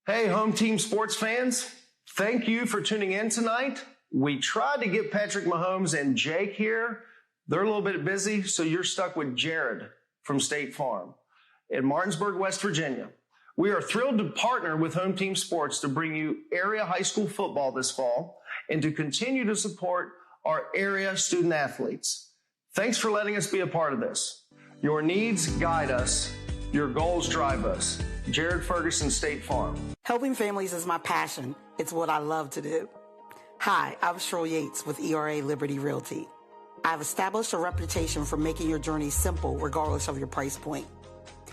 Hey, home team sports fans. Thank you for tuning in tonight. We tried to get Patrick Mahomes and Jake here. They're a little bit busy, so you're stuck with Jared from State Farm in Martinsburg, West Virginia. We are thrilled to partner with Home Team Sports to bring you area high school football this fall and to continue to support our area student athletes. Thanks for letting us be a part of this. Your needs guide us. Your goals drive us. Jared Ferguson, State Farm. Helping families is my passion. It's what I love to do. Hi, I'm Cheryl Yates with ERA Liberty Realty. I've established a reputation for making your journey simple regardless of your price point.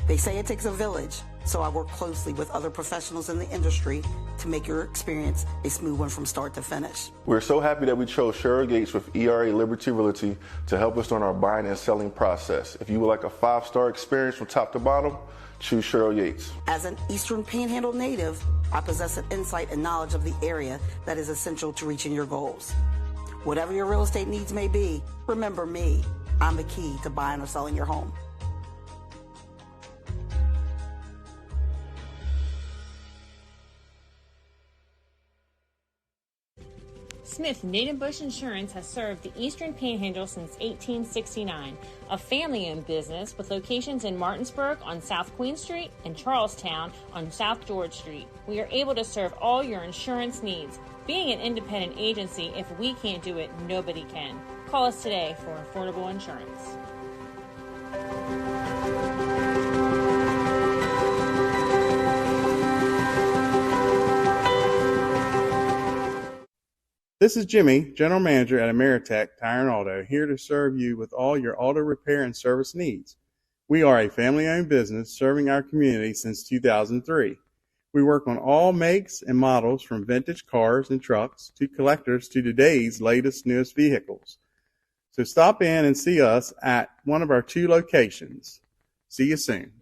They say it takes a village, so I work closely with other professionals in the industry to make your experience a smooth one from start to finish. We're so happy that we chose Cheryl Yates with ERA Liberty Realty to help us during our buying and selling process. If you would like a 5-star experience from top to bottom, choose Cheryl Yates. As an Eastern Panhandle native, I possess an insight and knowledge of the area that is essential to reaching your goals. Whatever your real estate needs may be, remember me. I'm the key to buying or selling your home. Smith Native Bush Insurance has served the Eastern Panhandle since 1869, a family-owned business with locations in Martinsburg on South Queen Street and Charlestown on South George Street. We are able to serve all your insurance needs. Being an independent agency, if we can't do it, nobody can. Call us today for affordable insurance. This is Jimmy, General Manager at Ameritech Tire and Auto, here to serve you with all your auto repair and service needs. We are a family-owned business serving our community since 2003. We work on all makes and models from vintage cars and trucks to collectors to today's latest, newest vehicles. So stop in and see us at one of our 2 locations. See you soon.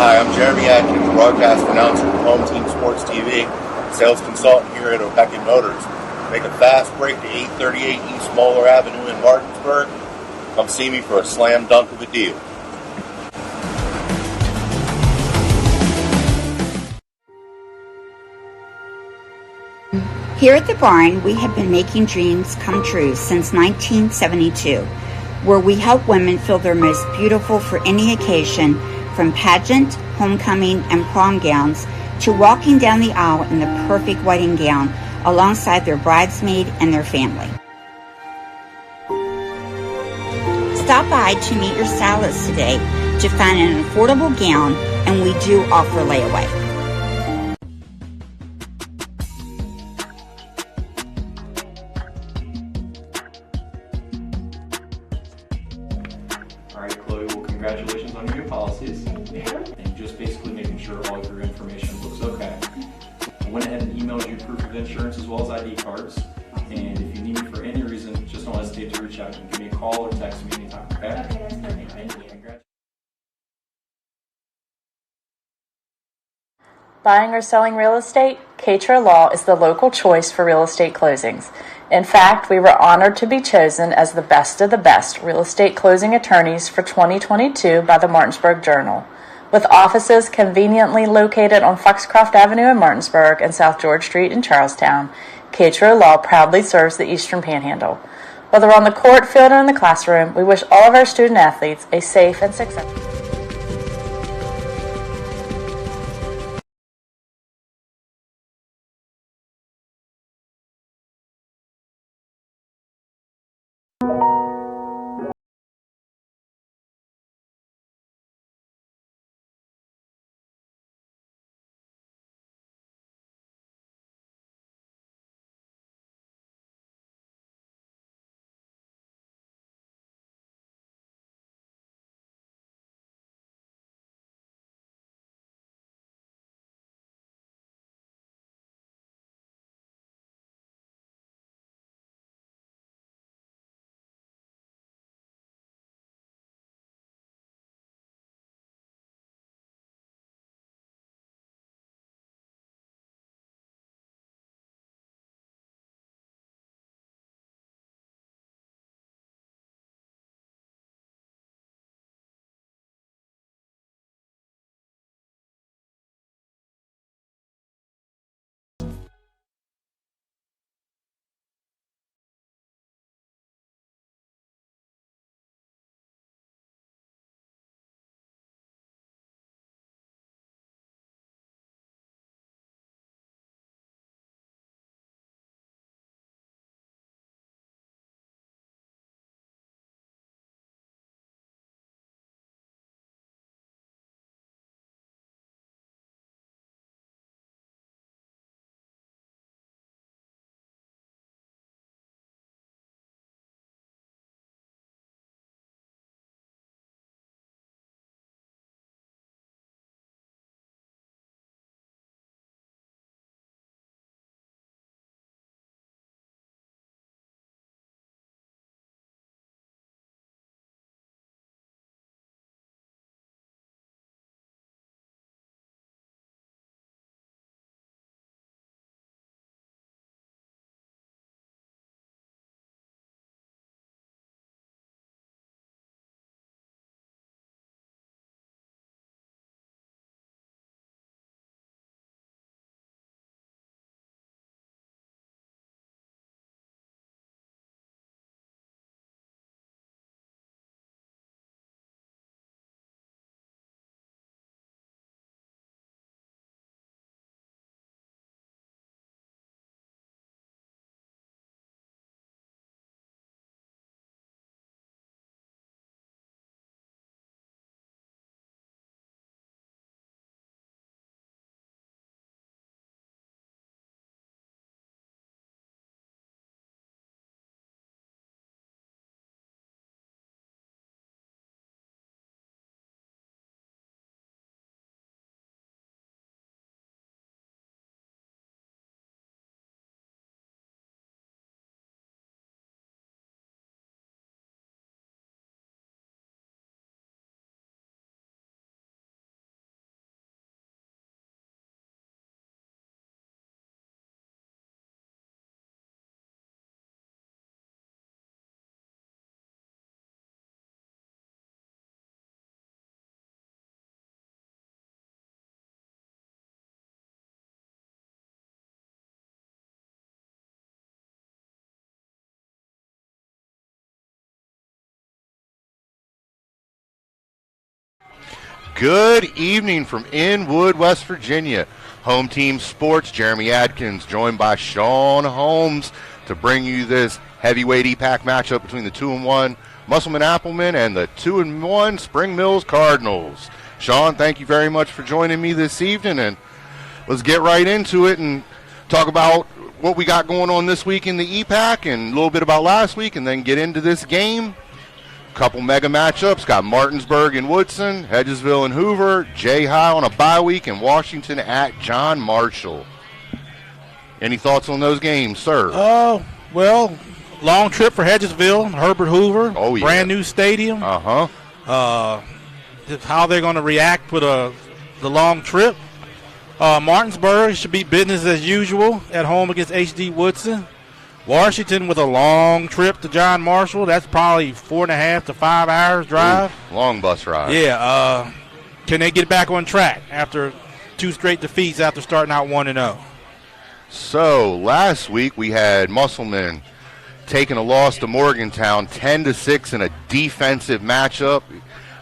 Hi, I'm Jeremy Atkins, broadcast announcer with Home Team Sports TV, sales consultant here at O'Beckett Motors. Make a fast break to 838 East Moeller Avenue in Martinsburg. Come see me for a slam dunk of a deal. Here at the barn, we have been making dreams come true since 1972, where we help women feel their most beautiful for any occasion, from pageant, homecoming, and prom gowns to walking down the aisle in the perfect wedding gown alongside their bridesmaid and their family. Stop by to meet your stylist today to find an affordable gown, and we do offer layaway. congratulations on your new policies. And just basically making sure all of your information looks okay. I went ahead and emailed you proof of insurance as well as ID cards. And if you need me for any reason, just don't hesitate to reach out. You can give me a call or text me anytime, okay? Okay, that's perfect. Thank you. Buying or selling real estate? Katra Law is the local choice for real estate closings. In fact, we were honored to be chosen as the best of the best real estate closing attorneys for 2022 by the Martinsburg Journal. With offices conveniently located on Foxcroft Avenue in Martinsburg and South George Street in Charlestown, Katra Law proudly serves the Eastern Panhandle. Whether on the court, field, or in the classroom, we wish all of our student athletes a safe and successful. Good evening from Inwood, West Virginia. Home Team Sports, Jeremy Adkins, joined by Sean Holmes to bring you this heavyweight E-Pack matchup between the 2-1 Musselman Applemen and the 2-1 Spring Mills Cardinals. Sean, thank you very much for joining me this evening, and let's get right into it and talk about what we got going on this week in the E-Pack and a little bit about last week, and then get into this game. Couple mega matchups. Got Martinsburg and Woodson, Hedgesville and Hoover, Jay High on a bye week, and Washington at John Marshall. Any thoughts on those games, sir? Well, long trip for Hedgesville, Herbert Hoover. Oh, yeah. Brand new stadium. Just how they're going to react with the long trip. Martinsburg should be business as usual at home against HD Woodson. Washington with a long trip to John Marshall. That's probably 4.5 to 5 hours drive. Ooh, long bus ride. Yeah. Can they get back on track after 2 straight defeats after starting out 1-0? So last week we had Musselman taking a loss to Morgantown 10-6 in a defensive matchup.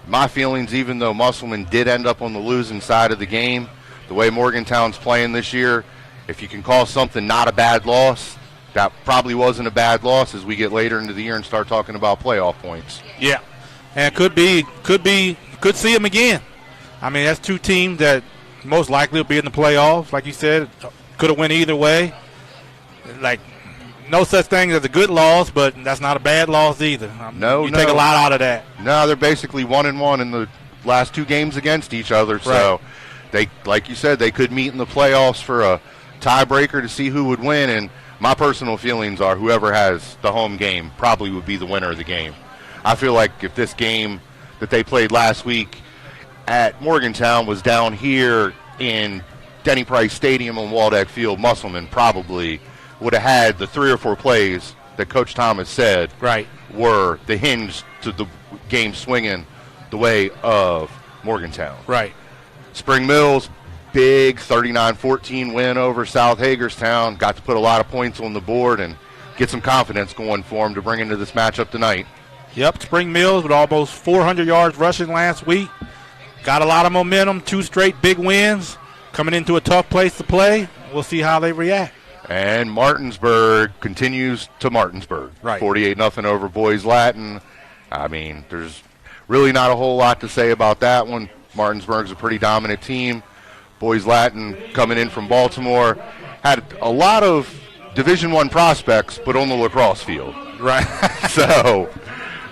My feelings, even though Musselman did end up on the losing side of the game, the way Morgantown's playing this year, if you can call something not a bad loss, that probably wasn't a bad loss as we get later into the year and start talking about playoff points. Yeah, and could see them again. I mean, that's 2 teams that most likely will be in the playoffs. Like you said, could have went either way. Like, no such thing as a good loss, but that's not a bad loss either. You take a lot out of that. No, they're basically 1-1 in the last 2 games against each other. Right. So they, like you said, they could meet in the playoffs for a tiebreaker to see who would win. And my personal feelings are whoever has the home game probably would be the winner of the game. I feel like if this game that they played last week at Morgantown was down here in Denny Price Stadium on Waldeck Field, Musselman probably would have had the 3 or 4 plays that Coach Thomas said were the hinge to the game swinging the way of Morgantown. Right. Spring Mills, big 39-14 win over South Hagerstown. Got to put a lot of points on the board and get some confidence going for them to bring into this matchup tonight. Yep, Spring Mills with almost 400 yards rushing last week. Got a lot of momentum, 2 straight big wins. Coming into a tough place to play. We'll see how they react. And Martinsburg continues to Martinsburg. Right. 48-0 over Boys Latin. I mean, there's really not a whole lot to say about that one. Martinsburg's a pretty dominant team. Boys Latin coming in from Baltimore had a lot of Division I prospects, but on the lacrosse field. Right. So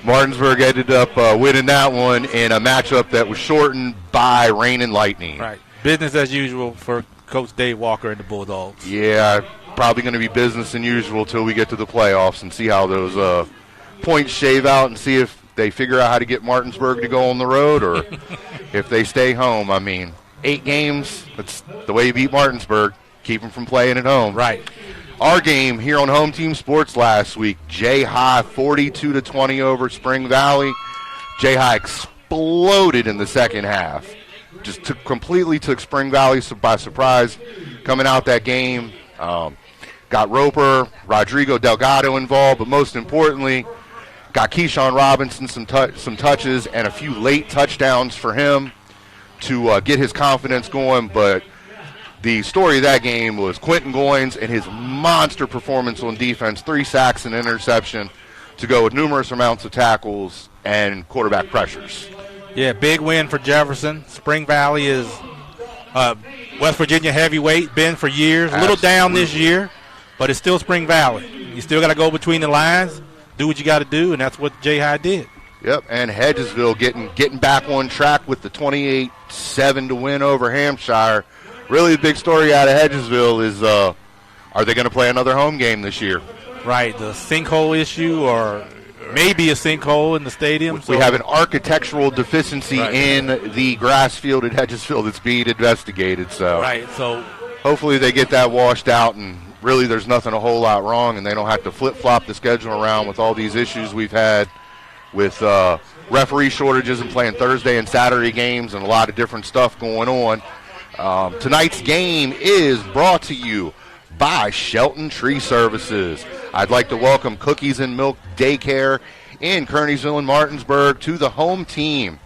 Martinsburg ended up winning that one in a matchup that was shortened by rain and lightning. Right. Business as usual for Coach Dave Walker and the Bulldogs. Yeah, probably going to be business as usual till we get to the playoffs and see how those points shave out and see if they figure out how to get Martinsburg to go on the road or if they stay home. I mean, 8 games, that's the way you beat Martinsburg. Keep them from playing at home. Right. Our game here on Home Team Sports last week, Jay High 42-20 over Spring Valley. Jay High exploded in the second half. Just completely took Spring Valley by surprise coming out that game. Got Roper, Rodrigo Delgado involved, but most importantly, got Keyshawn Robinson some touches and a few late touchdowns for him to get his confidence going. But the story of that game was Quentin Goins and his monster performance on defense, 3 sacks and interception to go with numerous amounts of tackles and quarterback pressures. Yeah, big win for Jefferson. Spring Valley is West Virginia heavyweight, been for years. A little down this year, but it's still Spring Valley. You still got to go between the lines, do what you got to do, and that's what Jay High did. Yep, and Hedgesville getting back on track with the 28-7 to win over Hampshire. Really the big story out of Hedgesville is are they going to play another home game this year? Right, the sinkhole issue or maybe a sinkhole in the stadium. We have an architectural deficiency in the grass field at Hedgesville that's being investigated. So hopefully they get that washed out, and really there's nothing a whole lot wrong, and they don't have to flip-flop the schedule around with all these issues we've had with referee shortages and playing Thursday and Saturday games and a lot of different stuff going on. Tonight's game is brought to you by Shelton Tree Services. I'd like to welcome Cookies and Milk Daycare in Kearneysville and Martinsburg to the home team.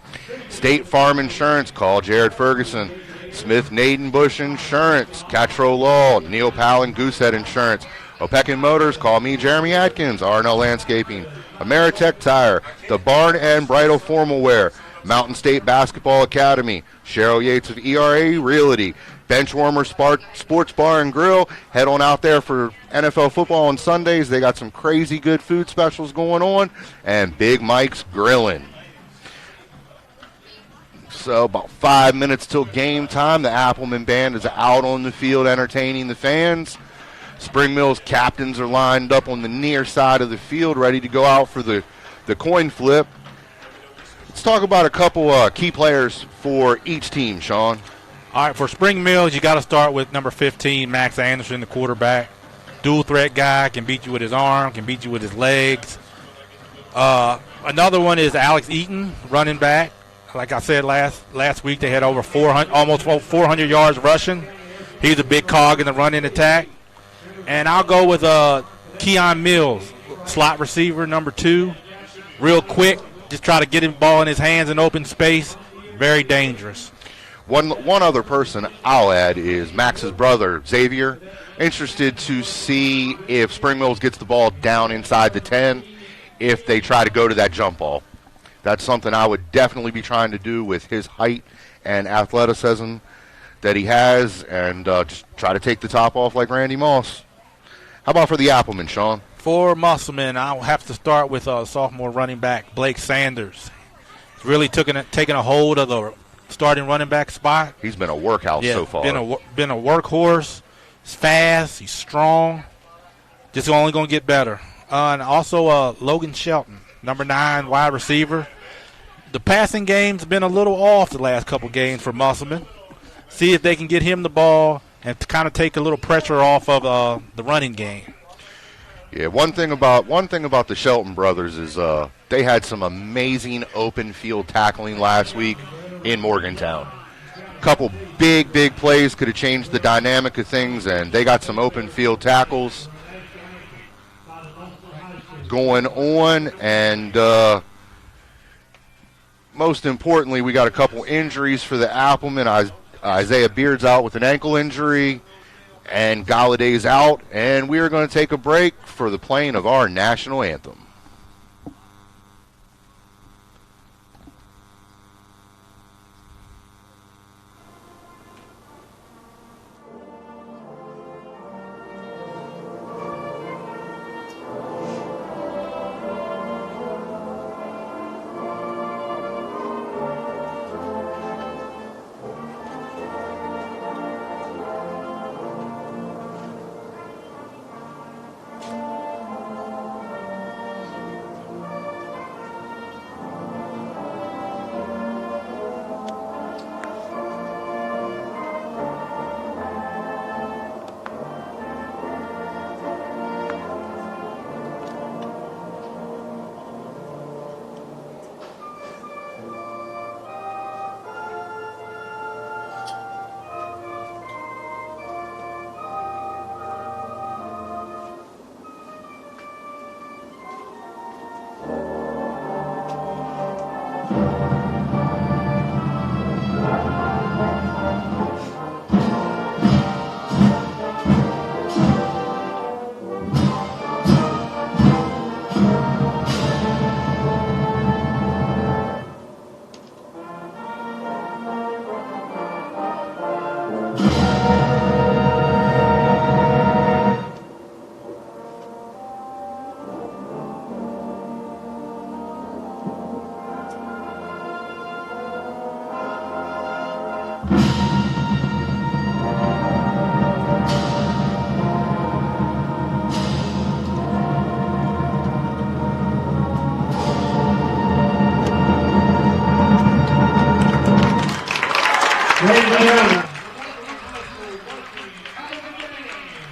State Farm Insurance, call Jared Ferguson. Smith Nadenbush Insurance, Catro Law, Neil Powell and Goosehead Insurance. Opequon Motors, call me Jeremy Atkins. R&L Landscaping, Ameritech Tire, The Barn and Bridal Formal Wear, Mountain State Basketball Academy, Cheryl Yates of ERA Realty, Benchwarmer Sports Bar and Grill. Head on out there for NFL football on Sundays. They got some crazy good food specials going on. And Big Mike's Grilling. So about 5 minutes till game time. The Appleman Band is out on the field entertaining the fans. Spring Mills captains are lined up on the near side of the field ready to go out for the coin flip. Let's talk about a couple key players for each team, Sean. All right, for Spring Mills, you got to start with number 15, Max Anderson, the quarterback. Dual threat guy, can beat you with his arm, can beat you with his legs. Another one is Alex Eaton, running back. Like I said last week, they had over 400 yards rushing. He's a big cog in the running attack. And I'll go with Keon Mills, slot receiver, number 2. Real quick, just try to get his ball in his hands in open space. Very dangerous. One other person I'll add is Max's brother, Xavier. Interested to see if Spring Mills gets the ball down inside the 10, if they try to go to that jump ball. That's something I would definitely be trying to do with his height and athleticism that he has, and just try to take the top off like Randy Moss. How about for the Appleman, Sean? For Musselman, I'll have to start with sophomore running back Blake Sanders. He's really taking a hold of the starting running back spot. He's been a workhorse so far. Been a workhorse. He's fast. He's strong. Just only going to get better. And also Logan Shelton, number 9 wide receiver. The passing game's been a little off the last couple games for Musselman. See if they can get him the ball and to kind of take a little pressure off of the running game. Yeah, one thing about the Shelton brothers is they had some amazing open field tackling last week in Morgantown. Couple big plays could have changed the dynamic of things, and they got some open field tackles going on. And most importantly, we got a couple injuries for the Appleman. Isaiah Beard's out with an ankle injury, and Galladay's out. And we are going to take a break for the playing of our national anthem.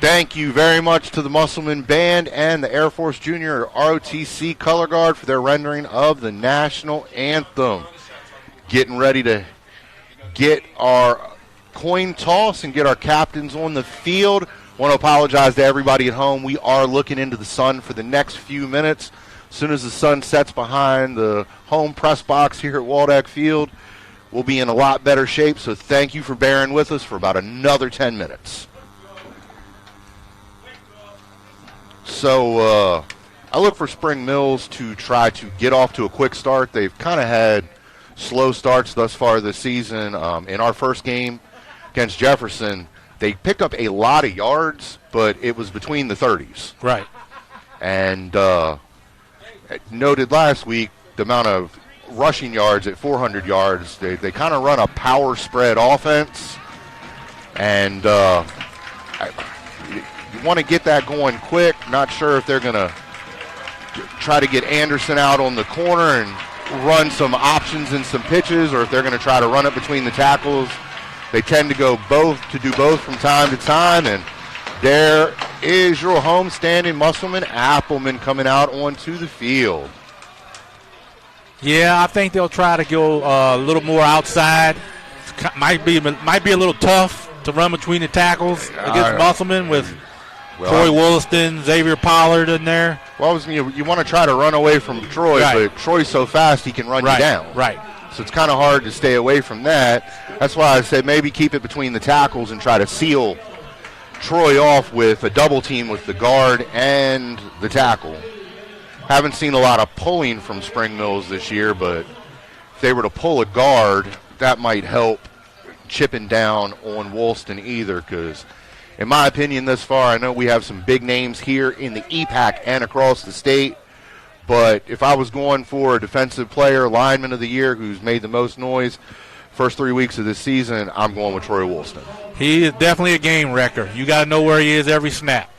Thank you very much to the Musselman Band and the Air Force Junior ROTC Color Guard for their rendering of the national anthem. Getting ready to get our coin toss and get our captains on the field. Want to apologize to everybody at home. We are looking into the sun for the next few minutes. As soon as the sun sets behind the home press box here at Waldeck Field, we'll be in a lot better shape. So thank you for bearing with us for about another 10 minutes. So I look for Spring Mills to try to get off to a quick start. They've kind of had slow starts thus far this season. In our first game, against Jefferson, they picked up a lot of yards, but it was between the 30s. Right. And noted last week the amount of rushing yards at 400 yards. They kind of run a power spread offense, and you want to get that going quick. Not sure if they're going to try to get Anderson out on the corner and run some options and some pitches, or if they're going to try to run it between the tackles. They tend to do both from time to time, and there is your homestanding Musselman Appleman coming out onto the field. Yeah, I think they'll try to go a little more outside. Might be a little tough to run between the tackles against Musselman with Troy Wollaston, Xavier Pollard in there. Well, you want to try to run away from Troy, but Troy's so fast he can run you down. Right. So it's kind of hard to stay away from that. That's why I said maybe keep it between the tackles and try to seal Troy off with a double team with the guard and the tackle. Haven't seen a lot of pulling from Spring Mills this year, but if they were to pull a guard, that might help chipping down on Woolston either, because in my opinion thus far, I know we have some big names here in the EPAC and across the state, but if I was going for a defensive player, lineman of the year who's made the most noise first 3 weeks of this season, I'm going with Troy Woolston. He is definitely a game wrecker. You got to know where he is every snap.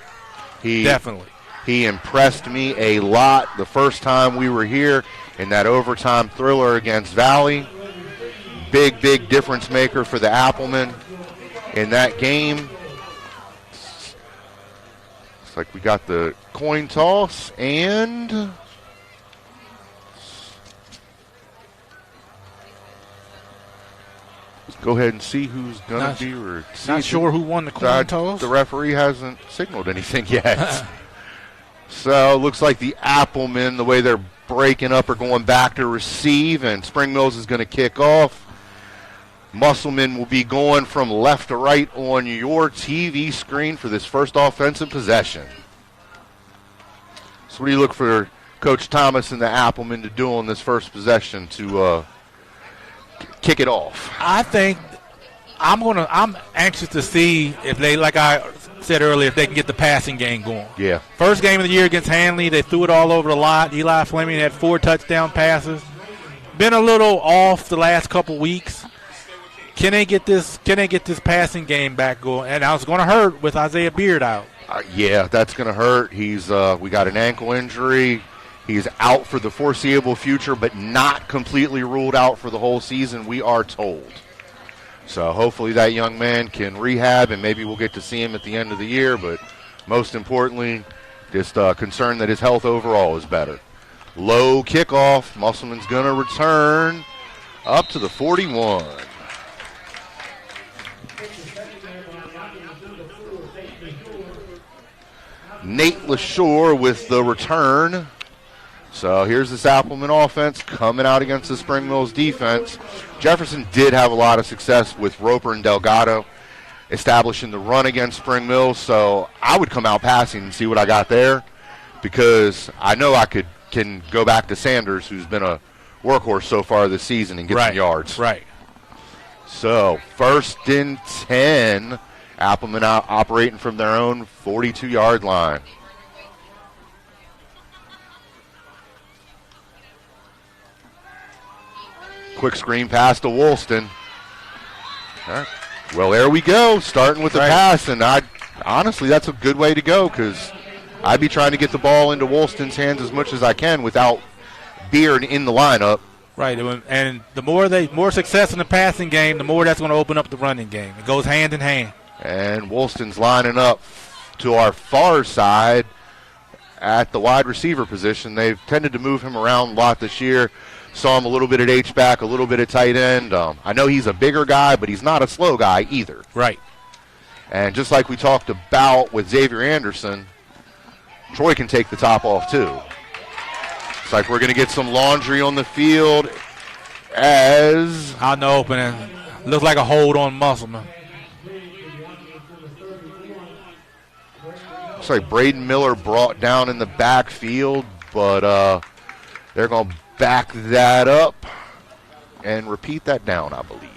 Definitely. He impressed me a lot the first time we were here in that overtime thriller against Valley. Big difference maker for the Applemen in that game. Looks like we got the coin toss, and let's go ahead and see who's going to be. Not sure who won the coin toss. The referee hasn't signaled anything yet. So looks like the Applemen, the way they're breaking up, are going back to receive, and Spring Mills is going to kick off. Musselman will be going from left to right on your TV screen for this first offensive possession. So what do you look for Coach Thomas and the Applemen to do on this first possession to kick it off? I think I'm anxious to see if they, like I said earlier, if they can get the passing game going. Yeah. First game of the year against Hanley, they threw it all over the lot. Eli Fleming had 4 touchdown passes. Been a little off the last couple weeks. Can they get this passing game back going? And I was going to hurt with Isaiah Beard out. Yeah, that's going to hurt. He's we got an ankle injury. He's out for the foreseeable future, but not completely ruled out for the whole season, we are told. So hopefully that young man can rehab, and maybe we'll get to see him at the end of the year. But most importantly, just concerned that his health overall is better. Low kickoff. Musselman's going to return up to the 41. Nate LaShore with the return. So here's this Appleman offense coming out against the Spring Mills defense. Jefferson did have a lot of success with Roper and Delgado establishing the run against Spring Mills, so I would come out passing and see what I got there, because I know I can go back to Sanders, who's been a workhorse so far this season, and get some yards. Right. So 1st and 10, Appleman out operating from their own 42-yard line. Quick screen pass to Woolston. All right. Well, there we go, starting with the pass, and honestly, that's a good way to go, because I'd be trying to get the ball into Woolston's hands as much as I can without Beard in the lineup. Right, and the more success in the passing game, the more that's going to open up the running game. It goes hand in hand. And Woolston's lining up to our far side at the wide receiver position. They've tended to move him around a lot this year. Saw him a little bit at H-back, a little bit at tight end. I know he's a bigger guy, but he's not a slow guy either. Right. And just like we talked about with Xavier Anderson, Troy can take the top off too. It's like we're going to get some laundry on the field as... Out in the opening. Looks like a hold on Musselman. Looks like Braden Miller brought down in the backfield, but they're going to back that up and repeat that down, I believe.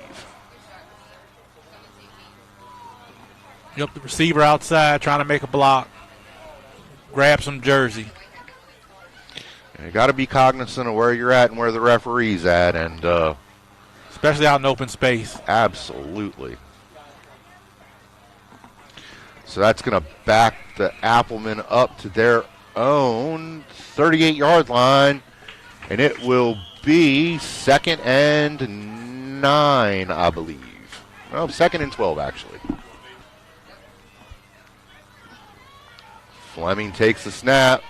the receiver outside trying to make a block, grab some jersey. You got to be cognizant of where you're at and where the referee's at, and especially out in open space. Absolutely. So that's going to back the Applemen up to their own 38-yard line, and it will be 2nd and 9, I believe. Well, 2nd and 12, actually. Fleming takes the snap.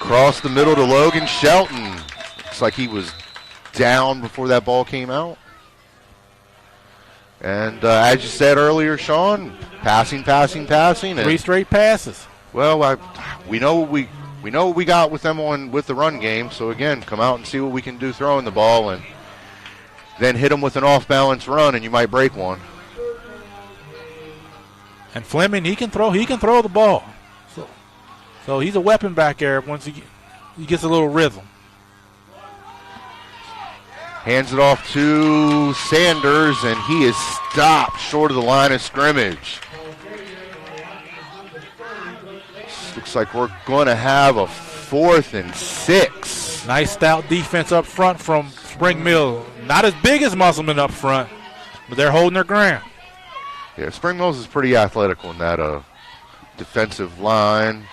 Across the middle to Logan Shelton. Looks like he was down before that ball came out. And as you said earlier, Sean, passing. 3 straight passes. Well, we know what we got with them with the run game. So again, come out and see what we can do throwing the ball, and then hit them with an off-balance run, and you might break one. And Fleming, he can throw the ball. So he's a weapon back there once he gets a little rhythm. Hands it off to Sanders, and he is stopped short of the line of scrimmage. Looks like we're going to have a 4th and 6. Nice stout defense up front from Spring Mill. Not as big as Musselman up front, but they're holding their ground. Yeah, Spring Mills is pretty athletic on that defensive line.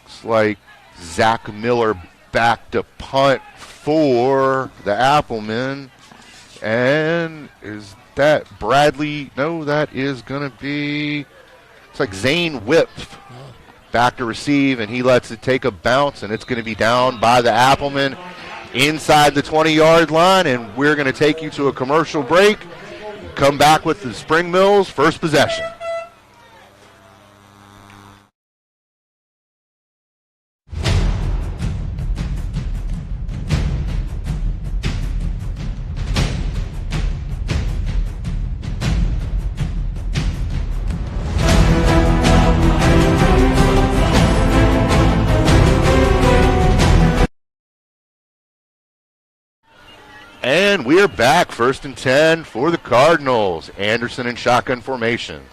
Looks like Zach Miller back to punt for the Applemen. And is that Bradley? No, that is going to be, it's like Zane Whip back to receive, and he lets it take a bounce, and it's going to be down by the Applemen inside the 20-yard line, and we're going to take you to a commercial break. Come back with the Spring Mills first possession. And we are back, 1st and 10 for the Cardinals. Anderson in shotgun formation.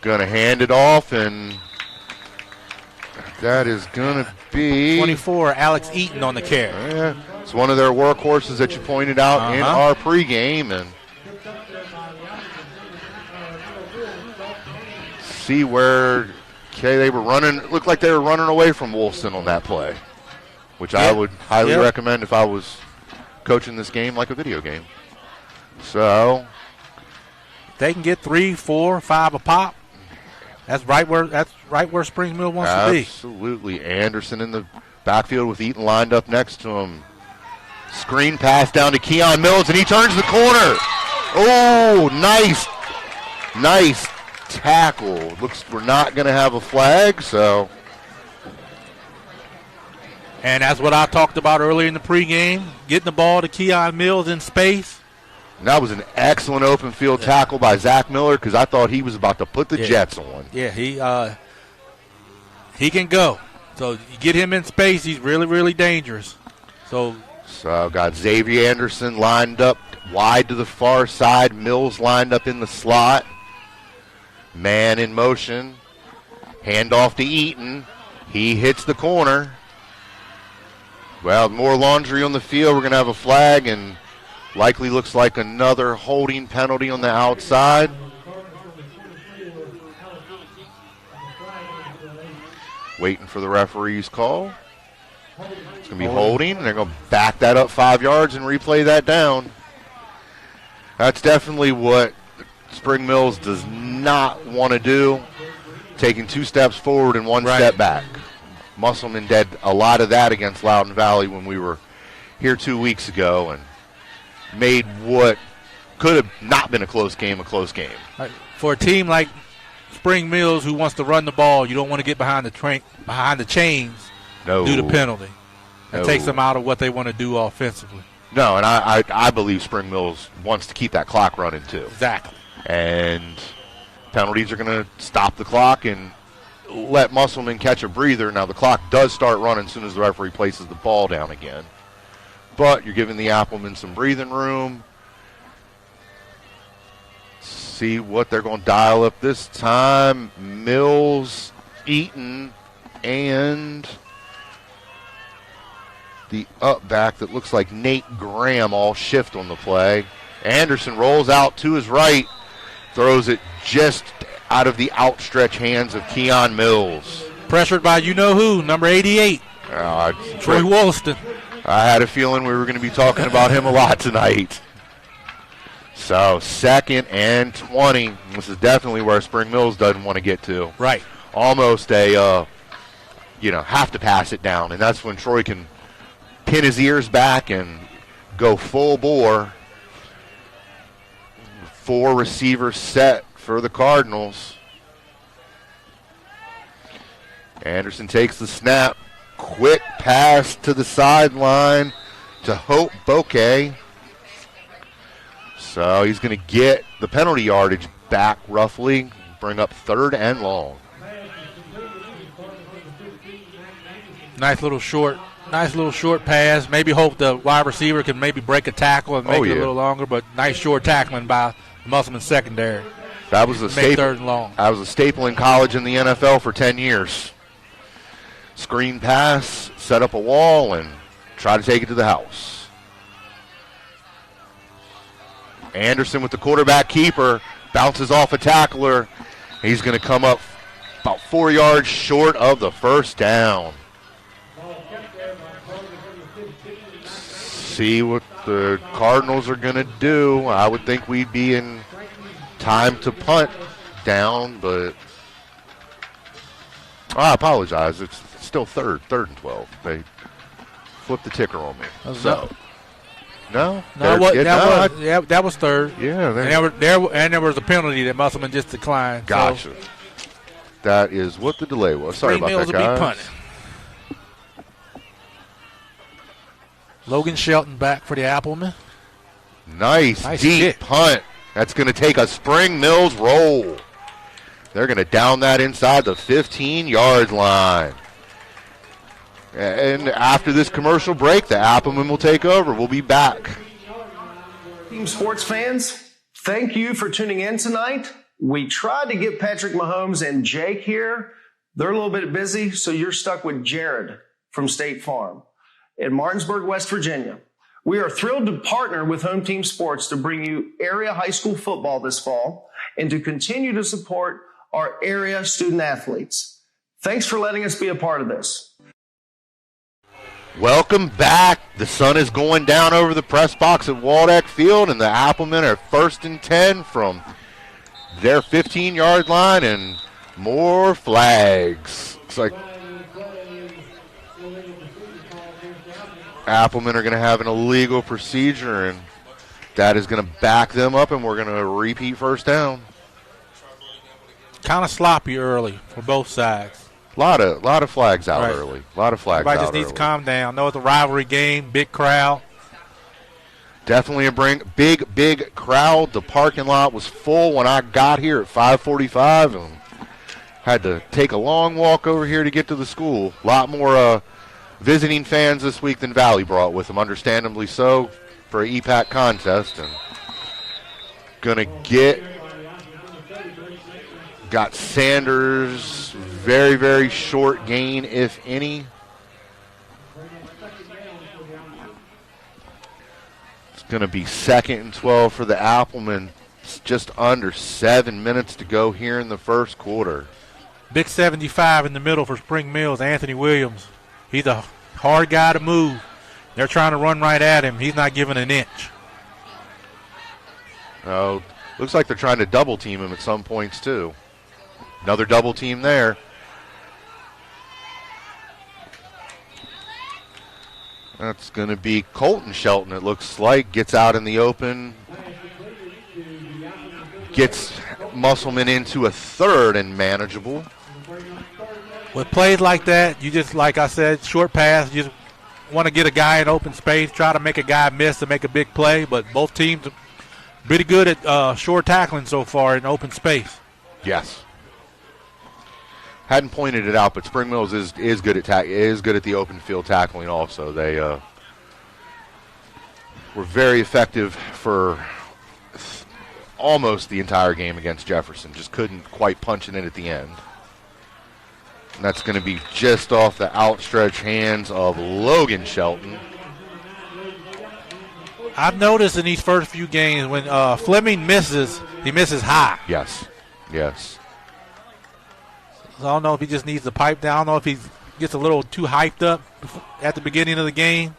Going to hand it off, and that is going to be 24, Alex Eaton on the carry. Yeah, it's one of their workhorses that you pointed out in our pregame. And see where they were running. It looked like they were running away from Wolfson on that play, which I would highly recommend if I was coaching this game like a video game. So they can get 3, 4, 5 a pop. That's right where Spring Mill wants to be. Absolutely. Anderson in the backfield with Eaton lined up next to him. Screen pass down to Keon Mills, and he turns the corner. Oh, nice tackle. Looks we're not going to have a flag, so. And that's what I talked about earlier in the pregame, getting the ball to Keon Mills in space. And that was an excellent open field tackle by Zach Miller, because I thought he was about to put the Jets on. Yeah, he can go. So you get him in space, he's really, really dangerous. So I've got Xavier Anderson lined up wide to the far side. Mills lined up in the slot. Man in motion. Handoff to Eaton. He hits the corner. Well, more laundry on the field. We're going to have a flag, and likely looks like another holding penalty on the outside. Waiting for the referee's call. It's going to be holding, and they're going to back that up 5 yards and replay that down. That's definitely what Spring Mills does not want to do, taking 2 steps forward and 1 step back. Musselman did a lot of that against Loudoun Valley when we were here 2 weeks ago, and made what could have not been a close game a close game. For a team like Spring Mills who wants to run the ball, you don't want to get behind the chains due to penalty. It takes them out of what they want to do offensively. No, and I believe Spring Mills wants to keep that clock running too. Exactly. And penalties are going to stop the clock and let Musselman catch a breather. Now the clock does start running as soon as the referee places the ball down again. But you're giving the Applemen some breathing room. see what they're going to dial up this time. Mills, Eaton, and the up back that looks like Nate Graham all shift on the play. Anderson rolls out to his right, throws it just out of the outstretched hands of Keon Mills. Pressured by you-know-who, number 88, Troy Wollaston. I had a feeling we were going to be talking about him a lot tonight. So 2nd and 20. This is definitely where Spring Mills doesn't want to get to. Right. Almost a, have to pass it down. And that's when Troy can pin his ears back and go full bore. 4 receivers set for the Cardinals. Anderson takes the snap. Quick pass to the sideline to Hope Bouquet. So he's going to get the penalty yardage back roughly, bring up 3rd and long. Nice little short pass. Maybe hope the wide receiver can maybe break a tackle and make it a little longer, but nice short tackling by the Musselman secondary. That was a staple. 3rd and long. That was a staple in college and the NFL for 10 years. Screen pass, set up a wall, and try to take it to the house. Anderson with the quarterback keeper, bounces off a tackler. He's going to come up about 4 yards short of the first down. See what the Cardinals are going to do. I would think we'd be in time to punt down, but I apologize. It's still 3rd and 12. They flipped the ticker on me. That was 3rd. Yeah, and there was a penalty that Musselman just declined. Gotcha. So that is what the delay was. Sorry about that, guys. Will be punting. Logan Shelton back for the Appleman. Nice deep kick. punt. That's going to take a Spring Mills roll. They're going to down that inside the 15-yard line. And after this commercial break, the Appleman will take over. We'll be back. Team sports fans, thank you for tuning in tonight. We tried to get Patrick Mahomes and Jake here. They're a little bit busy, so you're stuck with Jared from State Farm in Martinsburg, West Virginia. We are thrilled to partner with Home Team Sports to bring you area high school football this fall and to continue to support our area student athletes. Thanks for letting us be a part of this. Welcome back. The sun is going down over the press box at Waldeck Field, and the Applemen are 1st and 10 from their 15-yard line, and more flags. Looks like Applemen are going to have an illegal procedure, and that is going to back them up, and we're going to repeat 1st down. Kind of sloppy early for both sides. A lot of flags out early. A lot of flags out early. Everybody just needs to calm down. Know it's a rivalry game, big crowd. Definitely a big crowd. The parking lot was full when I got here at 5:45 and had to take a long walk over here to get to the school. A lot more visiting fans this week than Valley brought with them, understandably so, for an EPAC contest. And got Sanders, very, very short gain, if any. It's going to be 2nd and 12 for the Applemen. It's just under 7 minutes to go here in the first quarter. Big 75 in the middle for Spring Mills, Anthony Williams. He's a hard guy to move. They're trying to run right at him. He's not giving an inch. Oh, looks like they're trying to double team him at some points too. Another double team there. That's going to be Colton Shelton, it looks like. Gets out in the open. Gets Musselman into a 3rd and manageable. With plays like that, you just, like I said, short pass, you just want to get a guy in open space, try to make a guy miss to make a big play, but both teams are pretty good at short tackling so far in open space. Yes. Hadn't pointed it out, but Spring Mills is good at the open field tackling also. They were very effective for almost the entire game against Jefferson. Just couldn't quite punch it in at the end. And that's going to be just off the outstretched hands of Logan Shelton. I've noticed in these first few games when Fleming misses, he misses high. Yes. So I don't know if he just needs to pipe down. I don't know if he gets a little too hyped up at the beginning of the game.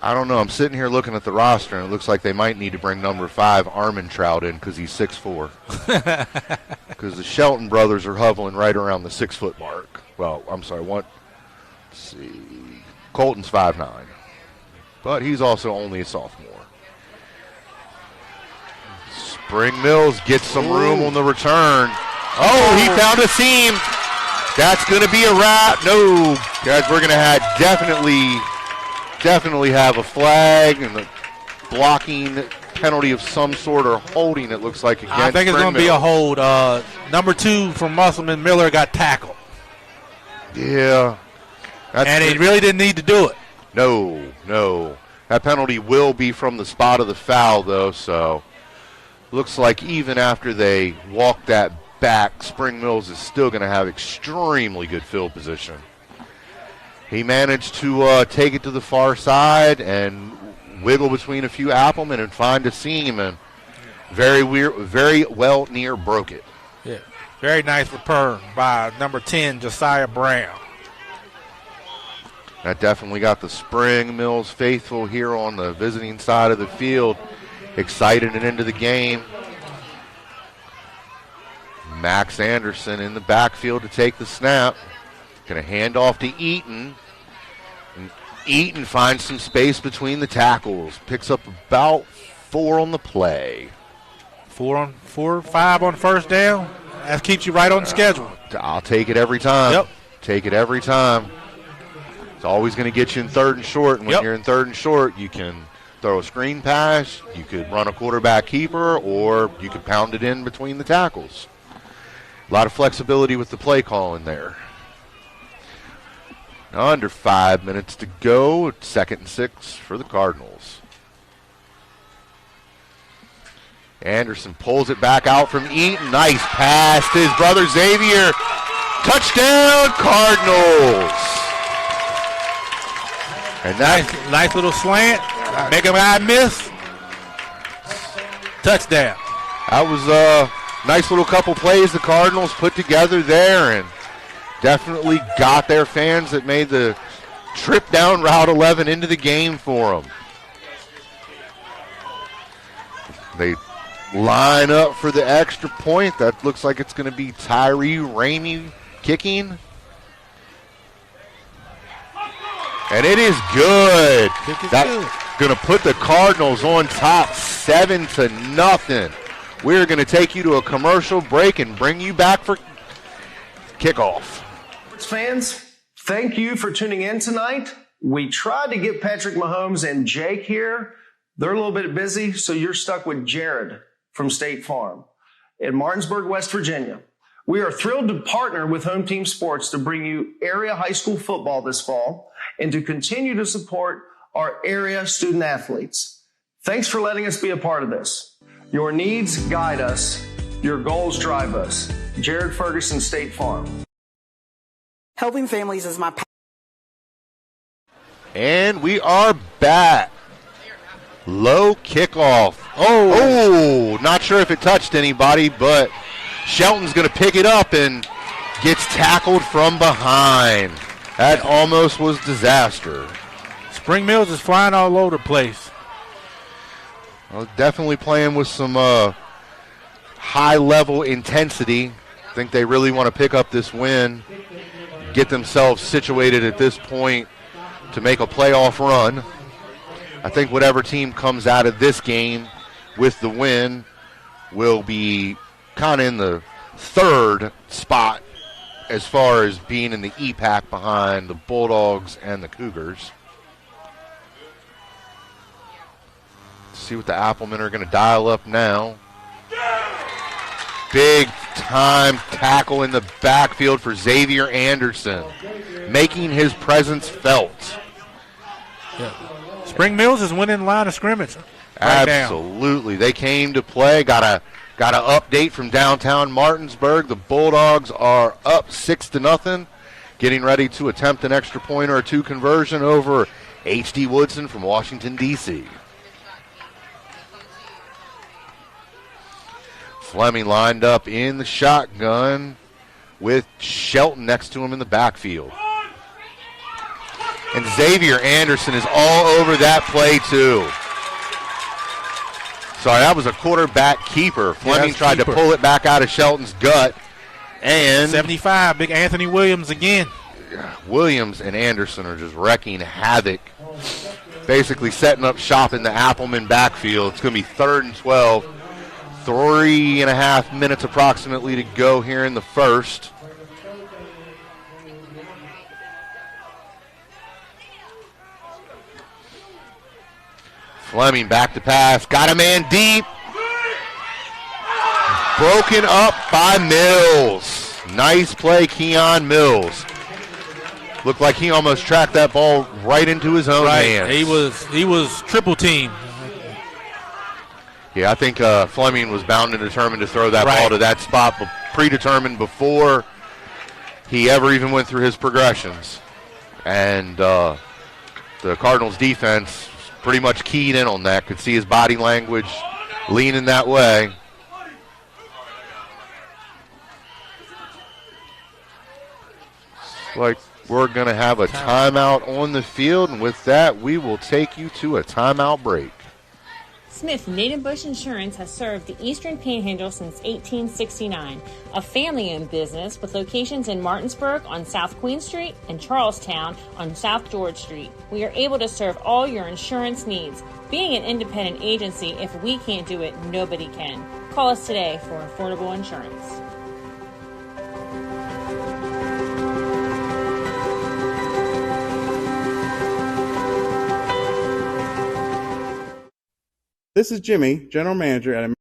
I don't know. I'm sitting here looking at the roster, and it looks like they might need to bring number 5, Armentrout, in because he's 6'4". Because the Shelton brothers are hovering right around the 6-foot mark. Well, I'm sorry, let's see. Colton's 5'9", but he's also only a sophomore. Spring Mills gets some room on the return. Oh, he found a seam. That's going to be a wrap. No, guys, we're going to definitely have a flag and a blocking penalty of some sort or holding, it looks like, against I think it's going to be a hold. Number 2 from Musselman, Miller, got tackled. Yeah. And he really didn't need to do it. No. That penalty will be from the spot of the foul, though, so looks like even after they walk that back, Spring Mills is still going to have extremely good field position. He managed to take it to the far side and wiggle between a few Applemen and find a seam, and very well near broke it. Yeah, very nice return by number 10, Josiah Brown. That definitely got the Spring Mills faithful here on the visiting side of the field excited and into the game. Max Anderson in the backfield to take the snap. Going to hand off to Eaton. And Eaton finds some space between the tackles. Picks up about 4 on the play. 4 or 5 on first down. That keeps you right on schedule. I'll take it every time. Yep. Take it every time. It's always going to get you in 3rd and short. And when you're in 3rd and short, you can throw a screen pass, you could run a quarterback keeper, or you could pound it in between the tackles. A lot of flexibility with the play calling there. Now under 5 minutes to go. 2nd and 6 for the Cardinals. Anderson pulls it back out from Eaton. Nice pass to his brother Xavier. Touchdown, Cardinals. And nice little slant. Make a guy miss. Touchdown. That was a nice little couple plays the Cardinals put together there, and definitely got their fans that made the trip down Route 11 into the game for them. They line up for the extra point. That looks like it's going to be Tyree Ramey kicking. And it is good. That's going to put the Cardinals on top 7-0. We're going to take you to a commercial break and bring you back for kickoff. Fans, thank you for tuning in tonight. We tried to get Patrick Mahomes and Jake here. They're a little bit busy, so you're stuck with Jared from State Farm in Martinsburg, West Virginia. We are thrilled to partner with Home Team Sports to bring you area high school football this fall and to continue to support our area student athletes. Thanks for letting us be a part of this. Your needs guide us. Your goals drive us. Jared Ferguson, State Farm. Helping families is my passion. And we are back. Low kickoff. Oh, not sure if it touched anybody, but Shelton's going to pick it up and gets tackled from behind. That almost was disaster. Spring Mills is flying all over the place. Well, definitely playing with some high-level intensity. I think they really want to pick up this win, get themselves situated at this point to make a playoff run. I think whatever team comes out of this game with the win will be kind of in the 3rd spot as far as being in the E-Pack behind the Bulldogs and the Cougars. Let's see what the Applemen are going to dial up now. Big time tackle in the backfield for Xavier Anderson, making his presence felt. Yeah. Spring Mills is winning the line of scrimmage. Absolutely. They came to play. Got a update from downtown Martinsburg. The Bulldogs are up 6-0, getting ready to attempt an extra point or two conversion over H.D. Woodson from Washington, D.C. Fleming lined up in the shotgun with Shelton next to him in the backfield. And Xavier Anderson is all over that play, too. Sorry, that was a quarterback keeper. Fleming tried to pull it back out of Shelton's gut. And 75, big Anthony Williams again. Williams and Anderson are just wrecking havoc, basically setting up shop in the Appleman backfield. It's going to be 3rd and 12. 3.5 minutes approximately to go here in the first. Fleming back to pass. Got a man deep. Broken up by Mills. Nice play, Keon Mills. Looked like he almost tracked that ball right into his own hands. He was triple teamed. Yeah, I think Fleming was bound and determined to throw that ball to that spot, but predetermined before he ever even went through his progressions. And the Cardinals defense pretty much keyed in on that. Could see his body language leaning that way. It's like we're going to have a timeout on the field, and with that, we will take you to a timeout break. Smith Native Bush Insurance has served the Eastern Panhandle since 1869, a family-owned business with locations in Martinsburg on South Queen Street and Charlestown on South George Street. We are able to serve all your insurance needs. Being an independent agency, if we can't do it, nobody can. Call us today for affordable insurance. This is Jimmy, General Manager at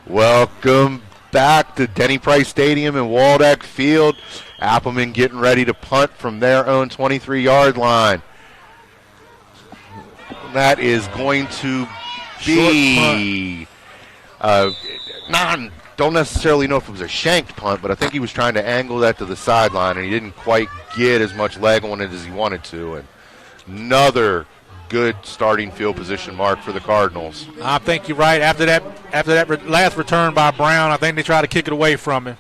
Welcome back to Denny Price Stadium in Waldeck Field. Appleman getting ready to punt from their own 23-yard line. That is going to be don't necessarily know if it was a shanked punt, but I think he was trying to angle that to the sideline, and he didn't quite get as much leg on it as he wanted to. And another good starting field position mark for the Cardinals. I think you're right. After that last return by Brown, I think they tried to kick it away from him.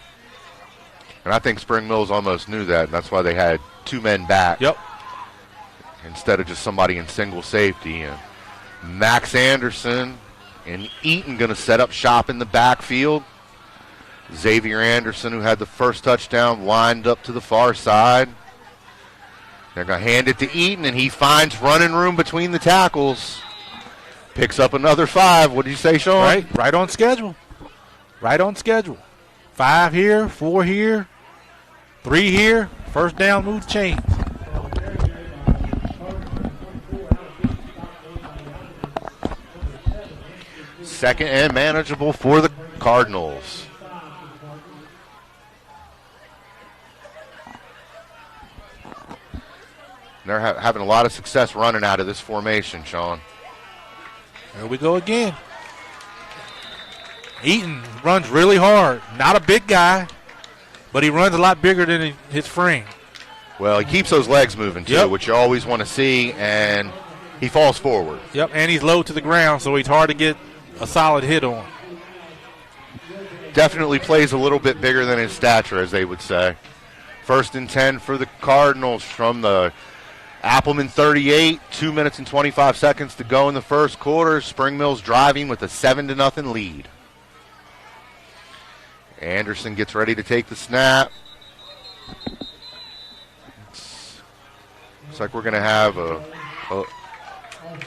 And I think Spring Mills almost knew that, and that's why they had two men back. Yep. Instead of just somebody in single safety. And Max Anderson and Eaton going to set up shop in the backfield. Xavier Anderson, who had the first touchdown, lined up to the far side. They're going to hand it to Eaton, and he finds running room between the tackles. Picks up another 5. What did you say, Sean? Right on schedule. Right on schedule. 5 here, 4 here, 3 here. First down, move the chains. Second and manageable for the Cardinals. They're having a lot of success running out of this formation, Sean. Here we go again. Eaton runs really hard. Not a big guy, but he runs a lot bigger than his frame. Well, he keeps those legs moving, too, which you always want to see, and he falls forward. Yep, and he's low to the ground, so he's hard to get a solid hit on. Definitely plays a little bit bigger than his stature, as they would say. 1st and 10 for the Cardinals from the Appleman 38, 2 minutes and 25 seconds to go in the first quarter. Spring Mills driving with a 7-0 lead. Anderson gets ready to take the snap. Looks like we're going to have a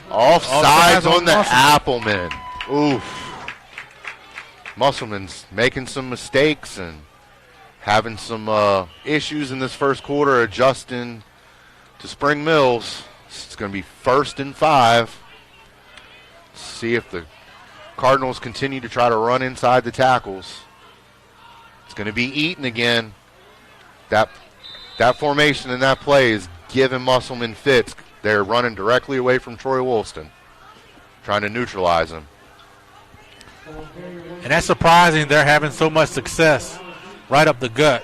offsides on the Appleman. Oof. Musselman's making some mistakes and having some issues in this first quarter, adjusting to Spring Mills. It's going to be 1st and 5. See if the Cardinals continue to try to run inside the tackles. It's going to be Eaton again. That formation and that play is giving Musselman fits. They're running directly away from Troy Woolston, trying to neutralize him. And that's surprising they're having so much success right up the gut.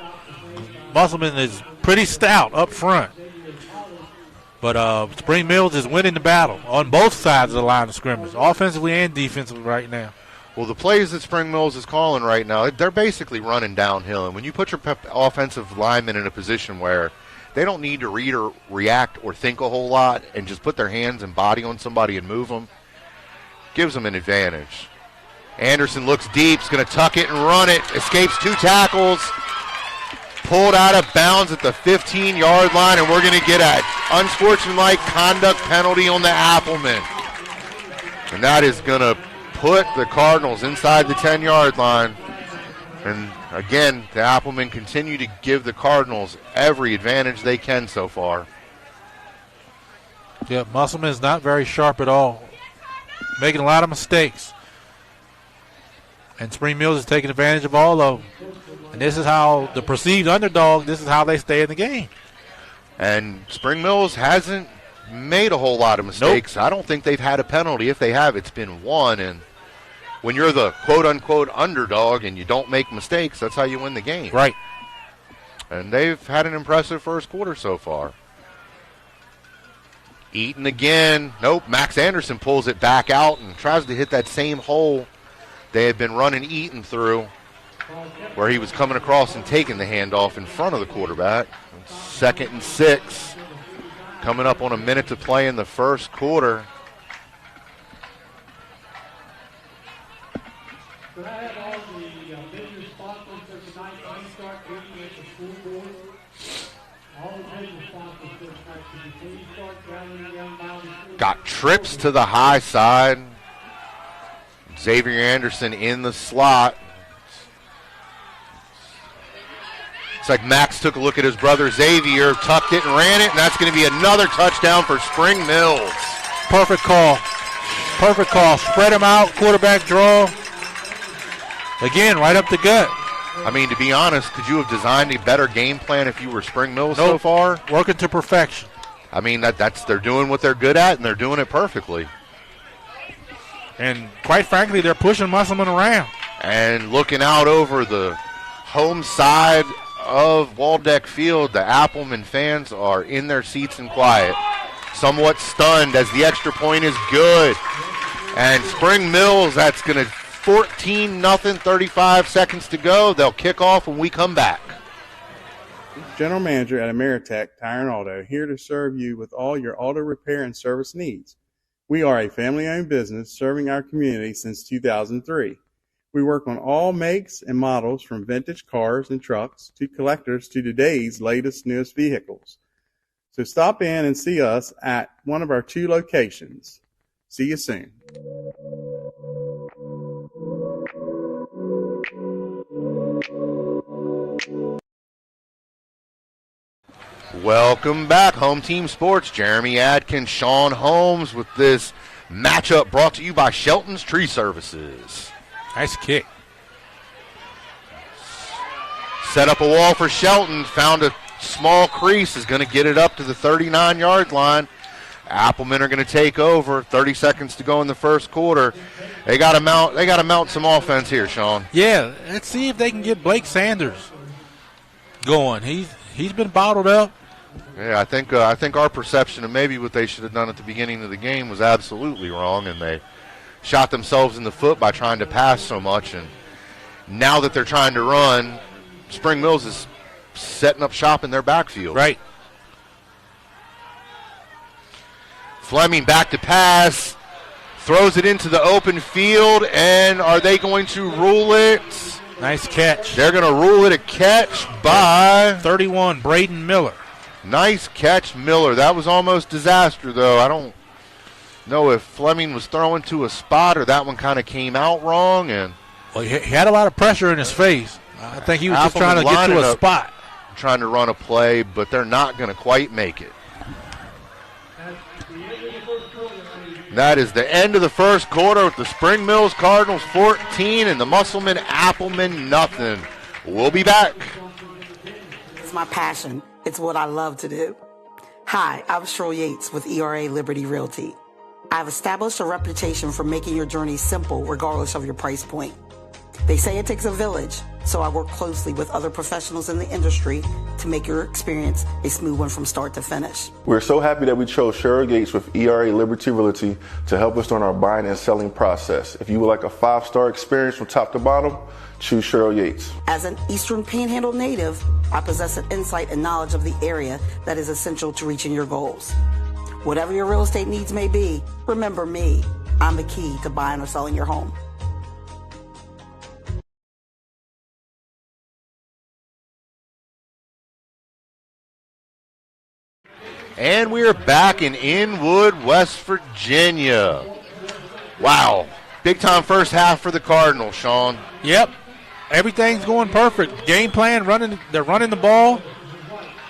Musselman is pretty stout up front. But Spring Mills is winning the battle on both sides of the line of scrimmage, offensively and defensively right now. Well, the plays that Spring Mills is calling right now, they're basically running downhill. And when you put your offensive linemen in a position where they don't need to read or react or think a whole lot and just put their hands and body on somebody and move them, gives them an advantage. Anderson looks deep, is going to tuck it and run it, escapes 2 tackles, pulled out of bounds at the 15-yard line, and we're going to get an unsportsmanlike conduct penalty on the Appleman. And that is going to put the Cardinals inside the 10-yard line. And again, the Applemen continue to give the Cardinals every advantage they can so far. Yeah, Musselman is not very sharp at all, making a lot of mistakes. And Spring Mills is taking advantage of all of them. And this is how the perceived underdog, this is how they stay in the game. And Spring Mills hasn't made a whole lot of mistakes. Nope. I don't think they've had a penalty. If they have, it's been one. And when you're the quote-unquote underdog and you don't make mistakes, that's how you win the game. Right. And they've had an impressive first quarter so far. Eaton again. Nope, Max Anderson pulls it back out and tries to hit that same hole they had been running Eaton through, where he was coming across and taking the handoff in front of the quarterback. 2nd and 6. Coming up on a minute to play in the first quarter. Got trips to the high side. Xavier Anderson in the slot. It's like Max took a look at his brother Xavier, tucked it and ran it, and that's going to be another touchdown for Spring Mills. Perfect call. Perfect call. Spread them out, quarterback draw. Again, right up the gut. I mean, to be honest, could you have designed a better game plan if you were Spring Mills so far? Working to perfection. I mean, that's they're doing what they're good at, and they're doing it perfectly. And quite frankly, they're pushing Musselman around. And looking out over the home side of Waldeck Field, the Appleman fans are in their seats and quiet, somewhat stunned as the extra point is good. And Spring Mills, that's going to 14-0, 35 seconds to go. They'll kick off when we come back. General Manager at Ameritech Tire and Auto, here to serve you with all your auto repair and service needs. We are a family-owned business serving our community since 2003. We work on all makes and models from vintage cars and trucks to collectors to today's latest, newest vehicles. So stop in and see us at one of our 2 locations. See you soon. Welcome back, Home Team Sports. Jeremy Adkins, Sean Holmes with this matchup brought to you by Shelton's Tree Services. Nice kick. Set up a wall for Shelton, found a small crease, is going to get it up to the 39-yard line. Applemen are going to take over. 30 seconds to go in the first quarter. They got to mount some offense here, Sean. Yeah, let's see if they can get Blake Sanders going. He's been bottled up. Yeah, I think our perception of maybe what they should have done at the beginning of the game was absolutely wrong, and they shot themselves in the foot by trying to pass so much. And now that they're trying to run, Spring Mills is setting up shop in their backfield. Right. Fleming back to pass, throws it into the open field, and are they going to rule it? Nice catch. They're going to rule it a catch by 31, Braden Miller. Nice catch, Miller. That was almost disaster, though. I don't know if Fleming was throwing to a spot or that one kind of came out wrong. And well, he had a lot of pressure in his face. I think he was just trying to get to a spot. Trying to run a play, but they're not going to quite make it. That is the end of the first quarter with the Spring Mills Cardinals 14 and the Musselman Applemen nothing. We'll be back. It's my passion. It's what I love to do. Hi, I'm Cheryl Yates with ERA Liberty Realty. I've established a reputation for making your journey simple regardless of your price point. They say it takes a village, so I work closely with other professionals in the industry to make your experience a smooth one from start to finish. We're so happy that we chose Cheryl Gates with ERA Liberty Realty to help us during our buying and selling process. If you would like a 5-star experience from top to bottom, choose Cheryl Yates. As an Eastern Panhandle native, I possess an insight and knowledge of the area that is essential to reaching your goals. Whatever your real estate needs may be, remember me. I'm the key to buying or selling your home. And we are back in Inwood, West Virginia. Wow. Big time first half for the Cardinals, Sean. Yep. Everything's going perfect. Game plan, they're running the ball.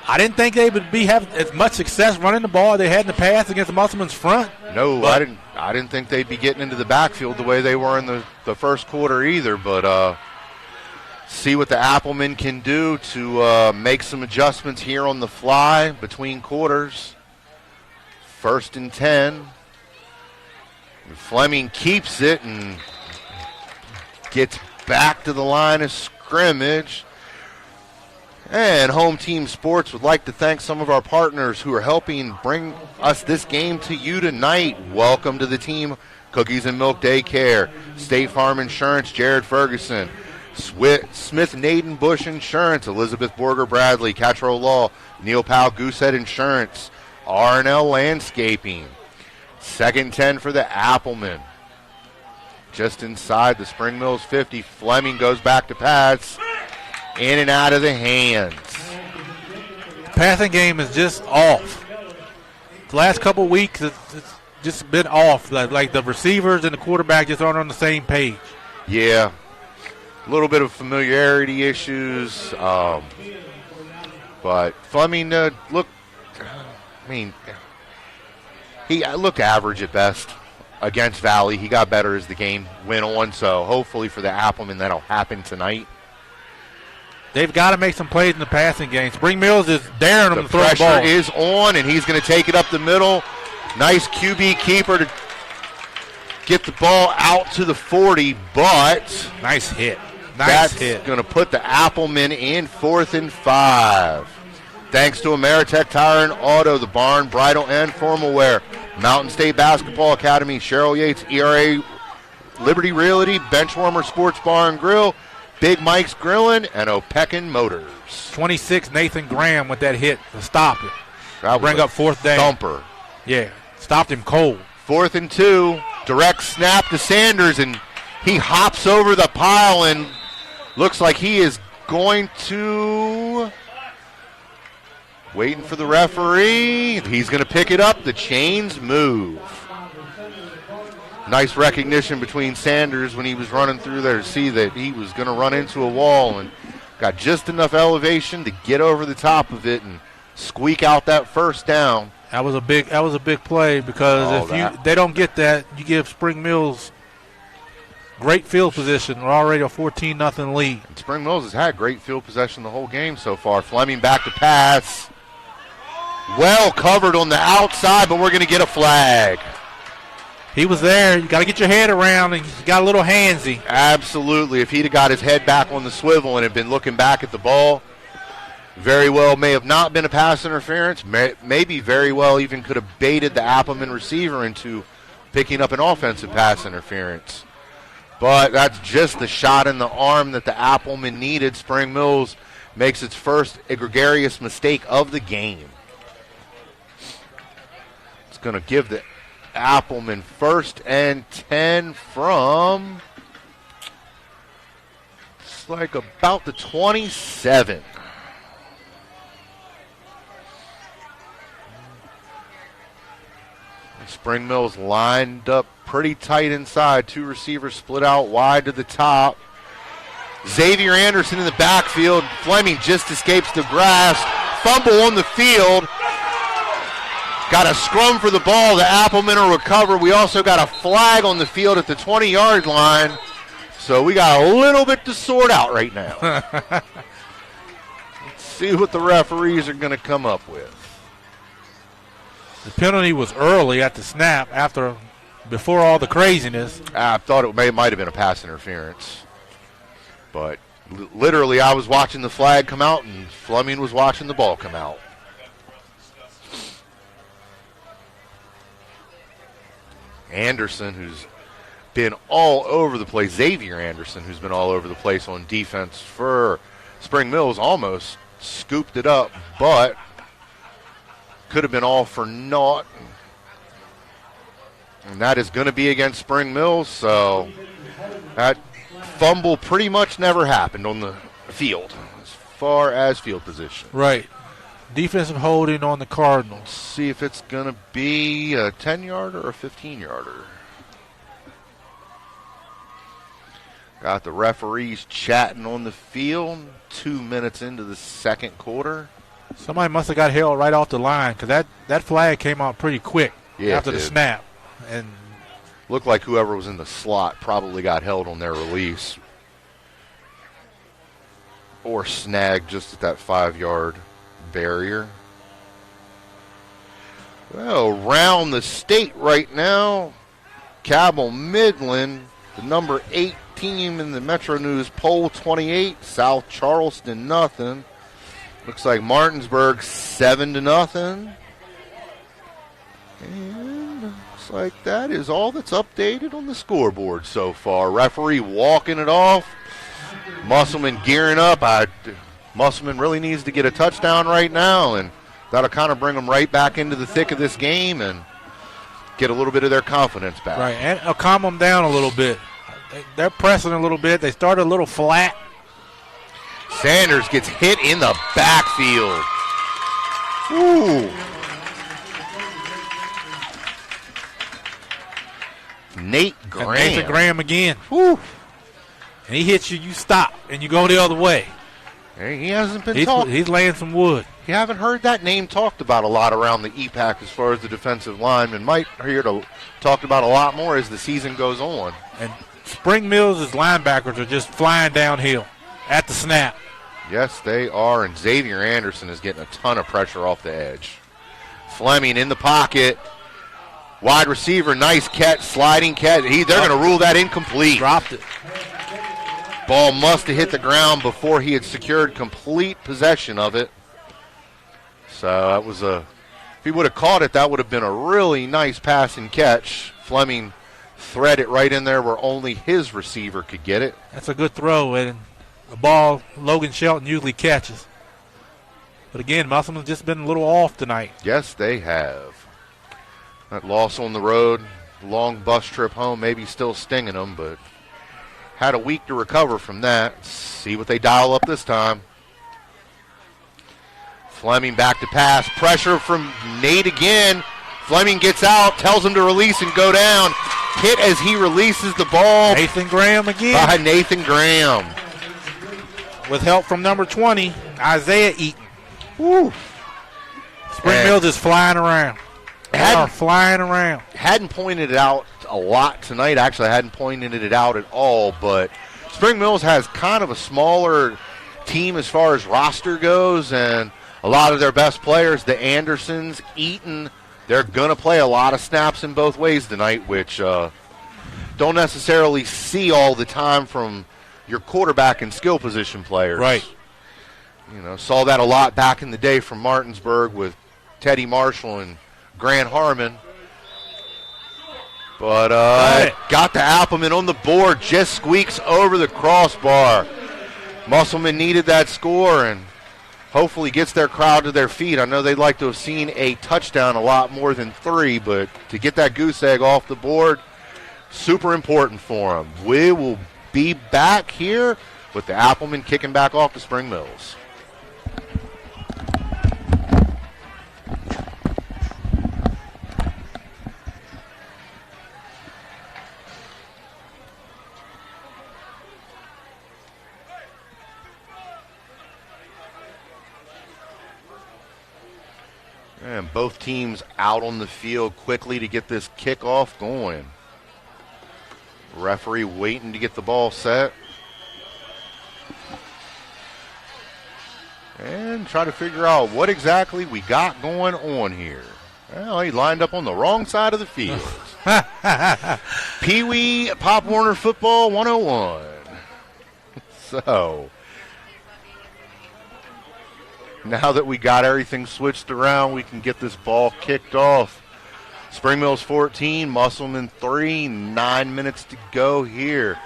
I didn't think they would have as much success running the ball as they had in the past against Musselman's front. No, I didn't think they'd be getting into the backfield the way they were in the first quarter either, but see what the Applemen can do to make some adjustments here on the fly between quarters. 1st and 10. Fleming keeps it and gets back to the line of scrimmage. And Home Team Sports would like to thank some of our partners who are helping bring us this game to you tonight. Welcome to the team. Cookies and Milk Daycare, State Farm Insurance, Jared Ferguson, Smith Naden Bush Insurance, Elizabeth Borger Bradley, Catro Law, Neil Powell Goosehead Insurance, R&L Landscaping. 2nd and 10 for the Applemen. Just inside the Spring Mills 50, Fleming goes back to pass. In and out of the hands. The passing game is just off. The last couple of weeks, it's just been off. Like the receivers and the quarterback just aren't on the same page. Yeah. A little bit of familiarity issues. But Fleming he looked average at best against Valley. He got better as the game went on, so hopefully for the Applemen that'll happen tonight. They've got to make some plays in the passing game. Spring Mills is daring them to throw the ball. The pressure is on, and he's going to take it up the middle. Nice QB keeper to get the ball out to the 40, but nice hit. That's going to put the Applemen in 4th and 5. Thanks to Ameritech Tire and Auto, the barn, bridal, and formal wear. Mountain State Basketball Academy, Cheryl Yates, ERA Liberty Realty, Benchwarmer Sports Bar and Grill, Big Mike's Grillin', and Opekin Motors. 26, Nathan Graham with that hit to stop it. Bring up 4th down. Thumper. Yeah, stopped him cold. 4th and 2, direct snap to Sanders, and he hops over the pile and looks like he is going to... Waiting for the referee. He's going to pick it up. The chains move. Nice recognition between Sanders when he was running through there to see that he was going to run into a wall and got just enough elevation to get over the top of it and squeak out that 1st down. That was a big play because they don't get that, you give Spring Mills great field position. We're already a 14-0 lead. And Spring Mills has had great field possession the whole game so far. Fleming back to pass. Well covered on the outside, but we're going to get a flag. He was there. You got to get your head around, and he got a little handsy. Absolutely. If he'd have got his head back on the swivel and had been looking back at the ball, very well may have not been a pass interference. Maybe very well even could have baited the Appleman receiver into picking up an offensive pass interference. But that's just the shot in the arm that the Appleman needed. Spring Mills makes its first egregious mistake of the game. It's going to give the Appleman 1st and 10 from, it's like about the 27. Spring Mills lined up pretty tight inside. 2 receivers split out wide to the top. Xavier Anderson in the backfield. Fleming just escapes the grasp. Fumble on the field. Got a scrum for the ball. The Applemen will recover. We also got a flag on the field at the 20-yard line. So we got a little bit to sort out right now. Let's see what the referees are going to come up with. The penalty was early at the snap before all the craziness. I thought it might have been a pass interference. But literally I was watching the flag come out and Fleming was watching the ball come out. Anderson, who's been all over the place, Xavier Anderson, who's been all over the place on defense for Spring Mills, almost scooped it up, but could have been all for naught. And that is going to be against Spring Mills, so that fumble pretty much never happened on the field as far as field position. Right. Defensive holding on the Cardinals. Let's see if it's going to be a 10-yarder or a 15-yarder. Got the referees chatting on the field 2 minutes into the second quarter. Somebody must have got held right off the line because that flag came out pretty quick after the snap. And looked like whoever was in the slot probably got held on their release. Or snagged just at that 5-yard barrier. Well, around the state right now, Cabell Midland, the number 8 team in the Metro News poll, 28. South Charleston, nothing. Looks like Martinsburg, 7-0. And looks like that is all that's updated on the scoreboard so far. Referee walking it off. Musselman gearing up. Musselman really needs to get a touchdown right now, and that'll kind of bring them right back into the thick of this game and get a little bit of their confidence back. Right, and it'll calm them down a little bit. They're pressing a little bit. They started a little flat. Sanders gets hit in the backfield. Ooh. Nathan Graham again. Woo. And he hits you, you stop, and you go the other way. He hasn't been talked. He's laying some wood. You haven't heard that name talked about a lot around the EPAC as far as the defensive lineman. Might hear it talked about a lot more as the season goes on. And Spring Mills' linebackers are just flying downhill at the snap. Yes, they are, and Xavier Anderson is getting a ton of pressure off the edge. Fleming in the pocket. Wide receiver, nice catch, sliding catch. They're going to rule that incomplete. Dropped it. Ball must have hit the ground before he had secured complete possession of it. So that was if he would have caught it, that would have been a really nice pass and catch. Fleming thread it right in there where only his receiver could get it. That's a good throw, and a ball Logan Shelton usually catches. But again, Musselman's just been a little off tonight. Yes, they have. That loss on the road, long bus trip home, maybe still stinging them, but had a week to recover from that. Let's see what they dial up this time. Fleming back to pass. Pressure from Nate again. Fleming gets out, tells him to release and go down. Hit as he releases the ball. Nathan Graham again. By Nathan Graham. With help from number 20, Isaiah Eaton. Woo. Spring Mills is flying around. Flying around. Hadn't pointed it out a lot tonight. Actually, I hadn't pointed it out at all. But Spring Mills has kind of a smaller team as far as roster goes, and a lot of their best players, the Andersons, Eaton, they're going to play a lot of snaps in both ways tonight, which don't necessarily see all the time from your quarterback and skill position players. Right. You know, saw that a lot back in the day from Martinsburg with Teddy Marshall and Grant Harmon. But got the Appleman on the board, just squeaks over the crossbar. Musselman needed that score and hopefully gets their crowd to their feet. I know they'd like to have seen a touchdown a lot more than 3, but to get that goose egg off the board, super important for them. We will be back here with the Appleman kicking back off to Spring Mills. And both teams out on the field quickly to get this kickoff going. Referee waiting to get the ball set. And try to figure out what exactly we got going on here. Well, he lined up on the wrong side of the field. Pee Wee Pop Warner Football 101. So, now that we got everything switched around, we can get this ball kicked off. Spring Mills 14, Musselman 3, 9 minutes to go here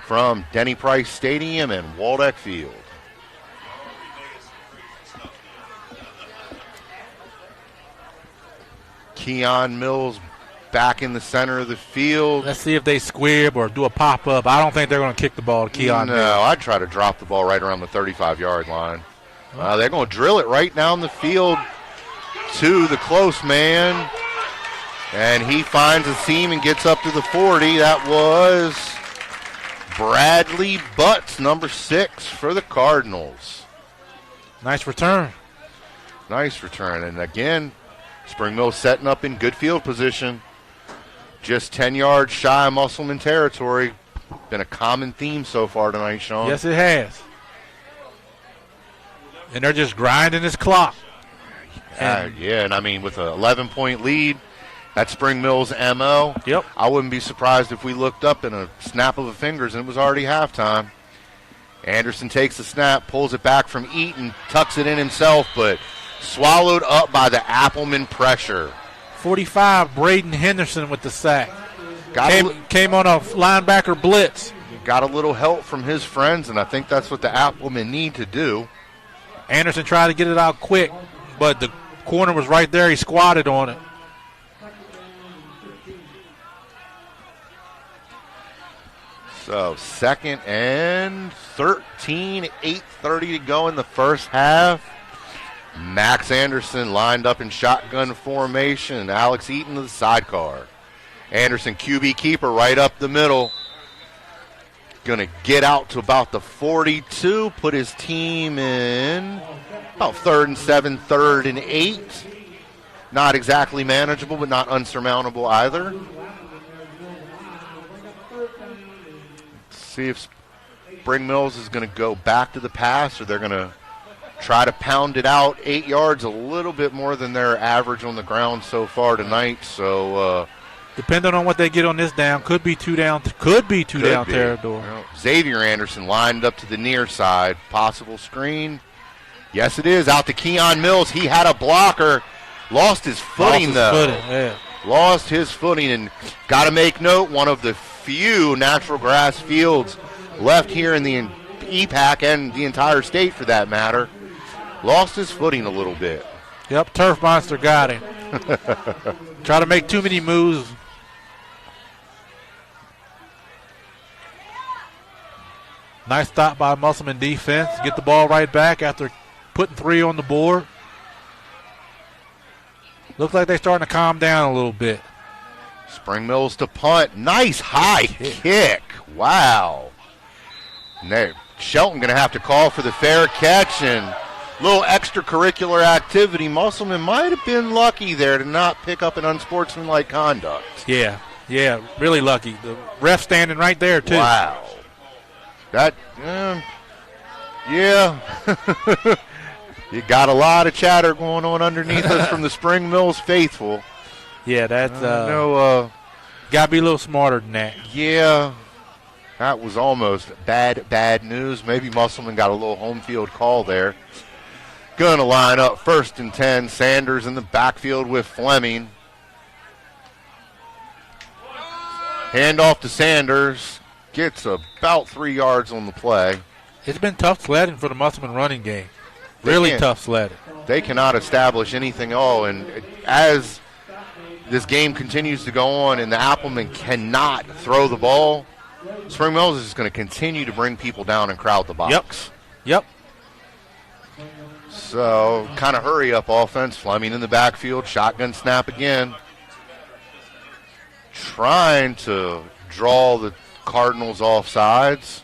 from Denny Price Stadium and Waldeck Field. Keon Mills back in the center of the field. Let's see if they squib or do a pop-up. I don't think they're going to kick the ball to Keon Mills. No, I'd try to drop the ball right around the 35-yard line. They're going to drill it right down the field to the close man. And he finds a seam and gets up to the 40. That was Bradley Butts, number 6 for the Cardinals. Nice return. Nice return. And again, Spring Mills setting up in good field position. Just 10 yards shy of Musselman territory. Been a common theme so far tonight, Sean. Yes, it has. And they're just grinding this clock. And I mean, with an 11-point lead, that's Spring Mills' MO. Yep. I wouldn't be surprised if we looked up in a snap of the fingers and it was already halftime. Anderson takes the snap, pulls it back from Eaton, tucks it in himself, but swallowed up by the Appleman pressure. 45, Braden Henderson with the sack. Came on a linebacker blitz. Got a little help from his friends, and I think that's what the Applemen need to do. Anderson tried to get it out quick, but the corner was right there. He squatted on it. So 2nd and 13, 8:30 to go in the first half. Max Anderson lined up in shotgun formation. Alex Eaton to the sidecar. Anderson, QB keeper, right up the middle. Going to get out to about the 42, put his team in about 3rd and 7, 3rd and 8. Not exactly manageable, but not unsurmountable either. Let's see if Spring Mills is going to go back to the pass, or they're going to try to pound it out 8 yards, a little bit more than their average on the ground so far tonight. So, depending on what they get on this down, could be two down territory. Well, Xavier Anderson lined up to the near side. Possible screen. Yes, it is. Out to Keon Mills. He had a blocker. Lost his footing, Lost his footing, and got to make note, one of the few natural grass fields left here in the EPAC and the entire state for that matter. Lost his footing a little bit. Yep, Turf Monster got him. Try to make too many moves. Nice stop by Musselman defense. Get the ball right back after putting 3 on the board. Looks like they're starting to calm down a little bit. Spring Mills to punt. Nice high kick. Wow. And Shelton going to have to call for the fair catch, and a little extracurricular activity. Musselman might have been lucky there to not pick up an unsportsmanlike conduct. Yeah, really lucky. The ref standing right there, too. Wow. That, yeah. You got a lot of chatter going on underneath us from the Spring Mills faithful. Yeah, that's got to be a little smarter than that. Yeah, that was almost bad news. Maybe Musselman got a little home field call there. Going to line up 1st and 10. Sanders in the backfield with Fleming. Hand off to Sanders. Gets about 3 yards on the play. It's been tough sledding for the Musselman running game. Really tough sledding. They cannot establish anything at all. And as this game continues to go on and the Applemen cannot throw the ball, Spring Mills is going to continue to bring people down and crowd the box. Yep. So, kind of hurry up offense. Fleming in the backfield. Shotgun snap again. Trying to draw the Cardinals off sides.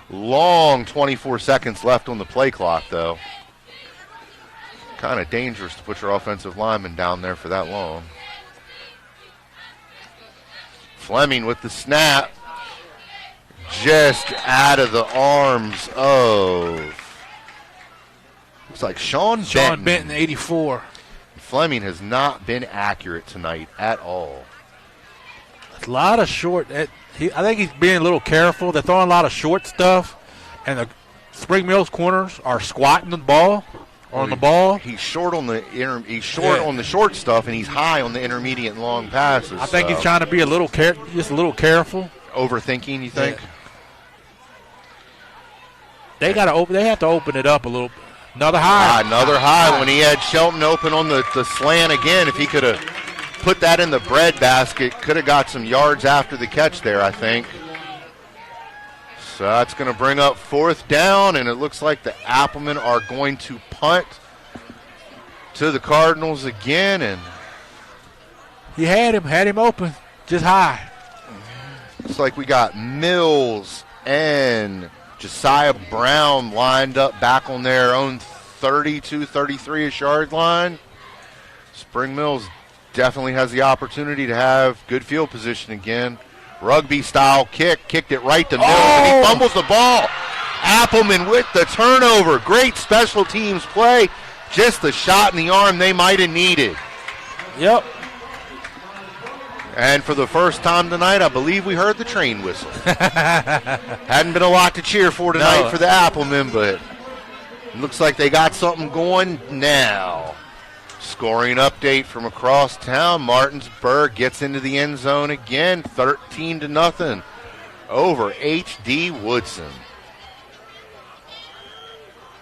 Long 24 seconds left on the play clock, though. Kind of dangerous to put your offensive lineman down there for that long. Fleming with the snap. Just out of the arms of, looks like Sean Benton. 84. Fleming has not been accurate tonight at all. A lot of short. I think he's being a little careful. They're throwing a lot of short stuff, and the Spring Mills corners are squatting the ball on the ball. He's short on the on the short stuff, and he's high on the intermediate and long passes. I think he's trying to be just a little careful. Overthinking, you think? Yeah. They have to open it up a little. Another high. Another high when he had Shelton open on the slant again. If he could have put that in the bread basket, could have got some yards after the catch there, I think. So that's going to bring up 4th down, and it looks like the Applemen are going to punt to the Cardinals again. And he had him open, just high. Looks like we got Mills and Josiah Brown lined up back on their own 32, 33-ish yard line. Spring Mills definitely has the opportunity to have good field position again. Rugby-style kicked it right to Mills, and he fumbles the ball. Appleman with the turnover. Great special teams play. Just the shot in the arm they might have needed. Yep. And for the first time tonight, I believe we heard the train whistle. Hadn't been a lot to cheer for tonight for the Applemen, but it looks like they got something going now. Scoring update from across town. Martinsburg gets into the end zone again, 13-0 over H.D. Woodson.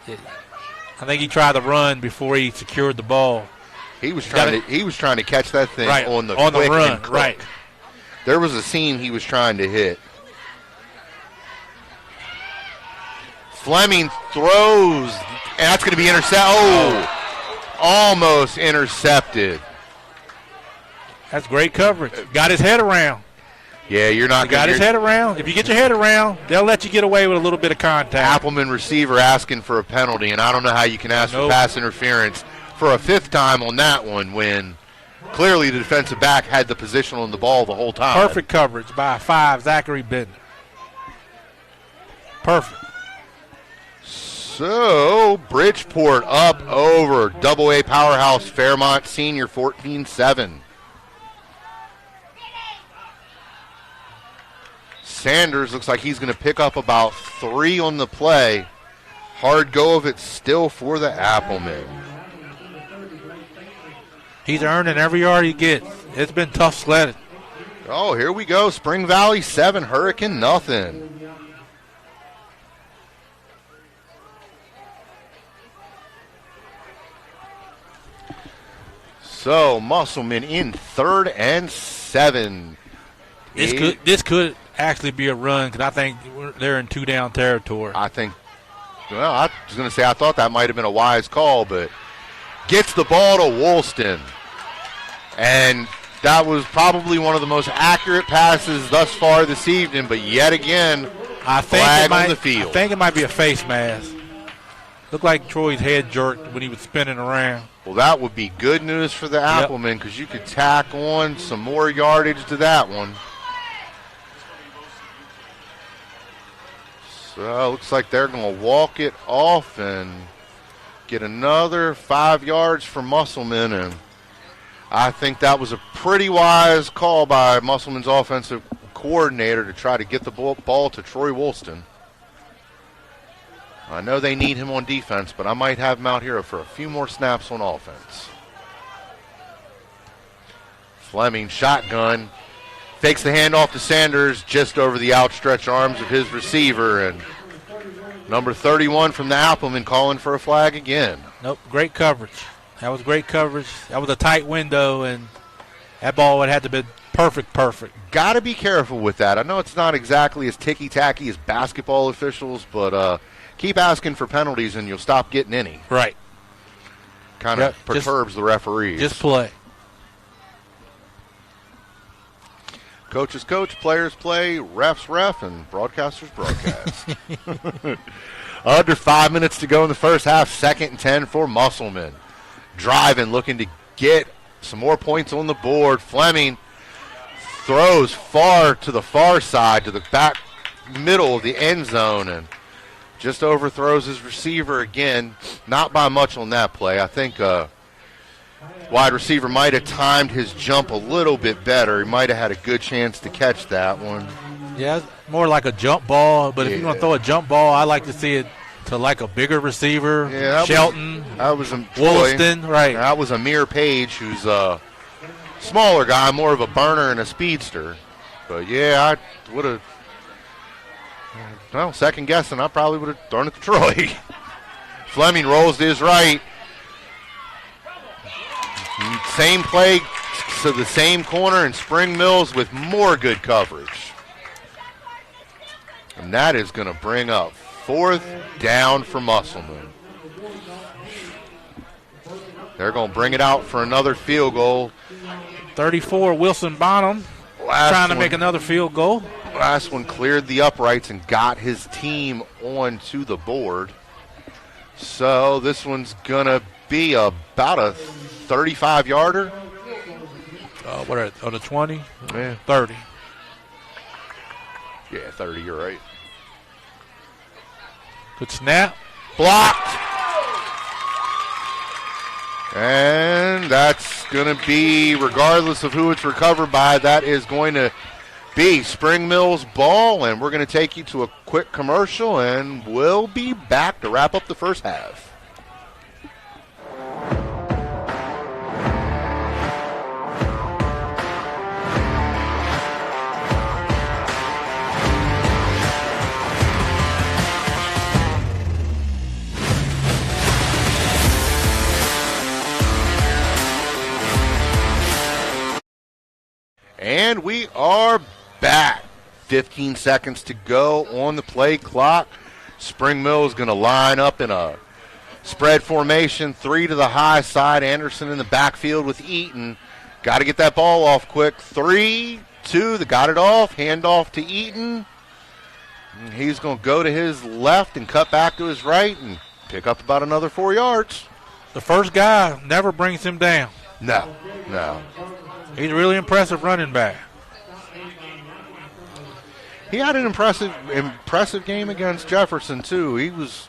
I think he tried to run before he secured the ball. He was trying to catch that thing on the run. Right. There was a seam he was trying to hit. Fleming throws, and that's going to be intercepted. Almost intercepted. That's great coverage. Got his head around. Yeah, you're not got his head around. If you get your head around, they'll let you get away with a little bit of contact. Appleman receiver asking for a penalty, and I don't know how you can ask for pass interference for a 5th time on that one when clearly the defensive back had the position on the ball the whole time. Perfect coverage by 5, Zachary Bender. Perfect. So, Bridgeport up over AA powerhouse Fairmont Senior 14-7. Sanders looks like he's going to pick up about 3 on the play. Hard go of it still for the Applemen. He's earning every yard he gets. It's been tough sledding. Oh, here we go. Spring Valley 7, Hurricane nothing. So, Musselman in 3rd and 7. This could actually be a run because I think they're in 2-down territory. I think, well, I was going to say I thought that might have been a wise call, but gets the ball to Woolston. And that was probably one of the most accurate passes thus far this evening, but yet again, flag on the field. I think it might be a face mask. Looked like Troy's head jerked when he was spinning around. Well, that would be good news for the Applemen because you could tack on some more yardage to that one. So it looks like they're going to walk it off and get another 5 yards for Musselman. And I think that was a pretty wise call by Musselman's offensive coordinator to try to get the ball to Troy Woolston. I know they need him on defense, but I might have him out here for a few more snaps on offense. Fleming, shotgun, fakes the handoff to Sanders just over the outstretched arms of his receiver. And number 31 from the Applemen calling for a flag again. Nope, great coverage. That was great coverage. That was a tight window, and that ball would have to be perfect. Got to be careful with that. I know it's not exactly as ticky-tacky as basketball officials, but keep asking for penalties and you'll stop getting any. Right. Kind of perturbs the referees. Just play. Coaches coach, players play, refs ref, and broadcasters broadcast. Under 5 minutes to go in the first half, 2nd and 10 for Musselman. Driving, looking to get some more points on the board. Fleming throws far to the far side, to the back middle of the end zone, and just overthrows his receiver again. Not by much on that play. I think Wide receiver might have timed his jump a little bit better. He might have had a good chance to catch that one. Yeah, it's more like a jump ball, but if you're going to throw a jump ball, I like to see it to like a bigger receiver, Shelton, Wollaston, right. That was Amir Page, who's a smaller guy, more of a burner and a speedster. But, yeah, I would have, well, second guessing, I probably would have thrown it to Troy. Fleming rolls to his right. Same play to the same corner, and Spring Mills with more good coverage. And that is going to bring up 4th down for Musselman. They're going to bring it out for another field goal. 34, Wilson Bonham trying to make another field goal. Last one cleared the uprights and got his team onto the board. So this one's going to be about a 35-yarder. What are on the 20? Yeah. 30. Yeah, 30, you're right. Good snap. Blocked. And that's going to be, regardless of who it's recovered by, that is going to be Spring Mills ball. And we're going to take you to a quick commercial, and we'll be back to wrap up the first half. And we are back. 15 seconds to go on the play clock. Spring Mill is going to line up in a spread formation, 3 to the high side. Anderson in the backfield with Eaton. Got to get that ball off quick. 3, 2, they got it off. Hand off to Eaton. And he's going to go to his left and cut back to his right and pick up about another 4 yards. The first guy never brings him down. No. He's a really impressive running back. He had an impressive game against Jefferson, too. He was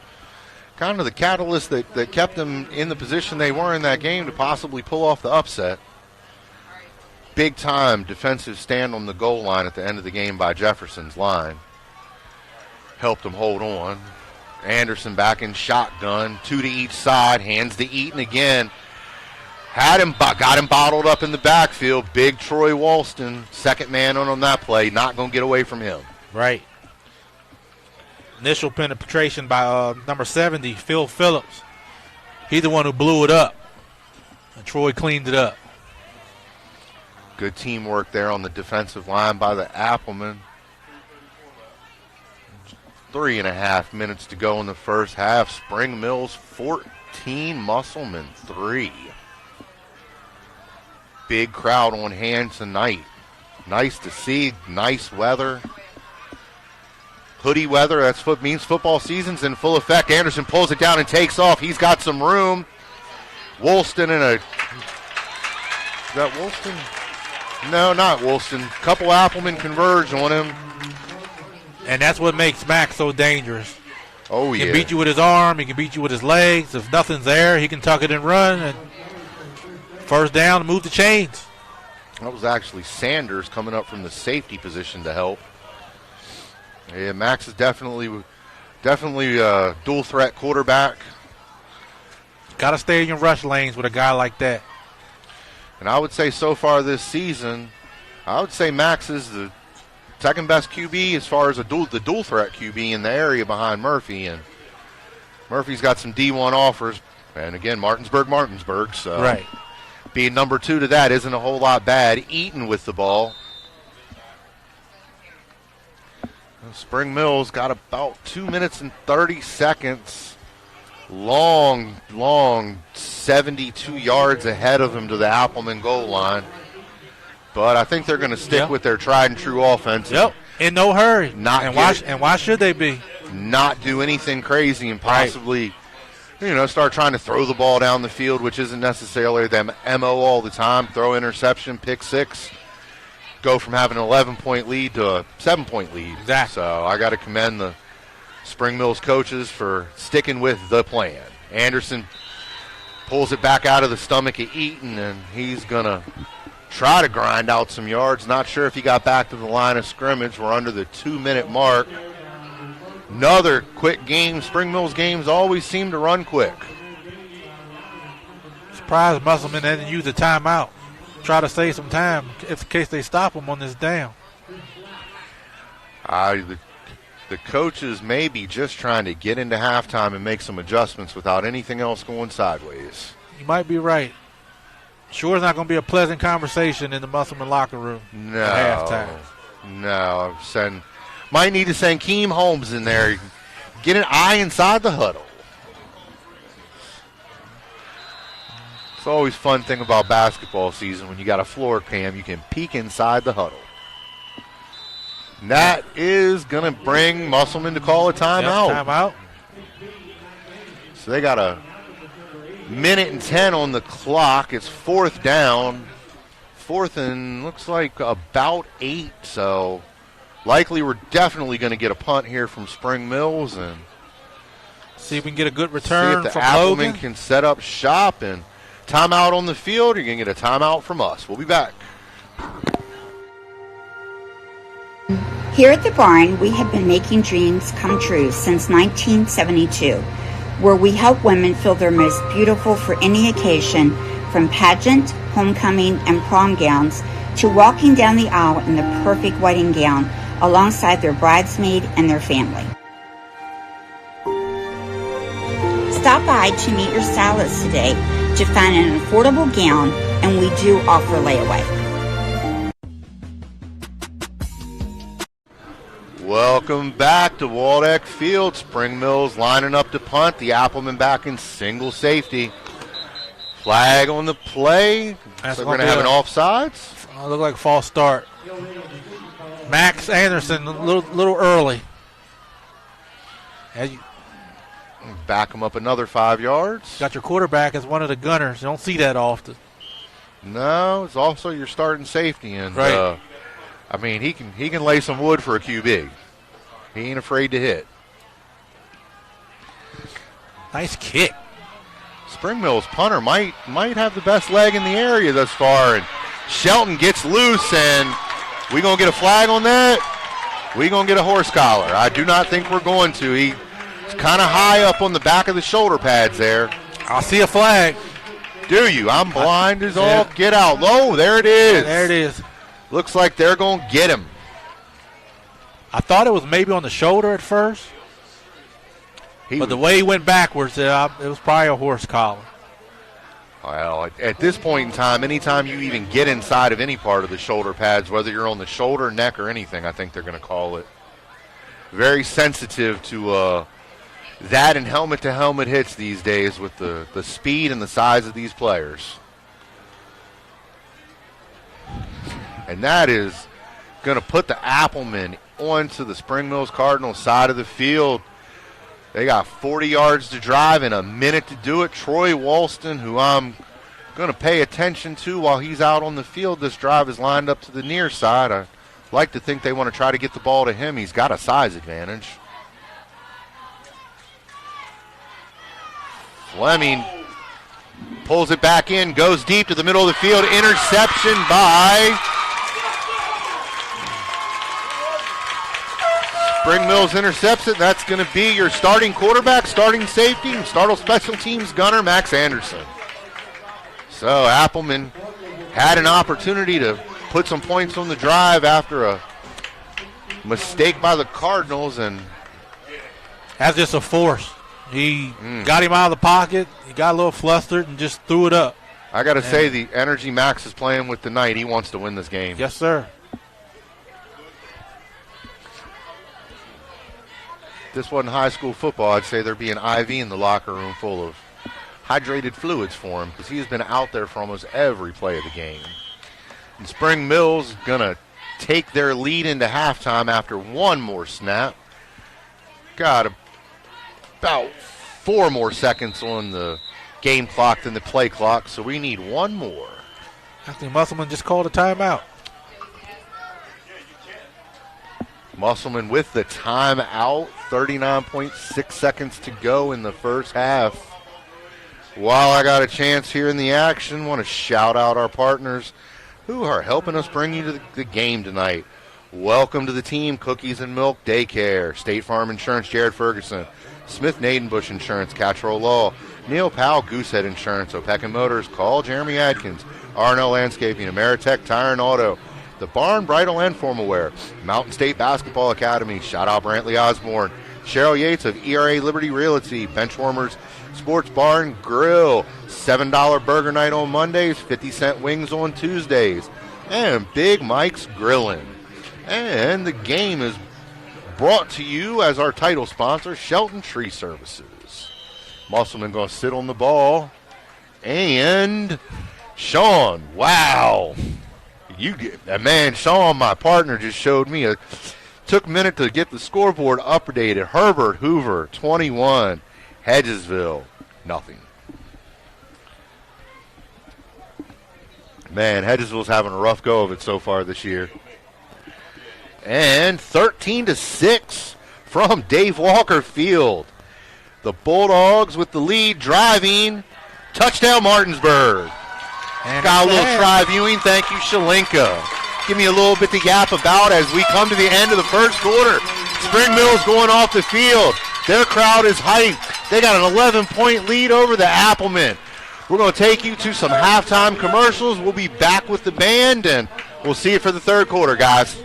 kind of the catalyst that kept them in the position they were in that game to possibly pull off the upset. Big-time defensive stand on the goal line at the end of the game by Jefferson's line. Helped them hold on. Anderson back in shotgun, 2 to each side, hands to Eaton again. Got him bottled up in the backfield. Big Troy Walston, second man on that play, not going to get away from him. Right. Initial penetration by number 70, Phil Phillips. He's the one who blew it up. And Troy cleaned it up. Good teamwork there on the defensive line by the Applemen. 3.5 minutes to go in the first half. Spring Mills 14, Musselman 3. Big crowd on hand tonight. Nice to see. Nice weather. Hoodie weather. That's what means football season's in full effect. Anderson pulls it down and takes off. He's got some room. Woolston in a... Is that Woolston? No, not Woolston. Couple Applemen converge on him. And that's what makes Max so dangerous. Oh, yeah. He can beat you with his arm. He can beat you with his legs. If nothing's there, he can tuck it and run. And first down, move the chains. That was actually Sanders coming up from the safety position to help. Yeah, Max is definitely a dual threat quarterback. Got to stay in your rush lanes with a guy like that. And I would say so far this season, I would say Max is the second best QB as far as the dual threat QB in the area behind Murphy. And Murphy's got some D1 offers. And again, Martinsburg. So right. Being number 2 to that isn't a whole lot bad. Eaton with the ball. Spring Mills got about 2 minutes and 30 seconds. Long 72 yards ahead of him to the Appleman goal line. But I think they're going to stick with their tried and true offense. Yep, in no hurry. Why should they be? Not do anything crazy and possibly, start trying to throw the ball down the field, which isn't necessarily them MO all the time. Throw interception, pick 6. Go from having an 11-point lead to a 7-point lead. Exactly. So I got to commend the Spring Mills coaches for sticking with the plan. Anderson pulls it back out of the stomach of Eaton, and he's going to try to grind out some yards. Not sure if he got back to the line of scrimmage. We're under the 2-minute mark. Another quick game. Spring Mills games always seem to run quick. Surprised Musselman didn't use a timeout. Try to save some time in case they stop him on this down. The coaches may be just trying to get into halftime and make some adjustments without anything else going sideways. You might be right. Sure, it's not going to be a pleasant conversation in the Musselman locker room at halftime. No. Might need to send Keem Holmes in there. Get an eye inside the huddle. It's always a fun thing about basketball season. When you got a floor cam, you can peek inside the huddle. And that is going to bring Musselman to call a timeout. Yep, timeout. So they got a 1:10 on the clock. It's 4th down. 4th and looks like about 8. So likely we're definitely going to get a punt here from Spring Mills. And see if we can get a good return see if the from Appleman Logan. Can set up shop. And timeout on the field. You're going to get a timeout from us. We'll be back. Here at the barn, we have been making dreams come true since 1972, where we help women feel their most beautiful for any occasion, from pageant, homecoming, and prom gowns to walking down the aisle in the perfect wedding gown alongside their bridesmaid and their family. Stop by to meet your stylist today to find an affordable gown, and we do offer layaway. Welcome back to Waldeck Field. Spring Mills lining up to punt. The Appleman back in single safety. Flag on the play. So we're going to have an offsides. Look like a false start. Max Anderson a little early. Back him up another 5 yards. Got your quarterback as one of the gunners. You don't see that often. No, it's also your starting safety. And right. I mean, he can lay some wood for a QB. He ain't afraid to hit. Nice kick. Spring Mills punter might have the best leg in the area thus far. And Shelton gets loose, and we going to get a flag on that? We going to get a horse collar. I do not think we're going to. He's kind of high up on the back of the shoulder pads there. I see a flag. Do you? I'm blind as all get out. Oh, there it is. There it is. Looks like they're going to get him. I thought it was maybe on the shoulder at first. But the way he went backwards, it was probably a horse collar. Well, at this point in time, anytime you even get inside of any part of the shoulder pads, whether you're on the shoulder, neck, or anything, I think they're going to call it. Very sensitive to that and helmet-to-helmet hits these days with the speed and the size of these players. And that is going to put the Appleman onto the Spring Mills Cardinals side of the field. They got 40 yards to drive and a minute to do it. Troy Walston, who I'm going to pay attention to while he's out on the field, this drive is lined up to the near side. I like to think they want to try to get the ball to him. He's got a size advantage. Fleming pulls it back in, goes deep to the middle of the field. Interception by Spring Mills intercepts it. That's going to be your starting quarterback, starting safety, and startle special teams gunner, Max Anderson. So Appleman had an opportunity to put some points on the drive after a mistake by the Cardinals. And that's just a force. He got him out of the pocket. He got a little flustered and just threw it up. I got to say, the energy Max is playing with tonight, he wants to win this game. Yes, sir. This wasn't high school football, I'd say there'd be an IV in the locker room full of hydrated fluids for him because he's been out there for almost every play of the game. And Spring Mills going to take their lead into halftime after one more snap. Got about 4 more seconds on the game clock than the play clock, so we need one more. I think Musselman just called a timeout. Musselman with the timeout, 39.6 seconds to go in the first half. While I got a chance here in the action, want to shout out our partners who are helping us bring you to the game tonight. Welcome to the team, Cookies and Milk Daycare, State Farm Insurance, Jared Ferguson, Smith Nadenbush Insurance, Cattrall Law, Neil Powell, Goosehead Insurance, Opeka Motors, call Jeremy Adkins, R&L Landscaping, Ameritech Tire and Auto, The Barn Bridal and Formal Wear, Mountain State Basketball Academy, shout out Brantley Osborne, Cheryl Yates of ERA Liberty Realty, Benchwarmers Sports Bar and Grill, $7 burger night on Mondays, 50-cent wings on Tuesdays, and Big Mike's Grillin'. And the game is brought to you as our title sponsor, Shelton Tree Services. Musselman going to sit on the ball. And Sean, wow. Sean, my partner, just showed me. Took a minute to get the scoreboard updated. Herbert Hoover, 21. Hedgesville, nothing. Man, Hedgesville's having a rough go of it so far this year. And 13-6 from Dave Walker Field. The Bulldogs with the lead, driving. Touchdown, Martinsburg. And got a little try viewing. Thank you, Shalinka. Give me a little bit to yap about as we come to the end of the first quarter. Spring Mill's going off the field. Their crowd is hyped. They got an 11-point lead over the Applemen. We're going to take you to some halftime commercials. We'll be back with the band, and we'll see you for the third quarter, guys.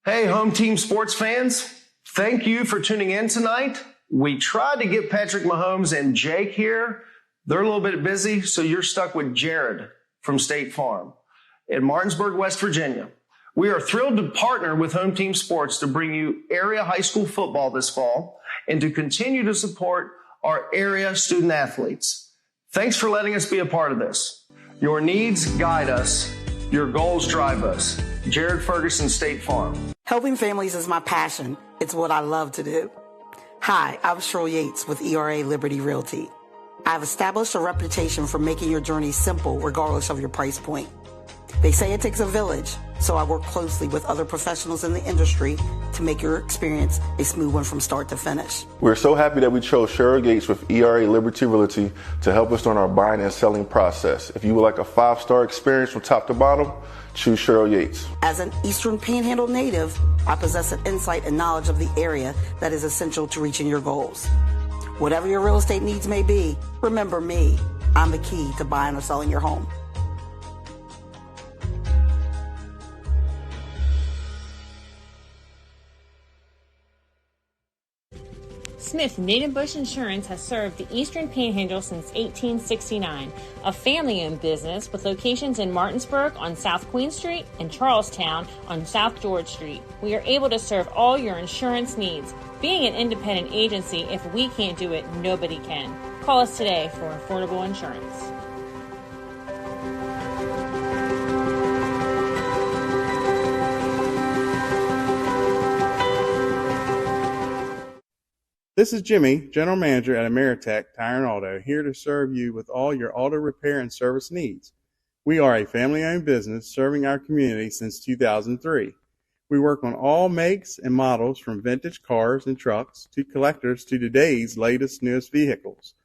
Hey, home team sports fans. Thank you for tuning in tonight. We tried to get Patrick Mahomes and Jake here. They're a little bit busy, so you're stuck with Jared from State Farm in Martinsburg, West Virginia. We are thrilled to partner with Home Team Sports to bring you area high school football this fall and to continue to support our area student athletes. Thanks for letting us be a part of this. Your needs guide us. Your goals drive us. Jared Ferguson, State Farm. Helping families is my passion. It's what I love to do. Hi, I'm Cheryl Yates with ERA Liberty Realty. I've established a reputation for making your journey simple regardless of your price point. They say it takes a village, so I work closely with other professionals in the industry to make your experience a smooth one from start to finish. We're so happy that we chose Cheryl Gates with ERA Liberty Realty to help us on our buying and selling process. If you would like a 5-star experience from top to bottom, choose Cheryl Yates. As an Eastern Panhandle native, I possess an insight and knowledge of the area that is essential to reaching your goals. Whatever your real estate needs may be, remember me. I'm the key to buying or selling your home. Smith Nadenbush Insurance has served the Eastern Panhandle since 1869, a family-owned business with locations in Martinsburg on South Queen Street and Charlestown on South George Street. We are able to serve all your insurance needs. Being an independent agency, if we can't do it, nobody can. Call us today for affordable insurance. This is Jimmy, General Manager at Ameritech Tire and Auto, here to serve you with all your auto repair and service needs. We are a family-owned business serving our community since 2003. We work on all makes and models from vintage cars and trucks to collectors to today's latest, newest vehicles.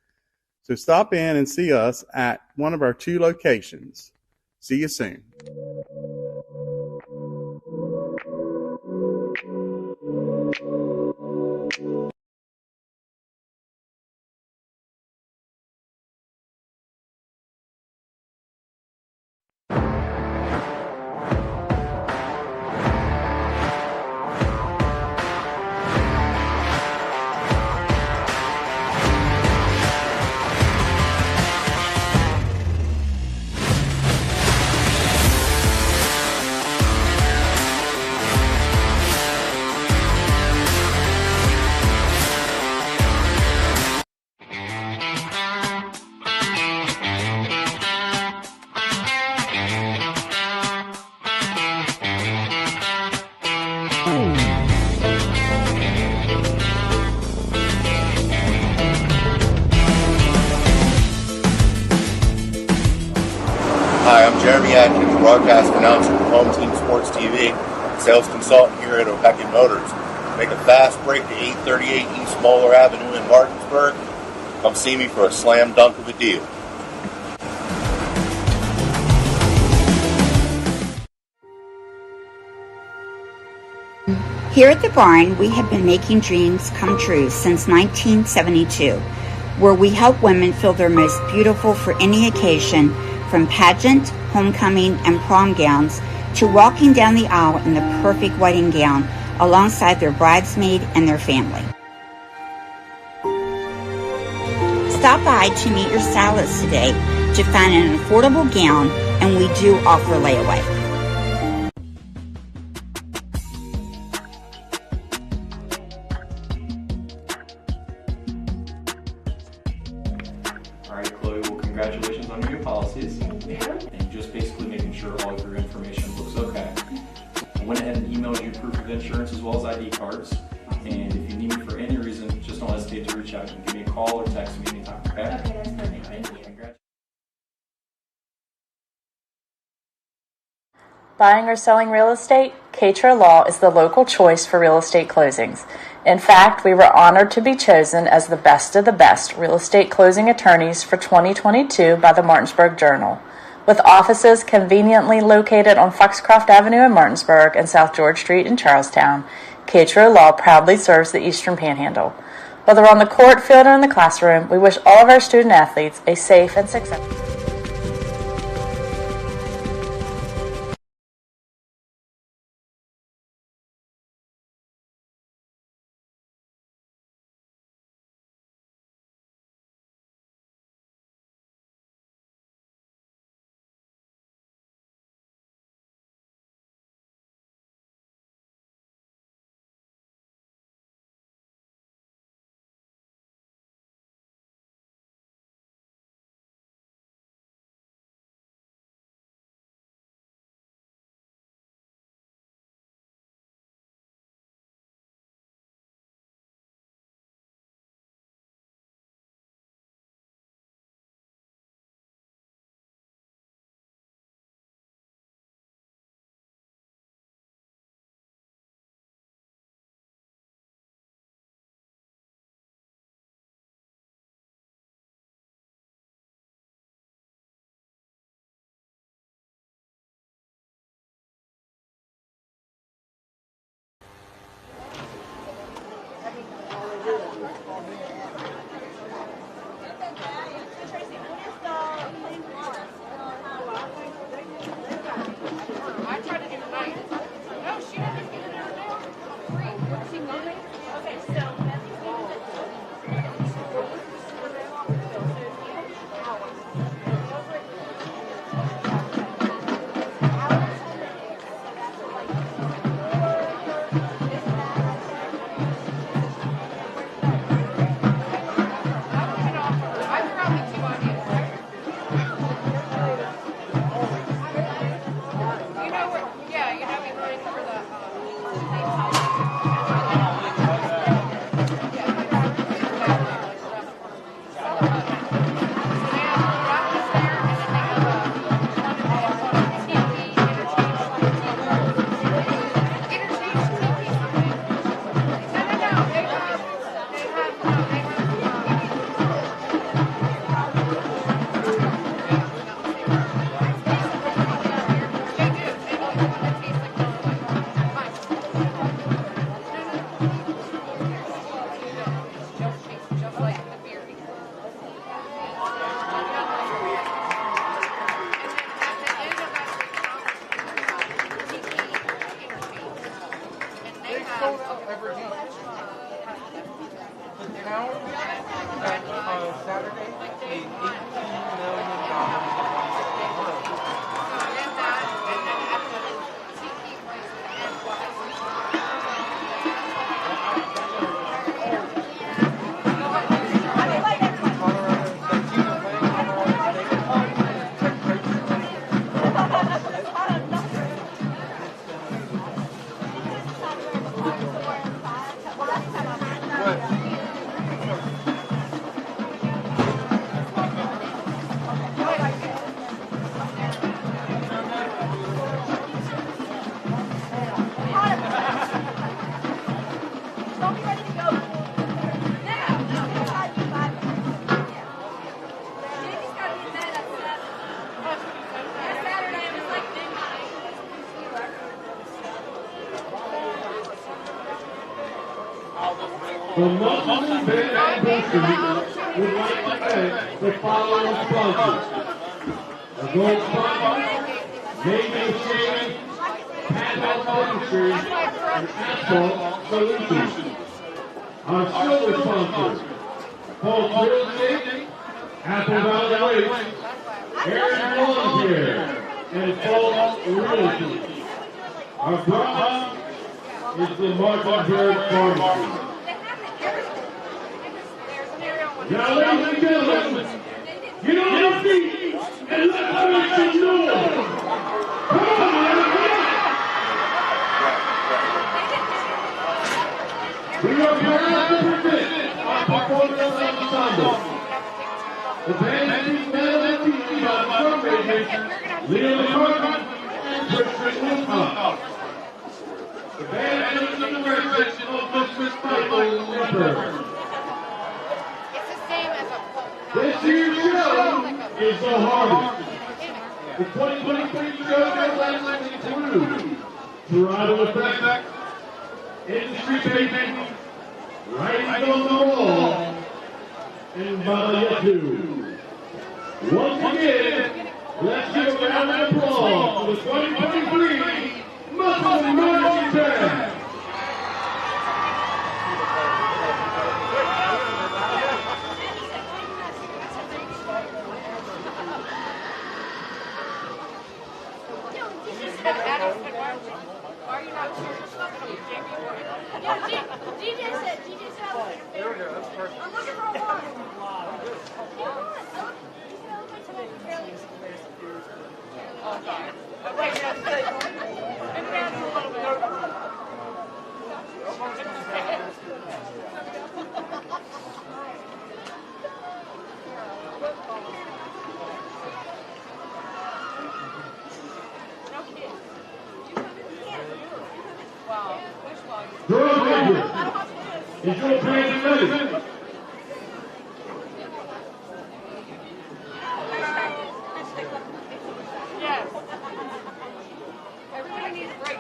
So stop in and see us at one of our 2 locations. See you soon. Hi, I'm Jeremy Atkins, broadcast announcer for Home Team Sports TV, sales consultant here at Opeckin Motors. Make a fast break to 838 East Moeller Avenue in Martinsburg. Come see me for a slam dunk of a deal. Here at the barn, we have been making dreams come true since 1972, where we help women feel their most beautiful for any occasion, from pageant, homecoming, and prom gowns to walking down the aisle in the perfect wedding gown alongside their bridesmaid and their family. Stop by to meet your stylist today to find an affordable gown, and we do offer layaway. All right, Chloe, well, congratulations on your new policies. And just basically making sure all of your information looks okay. I went ahead and emailed you proof of insurance as well as ID cards. And if you need me for any reason, just don't hesitate to reach out. You can give me a call or text me anytime, okay? Okay, that's perfect. Thank you. Buying or selling real estate? Katra Law is the local choice for real estate closings. In fact, we were honored to be chosen as the best of the best real estate closing attorneys for 2022 by the Martinsburg Journal. With offices conveniently located on Foxcroft Avenue in Martinsburg and South George Street in Charlestown, Katra Law proudly serves the Eastern Panhandle. Whether on the court, field, or in the classroom, we wish all of our student athletes a safe and successful. Musselman and Boosters would like to thank the following sponsors. A gold sponsor, Making Shade, Padlock Furniture, and Asphalt Solutions. Our silver sponsors, Paul Real Estate, Apple Valley Lakes, Aaron Lawn Care, and Paul Realty. Our bronze is the Martinsburg Pharmacy. Now, ladies and gentlemen, get on your feet and let's make some noise. Come on, everybody. We are proud to present our performance ensemble. The band is led and teamed by drum majors Leo McCarthy and Christian Woodcock. The band is the direction of Mr. Michael Lipper. This year's show is the hardest. The 2023 show will include Toronto Effect, Industry Baby, Writing on the Wall, and Balayatu. Once again, let's give a round of applause to the 2023 Musselman Marching Band. I'm looking for a water. Girls Major, is your band ready? Yes. Everybody needs a break.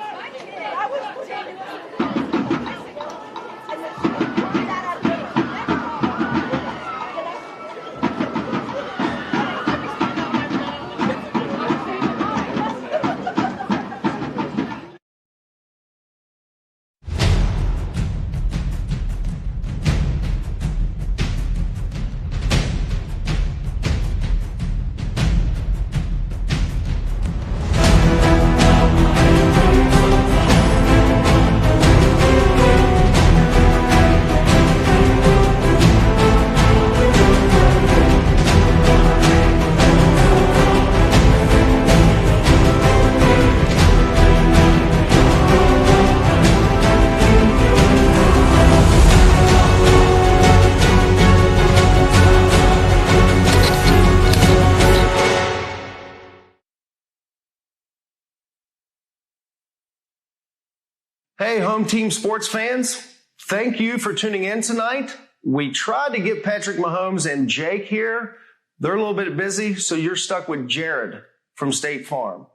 Hey, home team sports fans. Thank you for tuning in tonight. We tried to get Patrick Mahomes and Jake here. They're a little bit busy, so you're stuck with Jared from State Farm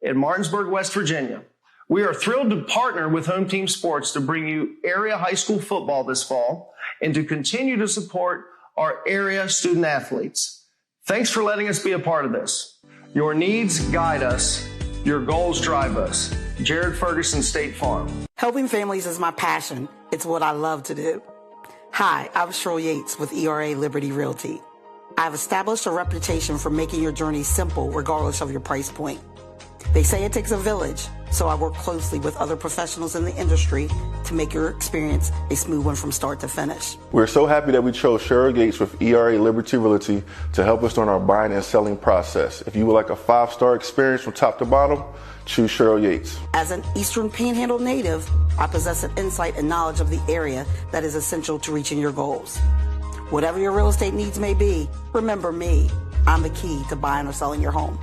in Martinsburg, West Virginia. We are thrilled to partner with Home Team Sports to bring you area high school football this fall and to continue to support our area student athletes. Thanks for letting us be a part of this. Your needs guide us. Your goals drive us. Jared Ferguson, State Farm. Helping families is my passion. It's what I love to do. Hi, I'm Cheryl Yates with ERA Liberty Realty. I've established a reputation for making your journey simple regardless of your price point. They say it takes a village, so I work closely with other professionals in the industry to make your experience a smooth one from start to finish. We're so happy that we chose Cheryl Gates with ERA Liberty Realty to help us during our buying and selling process. If you would like a 5-star experience from top to bottom, choose Cheryl Yates. As an Eastern Panhandle native, I possess an insight and knowledge of the area that is essential to reaching your goals. Whatever your real estate needs may be, remember me. I'm the key to buying or selling your home.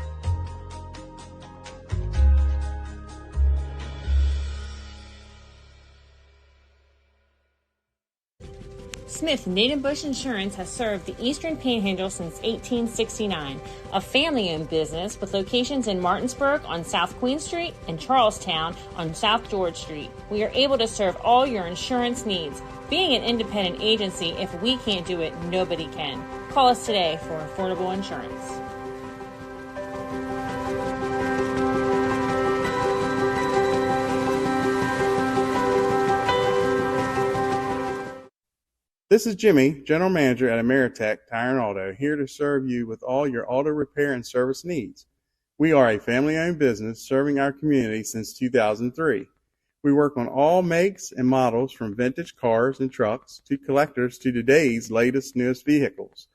Smith Native Bush Insurance has served the Eastern Panhandle since 1869, a family-owned business with locations in Martinsburg on South Queen Street and Charlestown on South George Street. We are able to serve all your insurance needs. Being an independent agency, if we can't do it, nobody can. Call us today for affordable insurance. This is Jimmy, General Manager at Ameritech Tire and Auto, here to serve you with all your auto repair and service needs. We are a family-owned business serving our community since 2003. We work on all makes and models from vintage cars and trucks to collectors to today's latest, newest vehicles.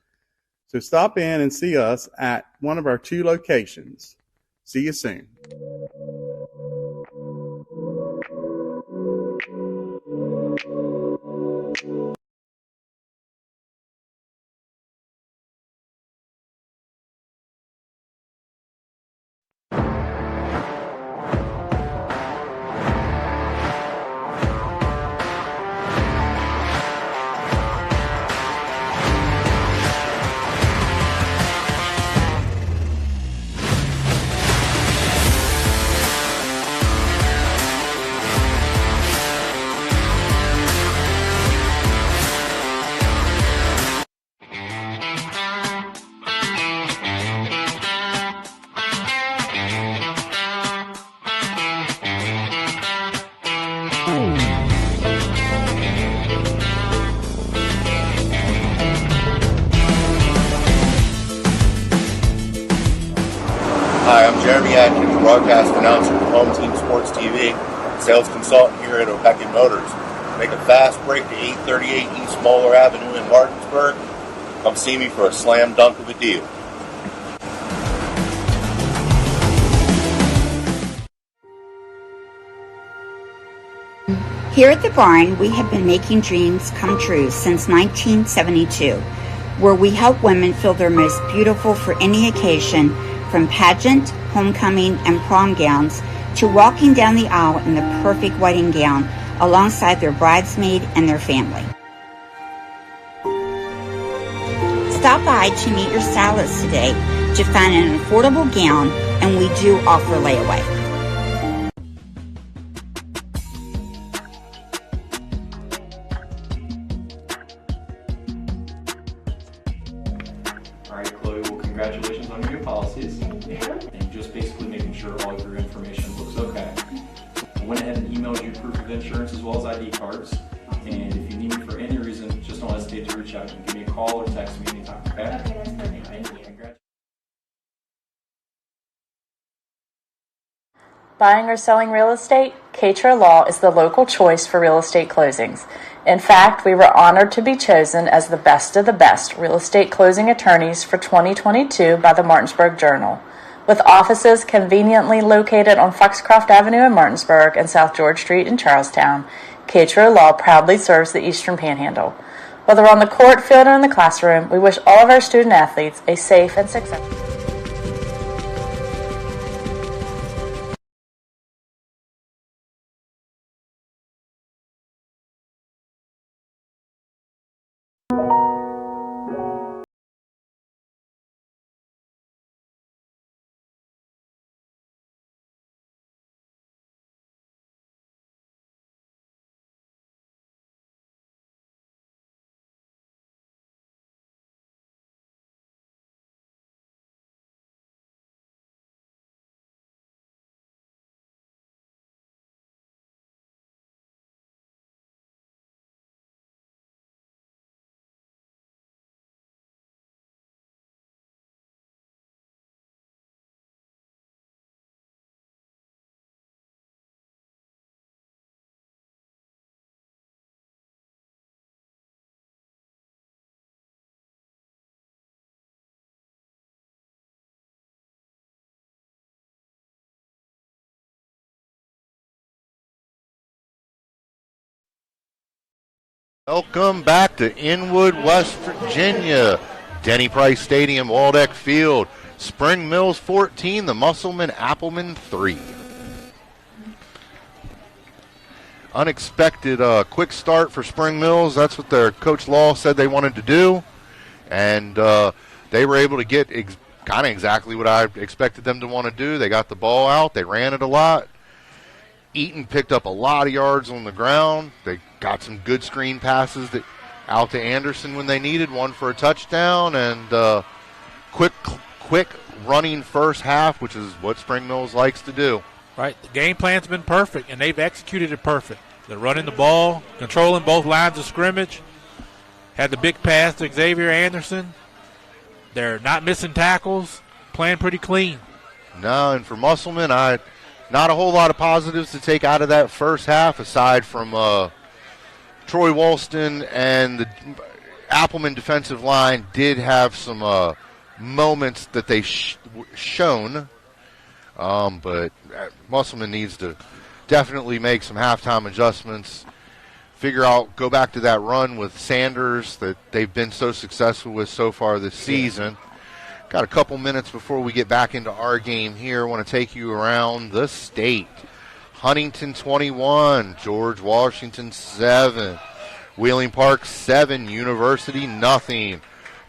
So stop in and see us at one of our 2 locations. See you soon. Hi, I'm Jeremy Atkins, broadcast announcer with Home Team Sports TV, sales consultant here at Opeckin Motors. Make a fast break to 838 East Moeller Avenue in Martinsburg. Come see me for a slam dunk of a deal. Here at the barn, we have been making dreams come true since 1972, where we help women feel their most beautiful for any occasion, from pageant, homecoming, and prom gowns to walking down the aisle in the perfect wedding gown alongside their bridesmaid and their family. Stop by to meet your stylist today to find an affordable gown, and we do offer layaway. All right, Chloe, well, congratulations on your new policies. And just basically making sure all of your information looks okay. I went ahead and emailed you proof of insurance as well as ID cards. And if you need me for any reason, just don't hesitate to reach out. You can give me a call or text me anytime, okay? Okay, that's perfect. Thank you. Buying or selling real estate? Katra Law is the local choice for real estate closings. In fact, we were honored to be chosen as the best of the best real estate closing attorneys for 2022 by the Martinsburg Journal. With offices conveniently located on Foxcroft Avenue in Martinsburg and South George Street in Charlestown, Katra Law proudly serves the Eastern Panhandle. Whether on the court, field, or in the classroom, we wish all of our student athletes a safe and successful. Welcome back to Inwood, West Virginia. Denny Price Stadium, Waldeck Field. Spring Mills 14, the Musselman Appleman 3. Unexpected quick start for Spring Mills. That's what their Coach Law said they wanted to do. And they were able to get kind of exactly what I expected them to want to do. They got the ball out. They ran it a lot. Eaton picked up a lot of yards on the ground. They got some good screen passes out to Anderson when they needed one for a touchdown, and quick running first half, which is what Spring Mills likes to do. Right. The game plan's been perfect, and they've executed it perfect. They're running the ball, controlling both lines of scrimmage. Had the big pass to Xavier Anderson. They're not missing tackles, playing pretty clean. No, and for Musselman, not a whole lot of positives to take out of that first half, aside from Troy Walston and the Appleman defensive line did have some moments that they shown. But Musselman needs to definitely make some halftime adjustments, go back to that run with Sanders that they've been so successful with so far this season. Got a couple minutes before we get back into our game here. I want to take you around the state. Huntington 21, George Washington 7, Wheeling Park 7, University nothing.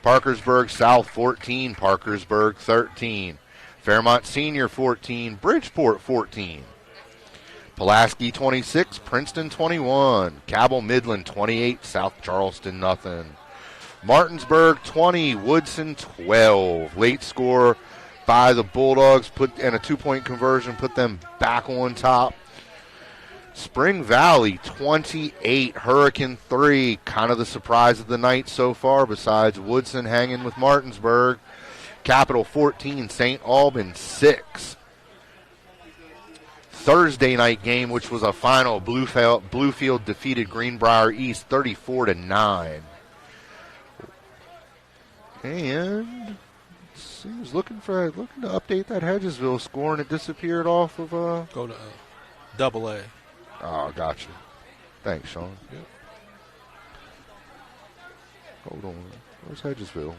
Parkersburg South 14, Parkersburg 13. Fairmont Senior 14, Bridgeport 14. Pulaski 26, Princeton 21. Cabell Midland 28, South Charleston nothing. Martinsburg 20, Woodson 12. Late score by the Bulldogs and a 2-point conversion put them back on top. Spring Valley 28, Hurricane 3. Kind of the surprise of the night so far, besides Woodson hanging with Martinsburg. Capital 14, St. Alban 6. Thursday night game, which was a final, Bluefield defeated Greenbrier East 34-9. And let's see, I was looking to update that Hedgesville score, and it disappeared off of go to Double A. Oh, gotcha. Thanks, Sean. Yep. Hold on. Where's Hedgesville?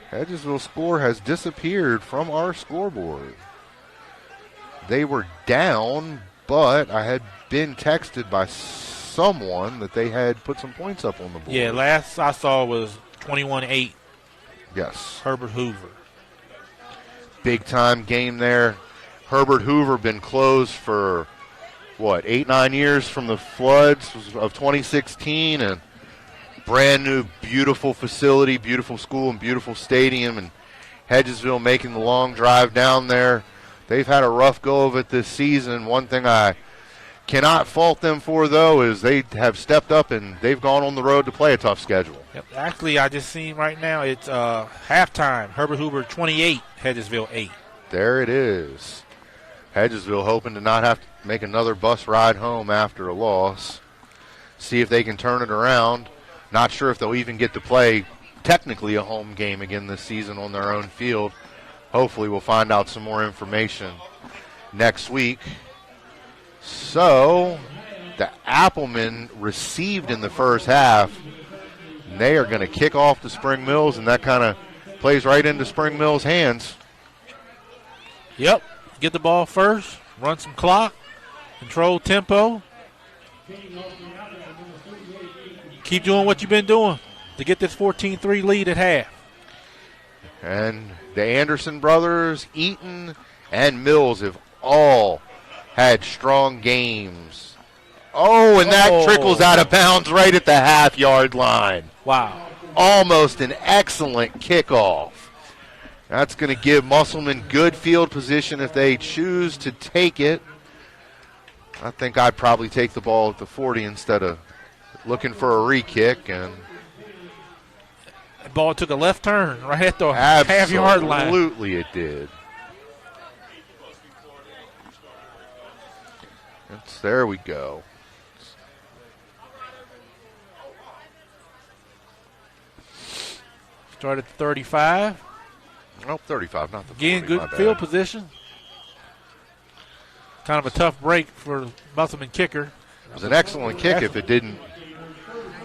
Hedgesville score has disappeared from our scoreboard. They were down, but I had been texted by someone that they had put some points up on the board. Yeah, last I saw was 21-8. Yes. Herbert Hoover. Big time game there. Herbert Hoover been closed for, 8-9 years from the floods of 2016, and brand new, beautiful facility, beautiful school, and beautiful stadium, and Hedgesville making the long drive down there. They've had a rough go of it this season. One thing I cannot fault them for, though, is they have stepped up and they've gone on the road to play a tough schedule. Yep. Actually, I just seen right now it's halftime. Herbert Hoover 28, Hedgesville 8. There it is. Hedgesville hoping to not have to make another bus ride home after a loss. See if they can turn it around. Not sure if they'll even get to play technically a home game again this season on their own field. Hopefully we'll find out some more information next week. So the Applemen received in the first half. And they are going to kick off to Spring Mills, and that kind of plays right into Spring Mills' hands. Yep. Get the ball first, run some clock, control tempo. Keep doing what you've been doing to get this 14-3 lead at half. And the Anderson brothers, Eaton, and Mills have all had strong games. Oh, and that trickles out of bounds right at the half-yard line. Wow. Almost an excellent kickoff. That's going to give Musselman good field position if they choose to take it. I think I'd probably take the ball at the 40 instead of looking for a re-kick. And the ball took a left turn right at the half-yard line. Absolutely it did. There we go. Start at 35. Nope, 35, not the 40. Again, good field position. Kind of a tough break for the Musselman kicker. It was an excellent kick if it didn't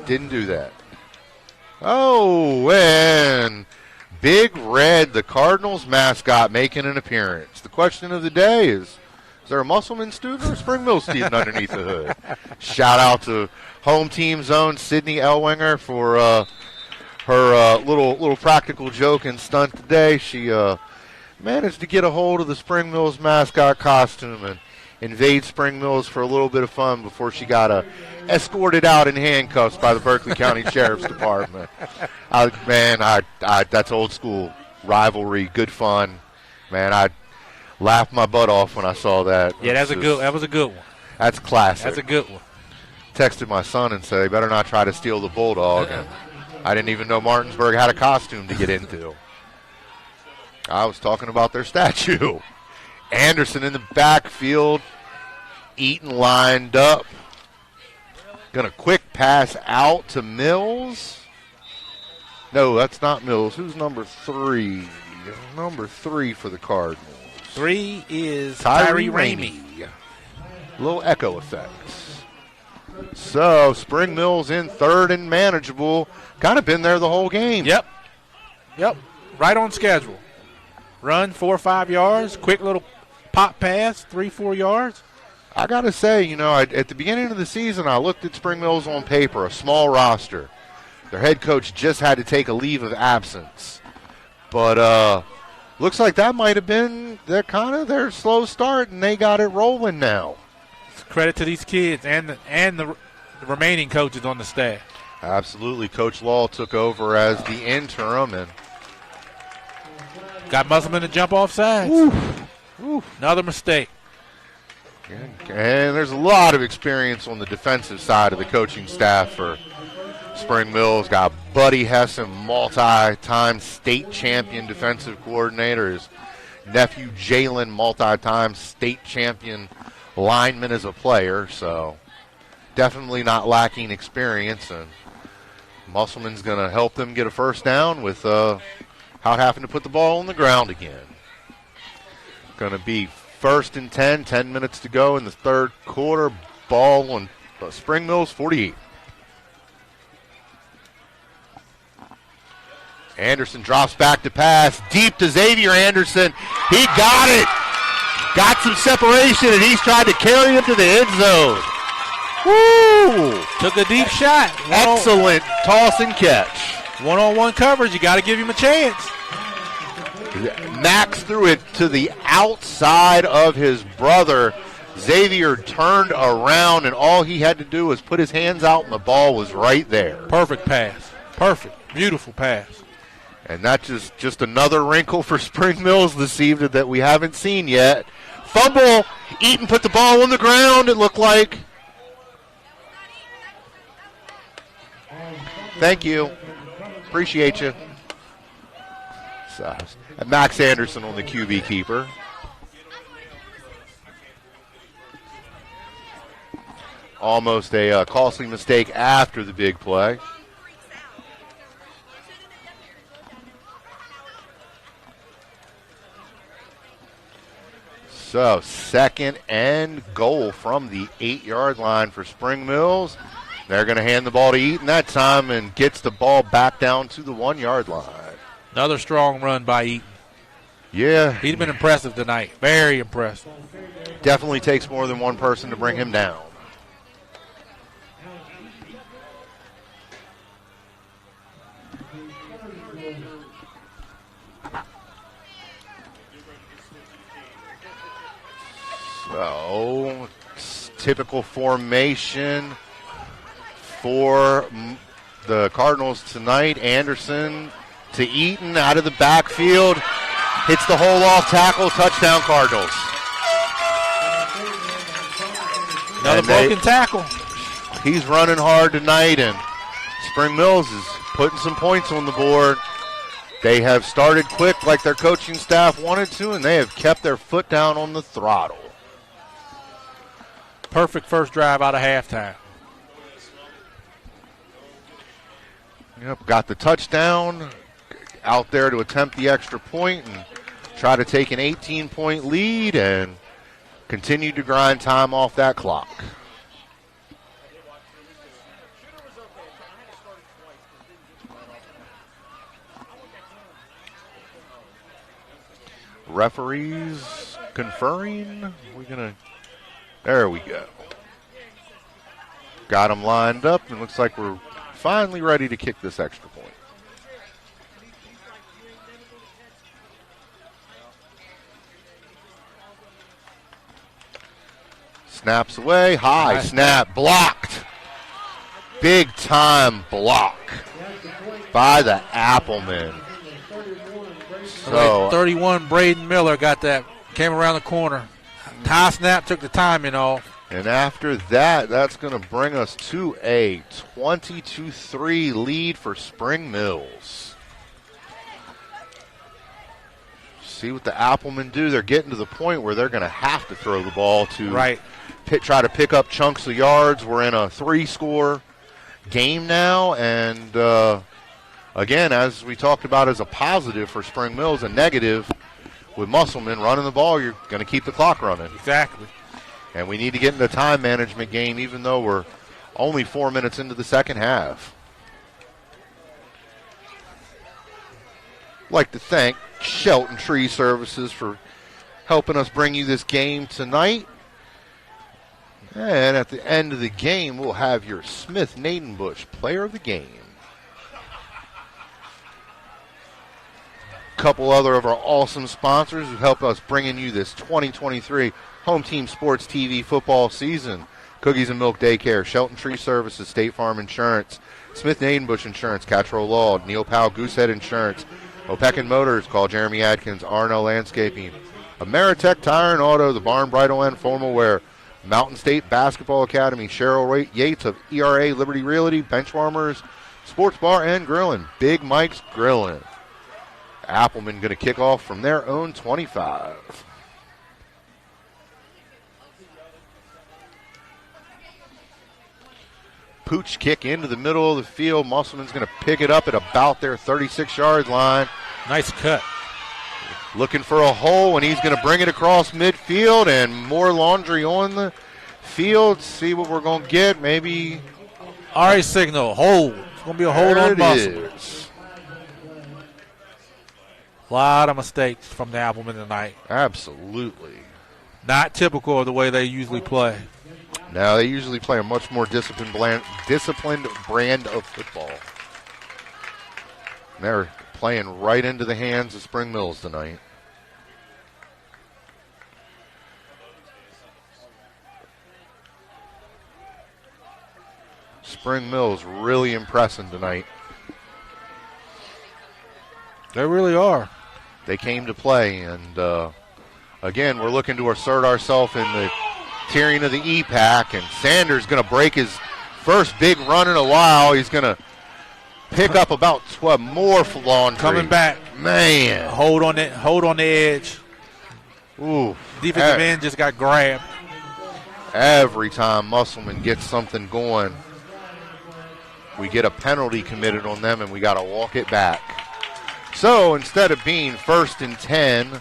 do that. Oh, and Big Red, the Cardinals mascot, making an appearance. The question of the day is there a Musselman student or a Spring Mill student underneath the hood? Shout out to home team zone Sydney Elwinger for her little practical joke and stunt today. She managed to get a hold of the Spring Mills mascot costume and invade Spring Mills for a little bit of fun before she got escorted out in handcuffs by the Berkeley County Sheriff's Department. That's old school rivalry, good fun. Man, I laughed my butt off when I saw that. Yeah, that was a good one. That's classic. That's a good one. Texted my son and said, "They better not try to steal the Bulldog." And I didn't even know Martinsburg had a costume to get into. I was talking about their statue. Anderson in the backfield. Eaton lined up. Gonna quick pass out to Mills. No, that's not Mills. Who's number 3? Number 3 for the Cardinals. 3 is Tyree Ramey. Little echo effects. So Spring Mills in third and manageable. Kind of been there the whole game. Yep. Right on schedule. Run 4 or 5 yards. Quick little pop pass, 3-4 yards. I got to say, at the beginning of the season, I looked at Spring Mills on paper, a small roster. Their head coach just had to take a leave of absence. But looks like that might have been their slow start, and they got it rolling now. Credit to these kids and the remaining coaches on the staff. Absolutely. Coach Law took over as the interim and got Musselman to jump off sides. Another mistake. And there's a lot of experience on the defensive side of the coaching staff for Spring Mills. Got Buddy Hessen, multi-time state champion defensive coordinator. His nephew Jalen, multi-time state champion lineman as a player. So definitely not lacking experience. And Musselman's going to help them get a first down without having to put the ball on the ground again. Going to be 1st and 10 minutes to go in the third quarter. Ball on Spring Mills 48. Anderson drops back to pass. Deep to Xavier Anderson. He got it. Got some separation, and he's tried to carry him to the end zone. Woo! Took a deep shot. Excellent toss and catch. One-on-one coverage. You got to give him a chance. Max threw it to the outside of his brother. Xavier turned around, and all he had to do was put his hands out, and the ball was right there. Perfect pass. Perfect. Beautiful pass. And that's just another wrinkle for Spring Mills this evening that we haven't seen yet. Fumble. Eaton put the ball on the ground, it looked like. Thank you. Appreciate you. So, Max Anderson on the QB keeper. Almost a costly mistake after the big play. So 2nd and goal from the 8-yard line for Spring Mills. They're going to hand the ball to Eaton that time and gets the ball back down to the 1-yard line. Another strong run by Eaton. Yeah. He's been impressive tonight. Very impressive. Definitely takes more than one person to bring him down. So, typical formation for the Cardinals tonight. Anderson to Eaton out of the backfield. Hits the hole off tackle. Touchdown Cardinals. Another broken tackle. He's running hard tonight, and Spring Mills is putting some points on the board. They have started quick like their coaching staff wanted to, and they have kept their foot down on the throttle. Perfect first drive out of halftime. Yep, got the touchdown. Out there to attempt the extra point and try to take an 18-point lead and continue to grind time off that clock. Referees conferring. There we go. Got them lined up, and looks like we're finally ready to kick this extra point. Snaps away. High snap. Blocked. Big time block by the Appleman. So 31, Braden Miller got that. Came around the corner. High snap, took the timing off. And after that, that's going to bring us to a 22-3 lead for Spring Mills. See what the Applemen do. They're getting to the point where they're going to have to throw the ball to try to pick up chunks of yards. We're in a 3-score game now. And, again, as we talked about as a positive for Spring Mills, a negative with Musselman running the ball, you're going to keep the clock running. Exactly. And we need to get in the time management game, even though we're only 4 minutes into the second half. I'd like to thank Shelton Tree Services for helping us bring you this game tonight. And at the end of the game, we'll have your Smith Nadenbush Player of the Game. A couple other of our awesome sponsors who help us bringing you this 2023 Home Team Sports TV football season. Cookies and Milk Daycare, Shelton Tree Services, State Farm Insurance, Smith Nadenbush Insurance, Cattrall Law, Neil Powell Goosehead Insurance, Opequon Motors, call Jeremy Adkins, R&L Landscaping, Ameritech Tire and Auto, the Barn Bridal and Formal Wear, Mountain State Basketball Academy, Cheryl Yates of ERA Liberty Realty, Benchwarmers, Sports Bar and Grilling, Big Mike's Grilling. Appleman going to kick off from their own 25. Pooch kick into the middle of the field. Musselman's going to pick it up at about their 36-yard line. Nice cut. Looking for a hole, and he's going to bring it across midfield, and more laundry on the field. See what we're going to get. Maybe. All right, signal. Hold. It's going to be a hold on Musselman. A lot of mistakes from the Applemen tonight. Absolutely. Not typical of the way they usually play. Now, they usually play a much more disciplined brand of football. And they're playing right into the hands of Spring Mills tonight. Spring Mills really impressing tonight. They really are. They came to play, and again, we're looking to assert ourselves in the tiering of the E-Pack, and Sanders going to break his first big run in a while. He's going to pick up about 12 more laundry. Coming back. Man. Hold on the edge. Ooh. Defensive end just got grabbed. Every time Musselman gets something going, we get a penalty committed on them, and we got to walk it back. So instead of being 1st and 10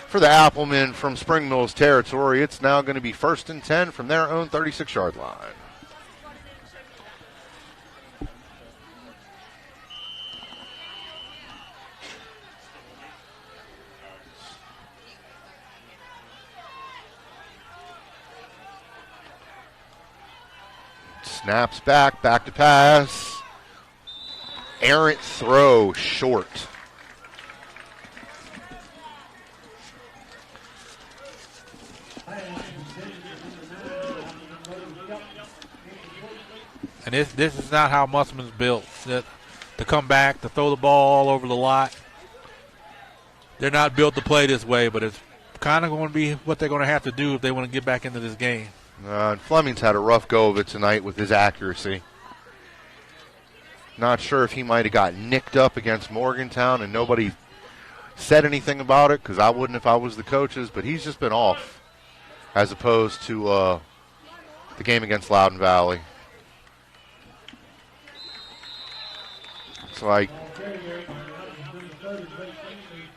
for the Applemen from Spring Mills territory, it's now going to be 1st and 10 from their own 36-yard line. Snaps back to pass. Errant throw, short. And this is not how Musselman's built. To come back, to throw the ball all over the lot. They're not built to play this way, but it's kind of going to be what they're going to have to do if they want to get back into this game. And Fleming's had a rough go of it tonight with his accuracy. Not sure if he might have got nicked up against Morgantown and nobody said anything about it, because I wouldn't if I was the coaches, but he's just been off as opposed to the game against Loudoun Valley. It's like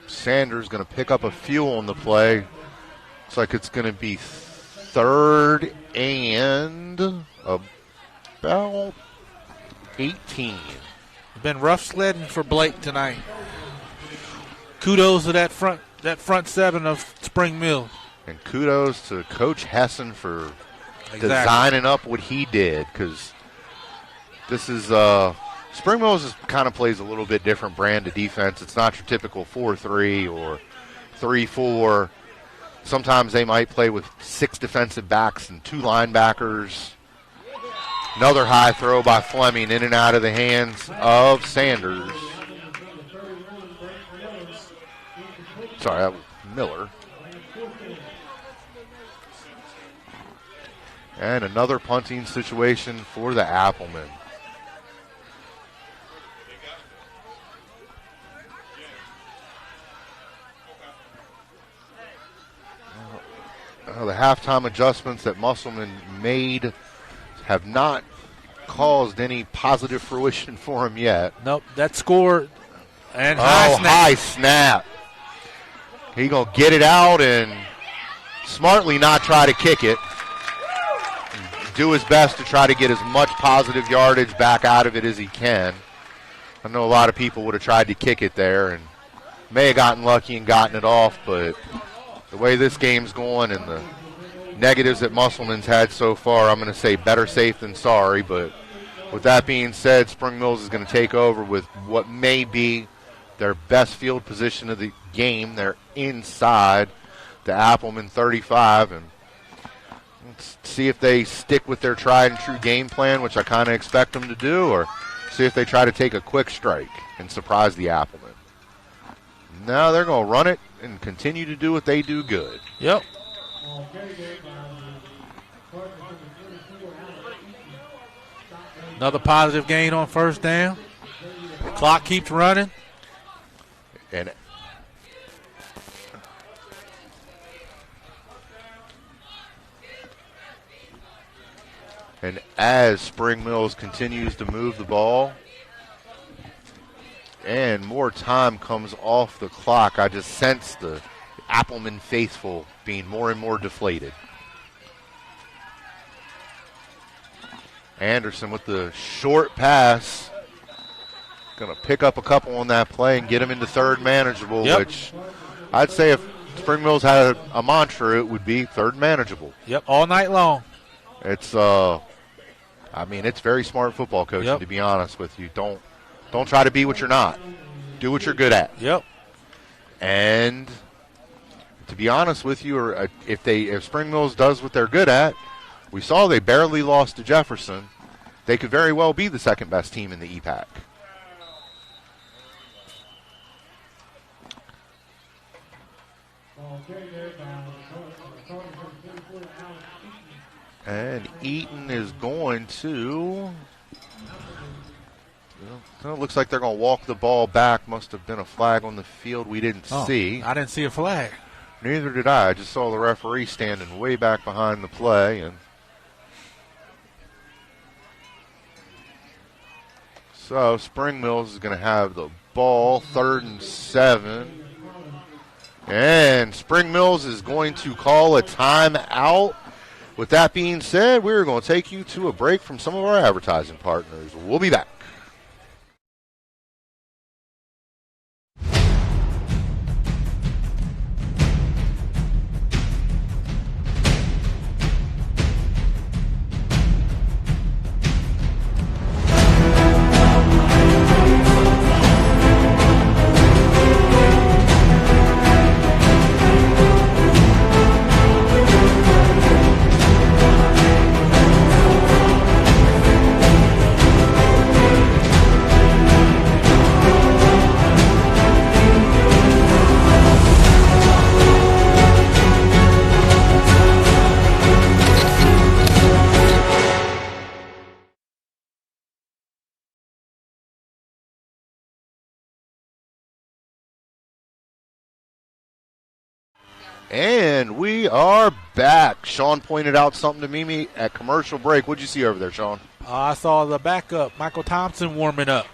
Sanders going to pick up a few on the play. Looks like it's going to be 3rd and about 18. It's been rough sledding for Blake tonight. Kudos to that front seven of Spring Mills. And kudos to Coach Hessen for designing up what he did, because this is Spring Mills kind of plays a little bit different brand of defense. It's not your typical 4-3 or 3-4. Sometimes they might play with 6 defensive backs and 2 linebackers. Another high throw by Fleming in and out of the hands of Sanders. Sorry, that was Miller. And another punting situation for the Applemen. The halftime adjustments that Musselman made have not caused any positive fruition for him yet. Nope, that score and high snap. He gonna get it out and smartly not try to kick it. Do his best to try to get as much positive yardage back out of it as he can. I know a lot of people would have tried to kick it there and may have gotten lucky and gotten it off, but the way this game's going and the negatives that Musselman's had so far, I'm going to say better safe than sorry. But with that being said, Spring Mills is going to take over with what may be their best field position of the game. They're inside the Appleman 35, and let's see if they stick with their tried and true game plan, which I kind of expect them to do, or see if they try to take a quick strike and surprise the Appleman. No, they're going to run it and continue to do what they do good. Yep. Another positive gain on first down. Clock keeps running. And as Spring Mills continues to move the ball and more time comes off the clock, I just sense the Appleman faithful being more and more deflated. Anderson with the short pass. Going to pick up a couple on that play and get him into third manageable, which I'd say if Spring Mills had a mantra, it would be third manageable. Yep, all night long. It's it's very smart football coaching, to be honest with you. Don't try to be what you're not. Do what you're good at. Yep. And to be honest with you, or if Spring Mills does what they're good at, we saw they barely lost to Jefferson. They could very well be the second best team in the EPAC. And Eaton is going to, it looks like they're going to walk the ball back. Must have been a flag on the field we didn't see. I didn't see a flag. Neither did I. I just saw the referee standing way back behind the play. And so Spring Mills is going to have the ball, 3rd and 7. And Spring Mills is going to call a timeout. With that being said, we're going to take you to a break from some of our advertising partners. We'll be back. And we are back. Sean pointed out something to Mimi at commercial break. What'd you see over there, Sean? I saw the backup, Michael Thompson, warming up.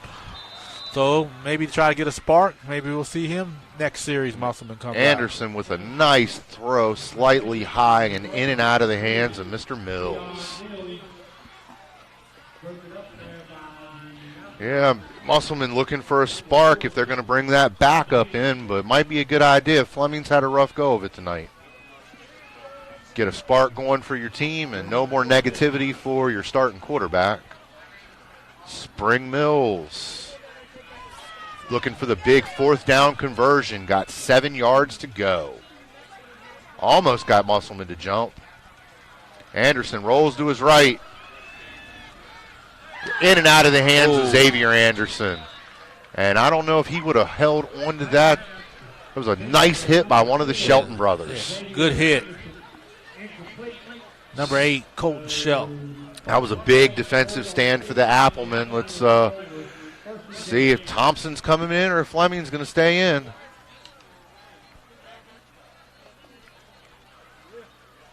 So maybe try to get a spark. Maybe we'll see him next series. Musselman comes Anderson out with a nice throw, slightly high and in and out of the hands of Mr. Mills. Yeah, Musselman looking for a spark if they're going to bring that backup in, but it might be a good idea. Fleming's had a rough go of it tonight. Get a spark going for your team and no more negativity for your starting quarterback. Spring Mills looking for the big 4th down conversion. Got 7 yards to go. Almost got Musselman to jump. Anderson rolls to his right. In and out of the hands of Xavier Anderson. And I don't know if he would have held on to that. It was a nice hit by one of the Shelton brothers. Good hit. Number 8, Colton Shelton. That was a big defensive stand for the Applemen. Let's see if Thompson's coming in or if Fleming's going to stay in.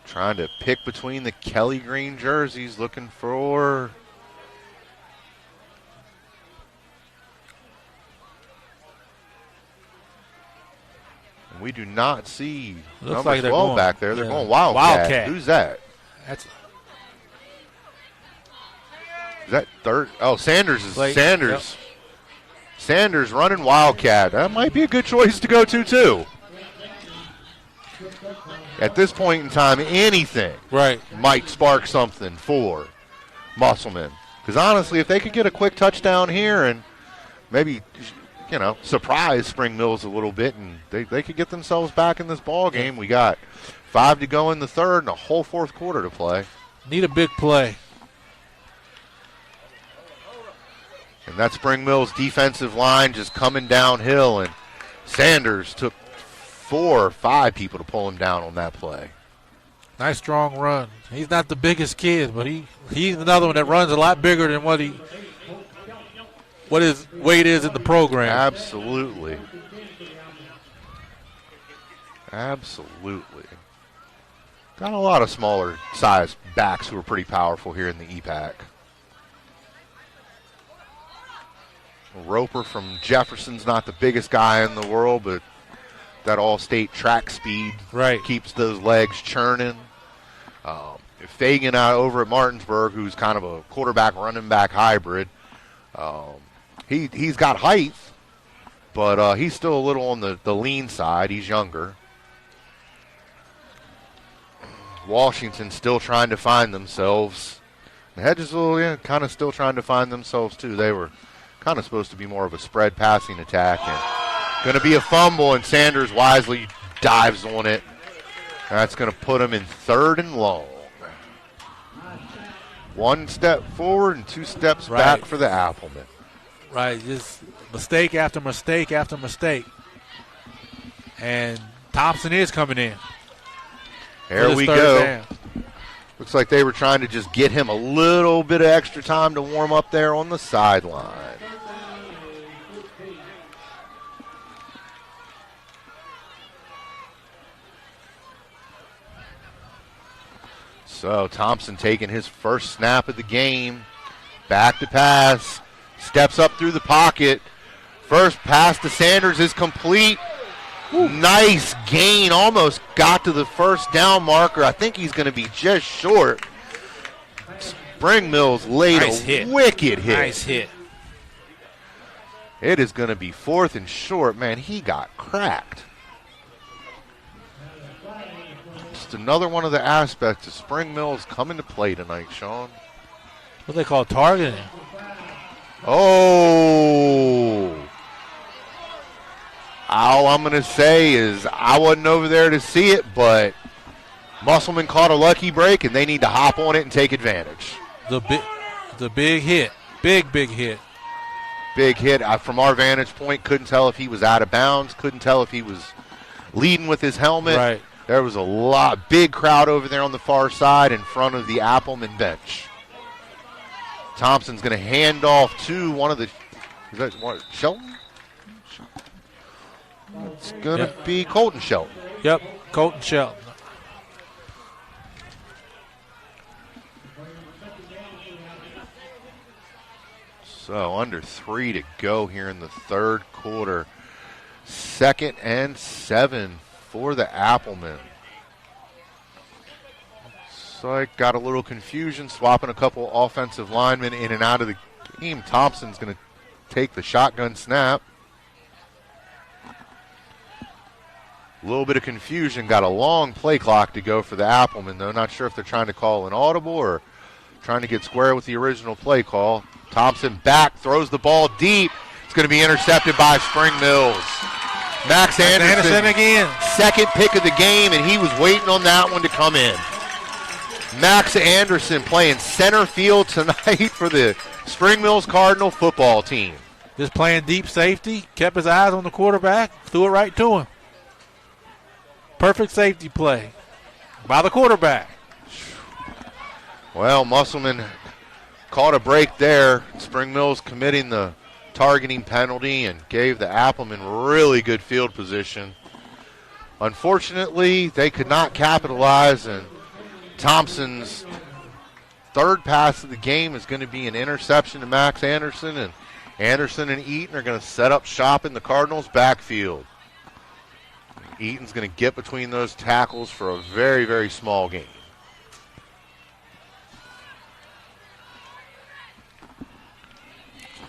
Trying to pick between the Kelly green jerseys, looking for... We do not see Looks number like 12 back there. They're going Wildcat. Who's that? Is that third? Oh, Sanders is Blake. Sanders. Yep. Sanders running Wildcat. That might be a good choice to go to, too. At this point in time, anything might spark something for Musselman. Because honestly, if they could get a quick touchdown here and maybe, surprise Spring Mills a little bit, and they could get themselves back in this ball game. We got 5 to go in the third and a whole fourth quarter to play. Need a big play. And that Spring Mills defensive line just coming downhill, and Sanders took 4 or 5 people to pull him down on that play. Nice strong run. He's not the biggest kid, but he's another one that runs a lot bigger than what his weight is in the program. Absolutely. Absolutely. Got a lot of smaller size backs who are pretty powerful here in the EPAC. Roper from Jefferson's not the biggest guy in the world, but that all-state track speed keeps those legs churning. Fagan over at Martinsburg, who's kind of a quarterback running back hybrid, he's got height, but he's still a little on the lean side. He's younger. Washington still trying to find themselves. The Hedgesville, kind of still trying to find themselves too. They were kind of supposed to be more of a spread passing attack. And going to be a fumble, and Sanders wisely dives on it. That's going to put him in 3rd and long. 1 step forward and 2 steps back for the Applemen. Right, just mistake after mistake after mistake. And Thompson is coming in. There we go. Down. Looks like they were trying to just get him a little bit of extra time to warm up there on the sideline. So Thompson taking his first snap of the game. Back to pass. Steps up through the pocket. First pass to Sanders is complete. Ooh. Nice gain. Almost got to the first down marker. I think he's going to be just short. Spring Mills laid a wicked hit. Nice hit. It is going to be 4th and short. Man, he got cracked. Just another one of the aspects of Spring Mills coming to play tonight, Sean. What they call targeting. Oh. All I'm going to say is I wasn't over there to see it, but Musselman caught a lucky break, and they need to hop on it and take advantage. The big hit. Big hit. Big hit. From our vantage point, couldn't tell if he was out of bounds, couldn't tell if he was leading with his helmet. Right. There was a big crowd over there on the far side in front of the Appleman bench. Thompson's going to hand off to one of the, is that Shelton? It's going to be Colton Shelton. Yep, Colton Shelton. So under 3 to go here in the third quarter. 2nd and 7 for the Applemen. So I got a little confusion, swapping a couple offensive linemen in and out of the game. Thompson's going to take the shotgun snap. A little bit of confusion. Got a long play clock to go for the Applemen, though. Not sure if they're trying to call an audible or trying to get square with the original play call. Thompson back, throws the ball deep. It's going to be intercepted by Spring Mills. Max Anderson again. Second pick of the game, and he was waiting on that one to come in. Max Anderson playing center field tonight for the Spring Mills Cardinal football team. Just playing deep safety, kept his eyes on the quarterback, threw it right to him. Perfect safety play by the quarterback. Well, Musselman caught a break there. Spring Mills committing the targeting penalty and gave the Appleman really good field position. Unfortunately, they could not capitalize, and Thompson's third pass of the game is going to be an interception to Max Anderson, and Anderson and Eaton are going to set up shop in the Cardinals' backfield. Eaton's going to get between those tackles for a very, very small gain.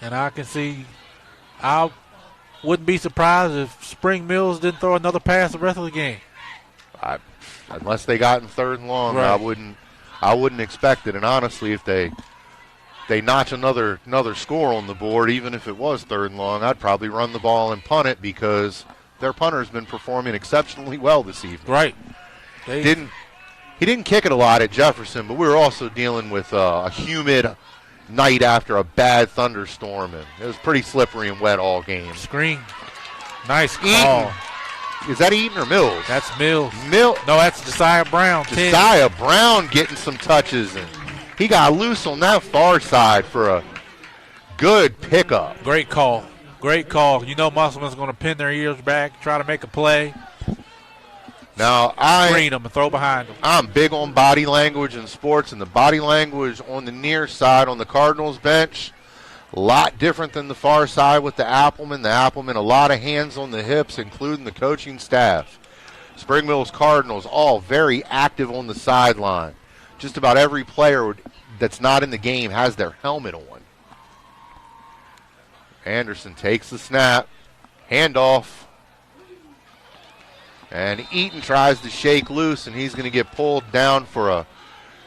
And I can see, I wouldn't be surprised if Spring Mills didn't throw another pass the rest of the game. Unless they got in third and long, right. I wouldn't expect it. And honestly, if they notch another score on the board, even if it was third and long, I'd probably run the ball and punt it because their punter's been performing exceptionally well this evening. Right. He didn't kick it a lot at Jefferson, but we were also dealing with a humid night after a bad thunderstorm, and it was pretty slippery and wet all game. Screen. Nice call. Is that Eaton or Mills? That's Mills. No, that's Josiah Brown. Josiah Brown getting some touches, and he got loose on that far side for a good pickup. Great call. Great call. You know Musselman's going to pin their ears back, try to make a play. Now, screen them and throw behind them. I'm big on body language in sports, and the body language on the near side on the Cardinals bench, a lot different than the far side with the Appleman. The Appleman, a lot of hands on the hips, including the coaching staff. Spring Mills Cardinals, all very active on the sideline. Just about every player that's not in the game has their helmet on. Anderson takes the snap, handoff, and Eaton tries to shake loose, and he's going to get pulled down for a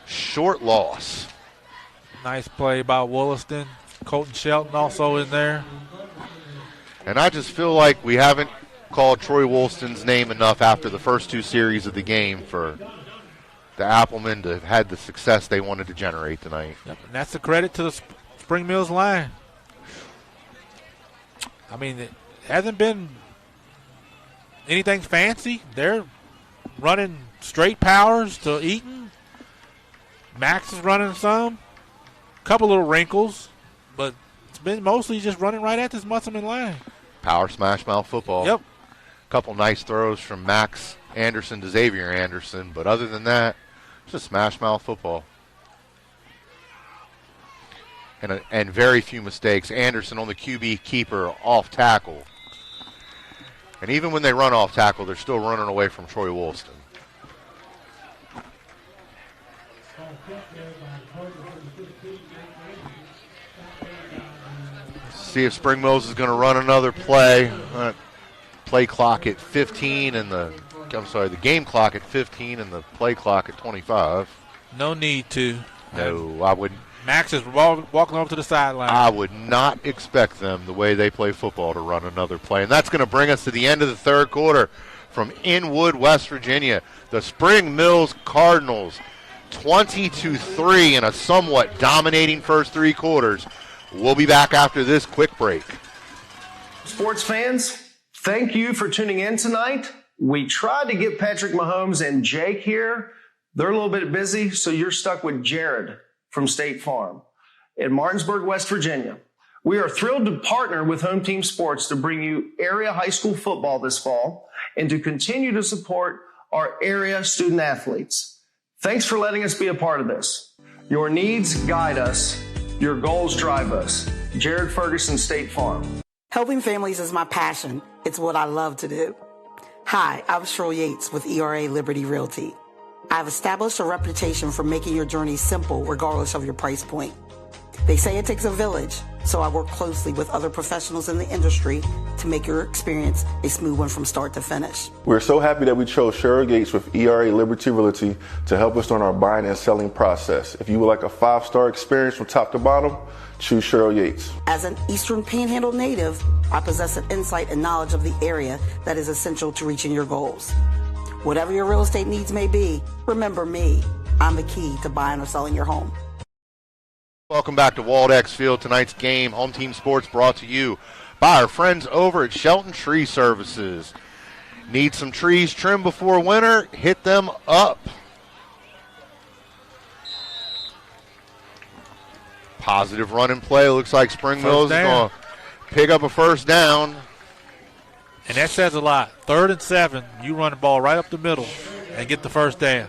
short loss. Nice play by Wollaston. Colton Shelton also in there. And I just feel like we haven't called Troy Wollaston's name enough after the first two series of the game for the Applemen to have had the success they wanted to generate tonight. Yep, and that's the credit to the Spring Mills line. I mean, it hasn't been anything fancy. They're running straight powers to Eaton. Max is running some. Couple little wrinkles, but it's been mostly just running right at this Musselman line. Power smash mouth football. Yep. Couple nice throws from Max Anderson to Xavier Anderson, but other than that, it's just smash mouth football. And very few mistakes. Anderson on the QB keeper off tackle. And even when they run off tackle, they're still running away from Troy Wollaston. See if Spring Mills is going to run another play. Play clock at 15 and the game clock at 15 and the play clock at 25. No need to. No, I wouldn't. Max is walking over to the sideline. I would not expect them, the way they play football, to run another play. And that's going to bring us to the end of the third quarter from Inwood, West Virginia. The Spring Mills Cardinals, 20-3 in a somewhat dominating first three quarters. We'll be back after this quick break. Sports fans, thank you for tuning in tonight. We tried to get Patrick Mahomes and Jake here. They're a little bit busy, so you're stuck with Jared from State Farm in Martinsburg, West Virginia. We are thrilled to partner with Home Team Sports to bring you area high school football this fall and to continue to support our area student athletes. Thanks for letting us be a part of this. Your needs guide us. Your goals drive us. Jared Ferguson, State Farm. Helping families is my passion. It's what I love to do. Hi, I'm Cheryl Yates with ERA Liberty Realty. I've established a reputation for making your journey simple regardless of your price point. They say it takes a village, so I work closely with other professionals in the industry to make your experience a smooth one from start to finish. We're so happy that we chose Cheryl Gates with ERA Liberty Realty to help us on our buying and selling process. If you would like a 5-star experience from top to bottom, Choose Cheryl Yates. As an Eastern Panhandle native, I possess an insight and knowledge of the area that is essential to reaching your goals. Whatever your real estate needs may be, remember me. I'm the key to buying or selling your home. Welcome back to Waldex Field. Tonight's game, Home Team Sports, brought to you by our friends over at Shelton Tree Services. Need some trees trimmed before winter? Hit them up. Positive run and play. Looks like Spring Mills is going to pick up a first down. And that says a lot. 3rd and 7, you run the ball right up the middle and get the first down.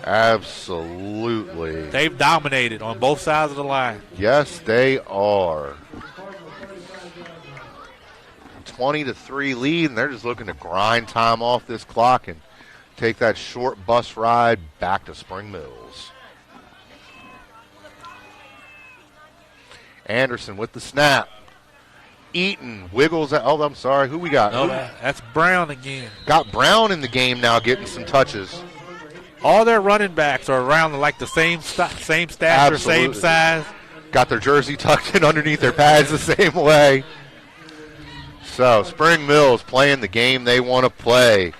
Absolutely. They've dominated on both sides of the line. Yes, they are. 20-3 lead, and they're just looking to grind time off this clock and take that short bus ride back to Spring Mills. Anderson with the snap. Eaton wiggles out. Oh, I'm sorry. Who we got? No, that's Brown again. Got Brown in the game now, getting some touches. All their running backs are around like the same stature, Absolutely. same size. Got their jersey tucked in underneath their pads the same way. So Spring Mills playing the game they want to play.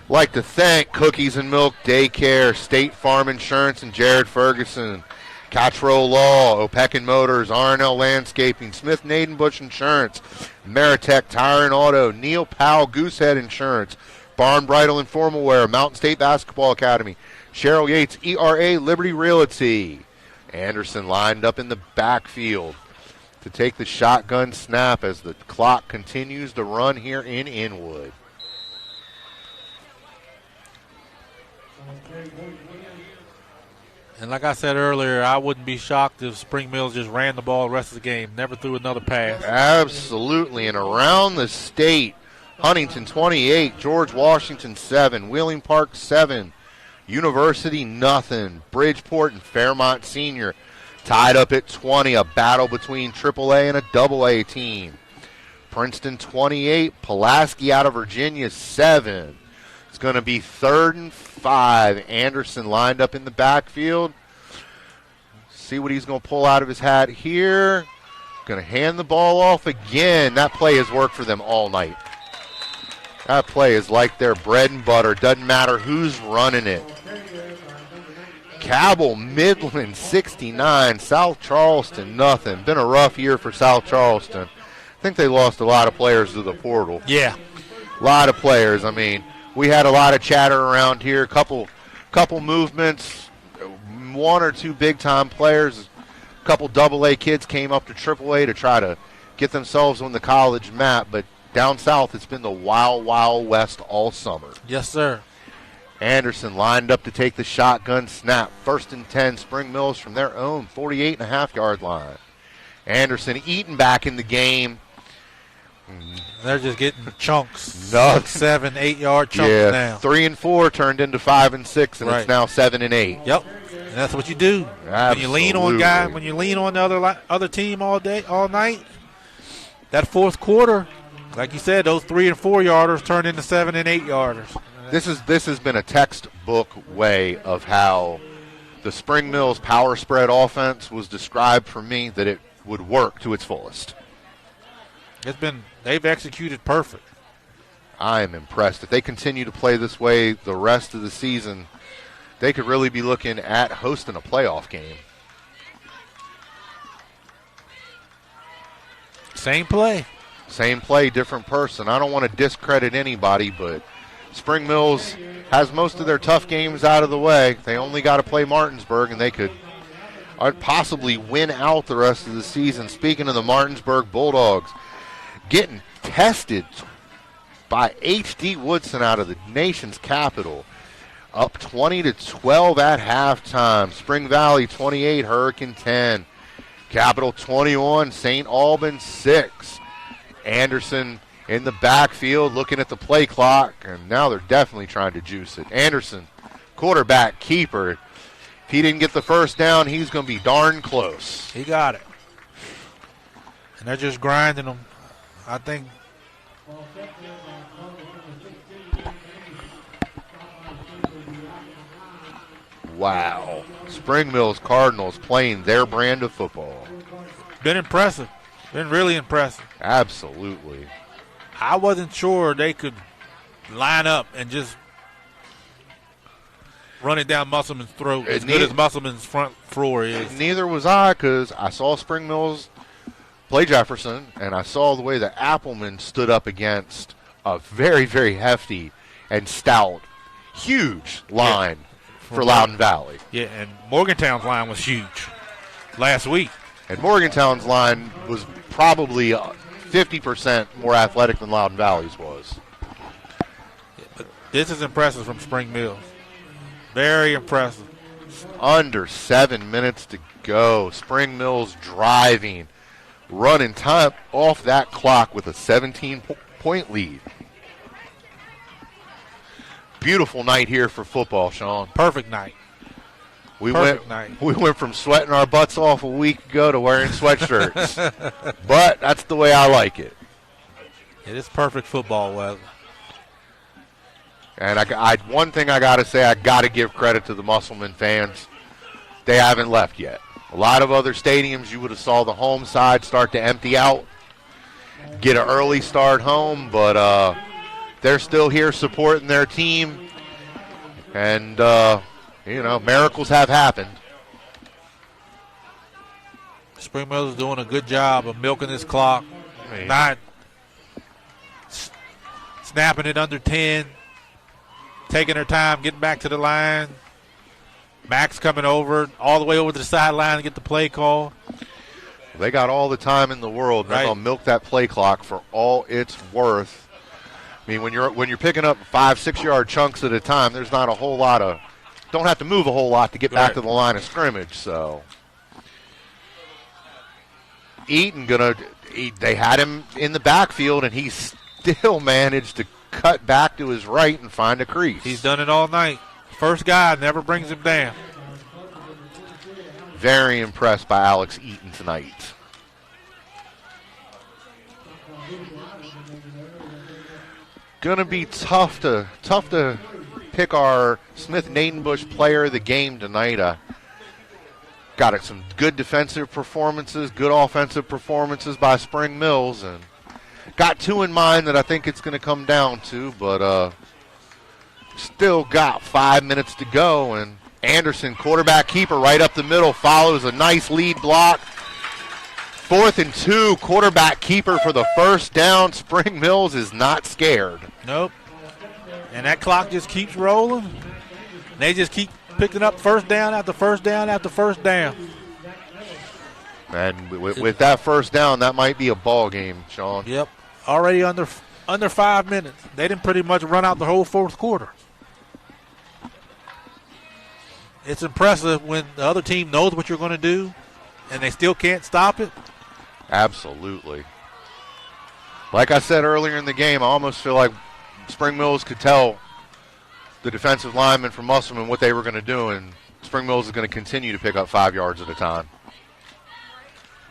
Like to thank Cookies and Milk Daycare, State Farm Insurance, and Jared Ferguson. Cottrell Law, Opequon Motors, R&L Landscaping, Smith Nadenbush Insurance, Meritech Tire and Auto, Neil Powell Goosehead Insurance, Barn Bridal and Formal Wear, Mountain State Basketball Academy, Cheryl Yates, ERA Liberty Realty. Anderson lined up in the backfield to take the shotgun snap as the clock continues to run here in Inwood. And like I said earlier, I wouldn't be shocked if Spring Mills just ran the ball the rest of the game, never threw another pass. Absolutely. And around the state, Huntington 28, George Washington 7, Wheeling Park 7, University nothing, Bridgeport and Fairmont Senior tied up at 20, a battle between AAA and a AA team. Princeton 28, Pulaski out of Virginia 7. It's going to be 3rd and 5. Anderson lined up in the backfield. See what he's going to pull out of his hat here. Going to hand the ball off again. That play has worked for them all night. That play is like their bread and butter. Doesn't matter who's running it. Cabell, Midland 69, South Charleston nothing. Been a rough year for South Charleston. I think they lost a lot of players to the portal. Yeah. A lot of players. I mean, we had a lot of chatter around here. Couple movements. 1 or 2 big-time players. A couple AA kids came up to AAA to try to get themselves on the college map. But down south, it's been the wild, wild west all summer. Yes, sir. Anderson lined up to take the shotgun snap. 1st and 10, Spring Mills from their own 48.5-yard line. Anderson Eaton back in the game. They're just getting chunks. Nuts. 7, 8-yard chunks now. 3 and 4 turned into 5 and 6, and it's now 7 and 8. Yep. And that's what you do. Absolutely. When you lean on the other team all night, that fourth quarter, like you said, those 3 and 4 yarders turn into 7 and 8 yarders. This has been a textbook way of how the Spring Mills power spread offense was described for me, that it would work to its fullest. They've executed perfect. I am impressed. If they continue to play this way the rest of the season, they could really be looking at hosting a playoff game. Same play, different person. I don't want to discredit anybody, but Spring Mills has most of their tough games out of the way. They only got to play Martinsburg, and they could possibly win out the rest of the season. Speaking of the Martinsburg Bulldogs, getting tested by H.D. Woodson out of the nation's capital. Up 20-12 at halftime. Spring Valley 28, Hurricane 10. Capital 21, St. Albans 6. Anderson in the backfield looking at the play clock, and now they're definitely trying to juice it. Anderson, quarterback, keeper. If he didn't get the first down, he's going to be darn close. He got it. And they're just grinding them. I think wow. Spring Mills Cardinals playing their brand of football. been impressive. Been really impressive. Absolutely. I wasn't sure they could line up and just run it down Musselman's throat as good as Musselman's front floor is. Neither was I, because I saw Spring Mills play Jefferson, and I saw the way that Appleman stood up against a very, very hefty and stout, huge line for Loudoun Valley. Yeah, and Morgantown's line was huge last week. And Morgantown's line was probably 50% more athletic than Loudoun Valley's was. But this is impressive from Spring Mills. Very impressive. Under 7 minutes to go. Spring Mills driving, running time off that clock with a 17-point lead. Beautiful night here for football, Sean. Perfect night. We went from sweating our butts off a week ago to wearing sweatshirts. But that's the way I like it. It is perfect football weather. And one thing I got to say, I got to give credit to the Musselman fans. They haven't left yet. A lot of other stadiums, you would have saw the home side start to empty out, get an early start home, but they're still here supporting their team. And, miracles have happened. Spring Mills is doing a good job of milking this clock, not snapping it under 10. Taking their time, getting back to the line. Max coming over, all the way over to the sideline to get the play call. They got all the time in the world. They're going to milk that play clock for all it's worth. I mean, when you're picking up 5-6 yard chunks at a time, there's not a whole lot of – don't have to move a whole lot to get back to the line of scrimmage. So Eaton they had him in the backfield, and he still managed to cut back to his right and find a crease. He's done it all night. First guy never brings him down. Very impressed by Alex Eaton tonight. Gonna be tough to pick our Smith-Nadenbush player of the game tonight. Got some good defensive performances, good offensive performances by Spring Mills, and got two in mind that I think it's going to come down to, but still got 5 minutes to go. And Anderson, quarterback keeper, right up the middle, follows a nice lead block. 4th and 2, quarterback keeper for the first down. Spring Mills is not scared. Nope. And that clock just keeps rolling. They just keep picking up first down after first down after first down. And with that first down, that might be a ball game, Sean. Yep. Already under 5 minutes. They didn't pretty much run out the whole fourth quarter. It's impressive when the other team knows what you're going to do and they still can't stop it. Absolutely. Like I said earlier in the game, I almost feel like Spring Mills could tell the defensive linemen from Musselman what they were going to do, and Spring Mills is going to continue to pick up 5 yards at a time.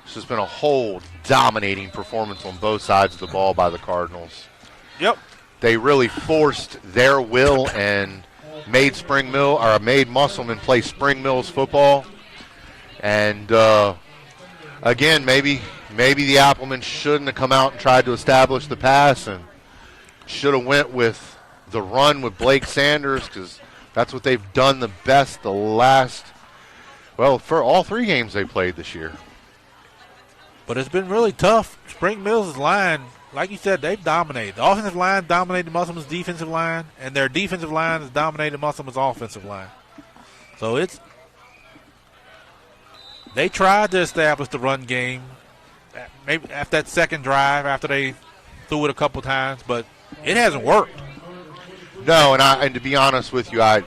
This has been a whole dominating performance on both sides of the ball by the Cardinals. Yep. They really forced their will and made Musselman play Spring Mills football. And again, maybe the Applemen shouldn't have come out and tried to establish the pass and should have went with the run with Blake Sanders, because that's what they've done the best for all 3 games they played this year. But it's been really tough. Spring Mills' line, like you said, they've dominated. The offensive line dominated Musselman's defensive line, and their defensive line has dominated Musselman's offensive line. So they tried to establish the run game, maybe after that second drive, after they threw it a couple times, but it hasn't worked. No, and to be honest with you, the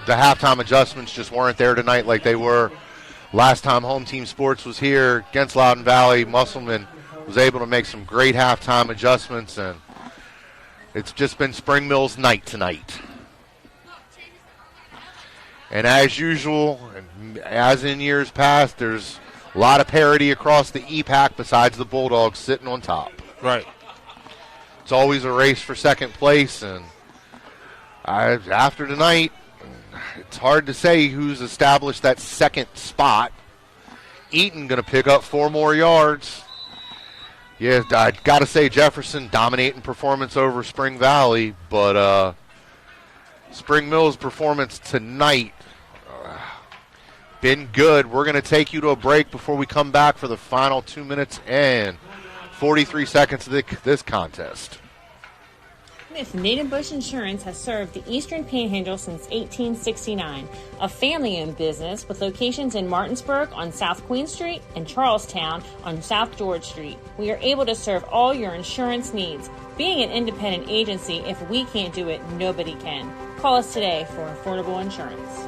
halftime adjustments just weren't there tonight like they were last time Home Team Sports was here against Loudoun Valley. Musselman was able to make some great halftime adjustments, and it's just been Spring Mills' night tonight. And as usual, as in years past, there's a lot of parity across the EPAC besides the Bulldogs sitting on top. Right. It's always a race for second place, and after tonight, it's hard to say who's established that second spot Eaton going to pick up 4 more yards. Yeah, I got to say Jefferson dominating performance over Spring Valley, but Spring Mills' performance tonight been good. We're going to take you to a break before we come back for the final 2 minutes and 43 seconds of this contest. Smith Nadenbush Insurance has served the Eastern Panhandle since 1869, a family-owned business with locations in Martinsburg on South Queen Street and Charlestown on South George Street. We are able to serve all your insurance needs. Being an independent agency, if we can't do it, nobody can. Call us today for affordable insurance.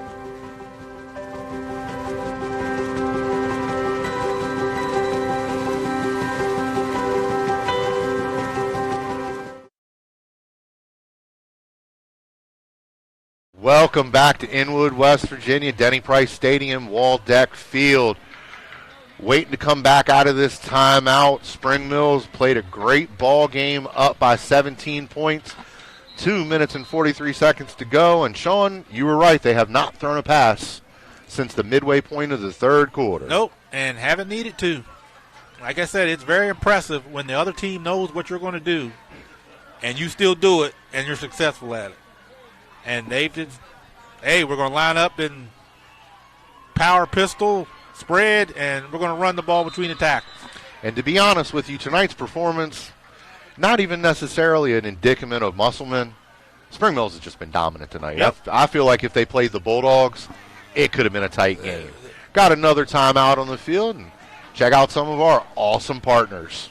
Welcome back to Inwood, West Virginia, Denny Price Stadium, Waldeck Field. Waiting to come back out of this timeout. Spring Mills played a great ball game, up by 17 points. 2 minutes and 43 seconds to go. And Sean, you were right. They have not thrown a pass since the midway point of the third quarter. Nope, and haven't needed to. Like I said, it's very impressive when the other team knows what you're going to do, and you still do it, and you're successful at it. And they've just, hey, we're going to line up in power pistol, spread, and we're going to run the ball between the tackles. And to be honest with you, tonight's performance, not even necessarily an indicament of Musselman. Spring Mills has just been dominant tonight. Yep. I feel like if they played the Bulldogs, it could have been a tight game. Got another timeout on the field, and check out some of our awesome partners.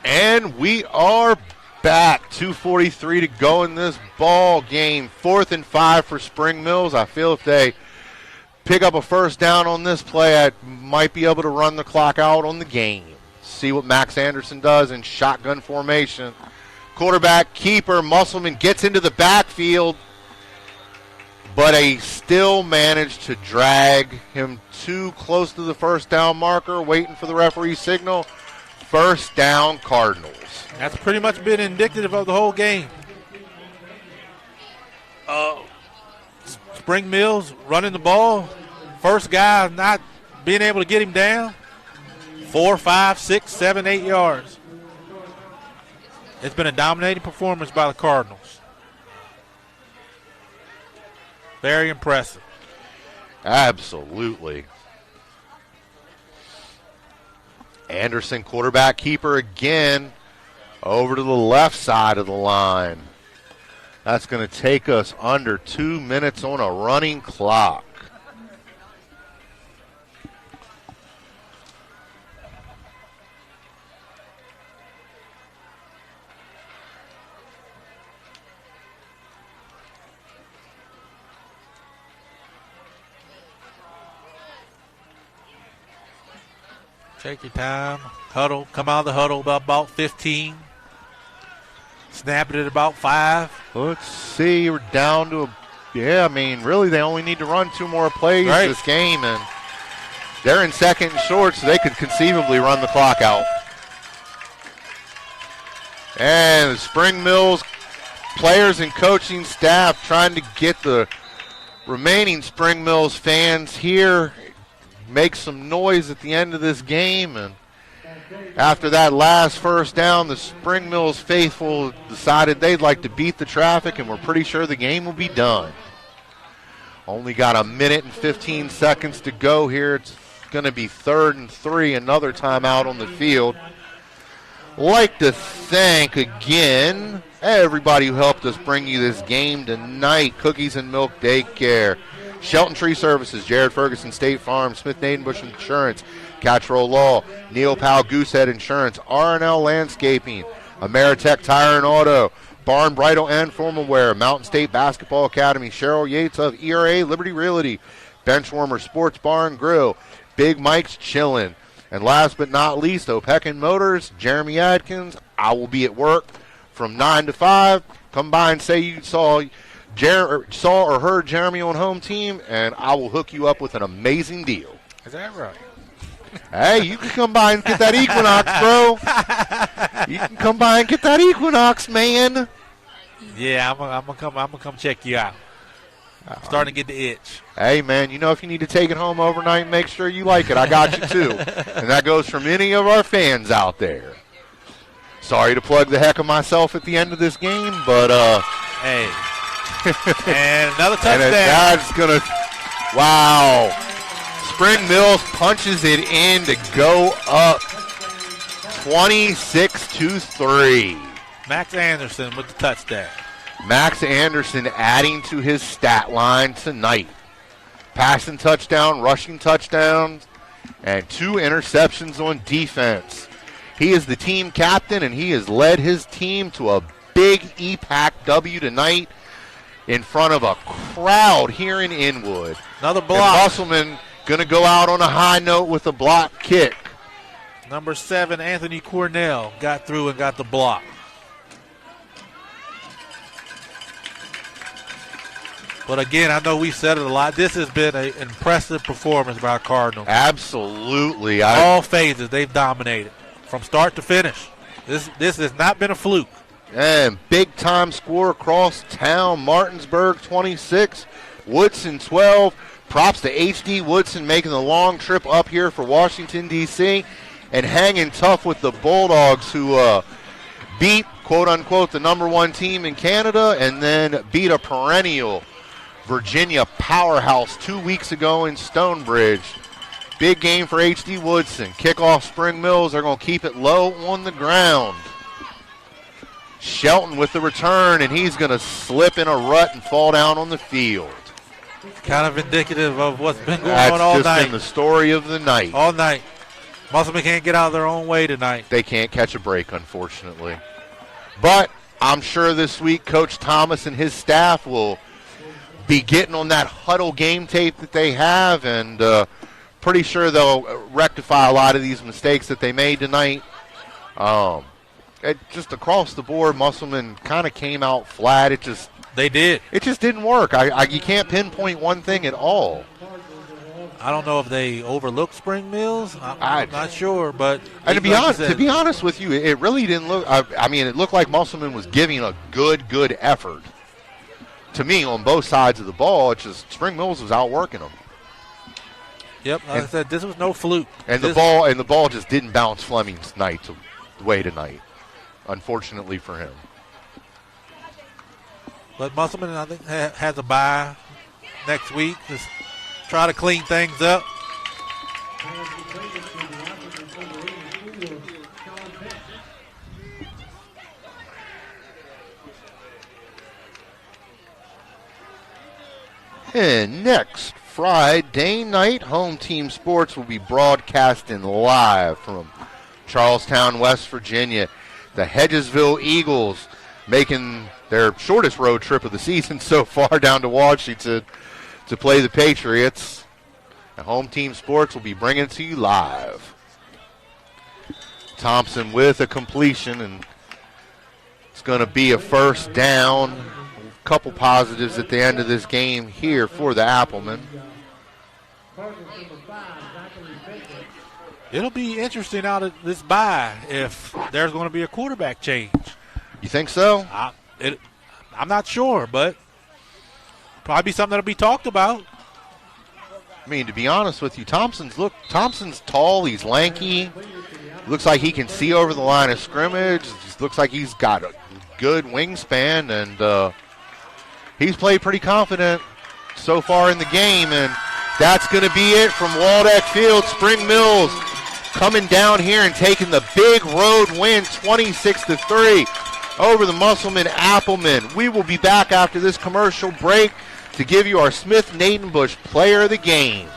And we are back. 2:43 to go in this ball game. 4th and 5 for Spring Mills. I feel if they pick up a first down on this play, I might be able to run the clock out on the game. See what Max Anderson does in shotgun formation. Quarterback keeper Musselman gets into the backfield, but they still managed to drag him too close to the first down marker, waiting for the referee's signal. First down, Cardinals. That's pretty much been indicative of the whole game. Spring Mills running the ball. First guy not being able to get him down. 4, 5, 6, 7, 8 yards. It's been a dominating performance by the Cardinals. Very impressive. Absolutely. Anderson, quarterback keeper again, over to the left side of the line. That's going to take us under 2 minutes on a running clock. Take your time. Huddle. Come out of the huddle about 15. Snap it at about 5. Let's see. We're down to really they only need to run 2 more plays this game, and they're in second and short, so they could conceivably run the clock out. And the Spring Mills players and coaching staff trying to get the remaining Spring Mills fans here, make some noise at the end of this game. And after that last first down, the Spring Mills faithful decided they'd like to beat the traffic, and we're pretty sure the game will be done. Only got a minute and 15 seconds to go here. It's going to be 3rd and 3, another timeout on the field. Like to thank again everybody who helped us bring you this game tonight. Cookies and Milk Daycare, Shelton Tree Services, Jared Ferguson State Farm, Smith Nadenbush Insurance, Cattrall Law, Neil Powell Goosehead Insurance, R&L Landscaping, Ameritech Tire and Auto, Barn Bridal and Formal Wear, Mountain State Basketball Academy, Cheryl Yates of ERA Liberty Realty, Benchwarmer Sports Bar and Grill, Big Mike's Chillin'. And last but not least, Opeckin Motors, Jeremy Adkins. I will be at work from 9 to 5. Come by and say you saw or heard Jeremy on Home Team, and I will hook you up with an amazing deal. Is that right? Hey, you can come by and get that Equinox, bro. You can come by and get that Equinox, man. Yeah, I'm gonna come check you out. I'm starting to get the itch. Hey, man, if you need to take it home overnight, make sure you like it. I got you, too. And that goes from any of our fans out there. Sorry to plug the heck of myself at the end of this game, but, Hey. And another touchdown. And that's going to, wow. Spring Mills punches it in to go up 26-3. Max Anderson with the touchdown. Max Anderson adding to his stat line tonight. Passing touchdown, rushing touchdowns, and 2 interceptions on defense. He is the team captain, and he has led his team to a big EPAC W tonight in front of a crowd here in Inwood. Another block. And Musselman going to go out on a high note with a block kick. Number 7, Anthony Cornell, got through and got the block. But again, I know we said it a lot. This has been an impressive performance by our Cardinals. Absolutely. All phases, they've dominated from start to finish. This has not been a fluke. And big-time score across town. Martinsburg 26, Woodson 12. Props to H.D. Woodson making the long trip up here for Washington, D.C. and hanging tough with the Bulldogs who beat, quote-unquote, the number 1 team in Canada and then beat a perennial Virginia powerhouse 2 weeks ago in Stonebridge. Big game for H.D. Woodson. Kickoff Spring Mills. They're going to keep it low on the ground. Shelton with the return, and he's going to slip in a rut and fall down on the field. Kind of indicative of what's been going on all night. That's just been the story of the night. All night. Musselman can't get out of their own way tonight. They can't catch a break, unfortunately. But I'm sure this week Coach Thomas and his staff will be getting on that huddle game tape that they have, and pretty sure they'll rectify a lot of these mistakes that they made tonight. Just across the board, Musselman kind of came out flat. It just didn't work. You can't pinpoint one thing at all. I don't know if they overlooked Spring Mills. I'm not sure, but and to be honest with you, it really didn't look. It looked like Musselman was giving a good effort. To me, on both sides of the ball, it's just Spring Mills was outworking them. Yep, like I said, this was no fluke. And the ball just didn't bounce Fleming's way tonight, unfortunately for him. But Musselman, I think, has a bye next week. Just try to clean things up. And next Friday night, Home Team Sports will be broadcasting live from Charlestown, West Virginia. The Hedgesville Eagles making their shortest road trip of the season so far down to Washington to play the Patriots. And Home Team Sports will be bringing it to you live. Thompson with a completion, and it's going to be a first down. A couple positives at the end of this game here for the Applemen. It'll be interesting out of this bye if there's going to be a quarterback change. You think so? I'm not sure, but probably something that'll be talked about. I mean, to be honest with you, Thompson's tall, he's lanky. Looks like he can see over the line of scrimmage. Just looks like he's got a good wingspan, and he's played pretty confident so far in the game, and that's going to be it from Waldeck Field. Spring Mills coming down here and taking the big road win, 26-3 over the Musselman Applemen. We will be back after this commercial break to give you our Smith-Nadenbush Player of the Game.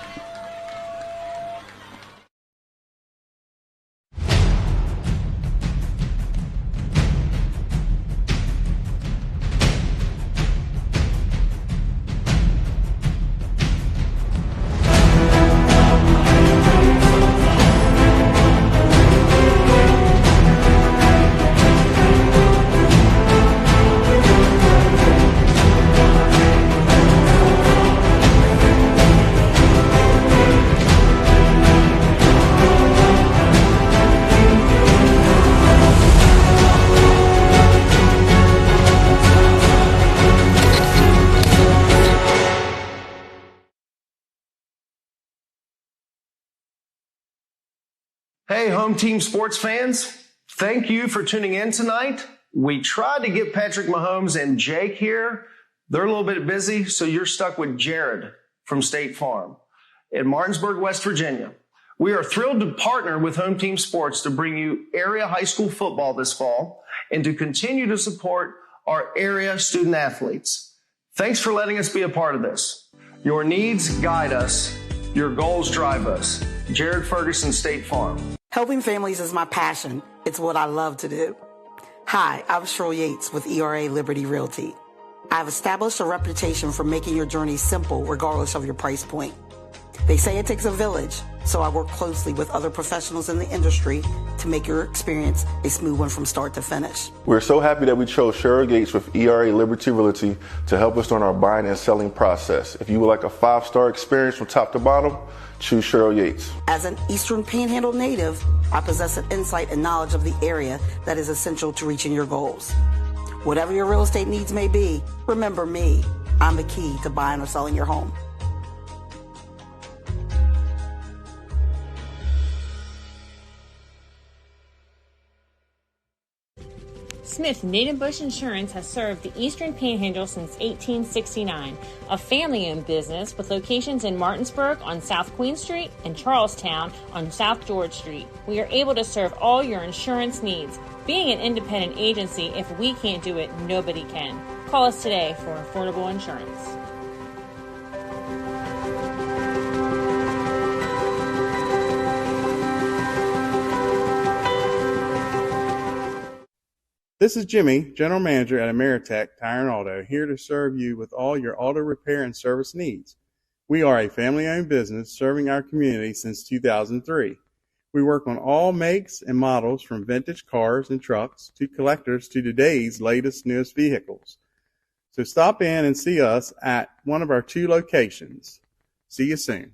Hey, home team sports fans. Thank you for tuning in tonight. We tried to get Patrick Mahomes and Jake here. They're a little bit busy, so you're stuck with Jared from State Farm in Martinsburg, West Virginia. We are thrilled to partner with Home Team Sports to bring you area high school football this fall and to continue to support our area student athletes. Thanks for letting us be a part of this. Your needs guide us. Your goals drive us. Jared Ferguson, State Farm. Helping families is my passion. It's what I love to do. Hi, I'm Cheryl Yates with ERA Liberty Realty. I've established a reputation for making your journey simple regardless of your price point. They say it takes a village, so I work closely with other professionals in the industry to make your experience a smooth one from start to finish. We're so happy that we chose Cheryl Gates with ERA Liberty Realty to help us during our buying and selling process. If you would like a 5-star experience from top to bottom, choose Cheryl Yates. As an Eastern Panhandle native, I possess an insight and knowledge of the area that is essential to reaching your goals. Whatever your real estate needs may be, remember me. I'm the key to buying or selling your home. Smith Native Bush Insurance has served the Eastern Panhandle since 1869, a family-owned business with locations in Martinsburg on South Queen Street and Charlestown on South George Street. We are able to serve all your insurance needs. Being an independent agency, if we can't do it, nobody can. Call us today for affordable insurance. This is Jimmy, General Manager at Ameritech Tire and Auto, here to serve you with all your auto repair and service needs. We are a family-owned business serving our community since 2003. We work on all makes and models from vintage cars and trucks to collectors to today's latest, newest vehicles. So stop in and see us at one of our 2 locations. See you soon.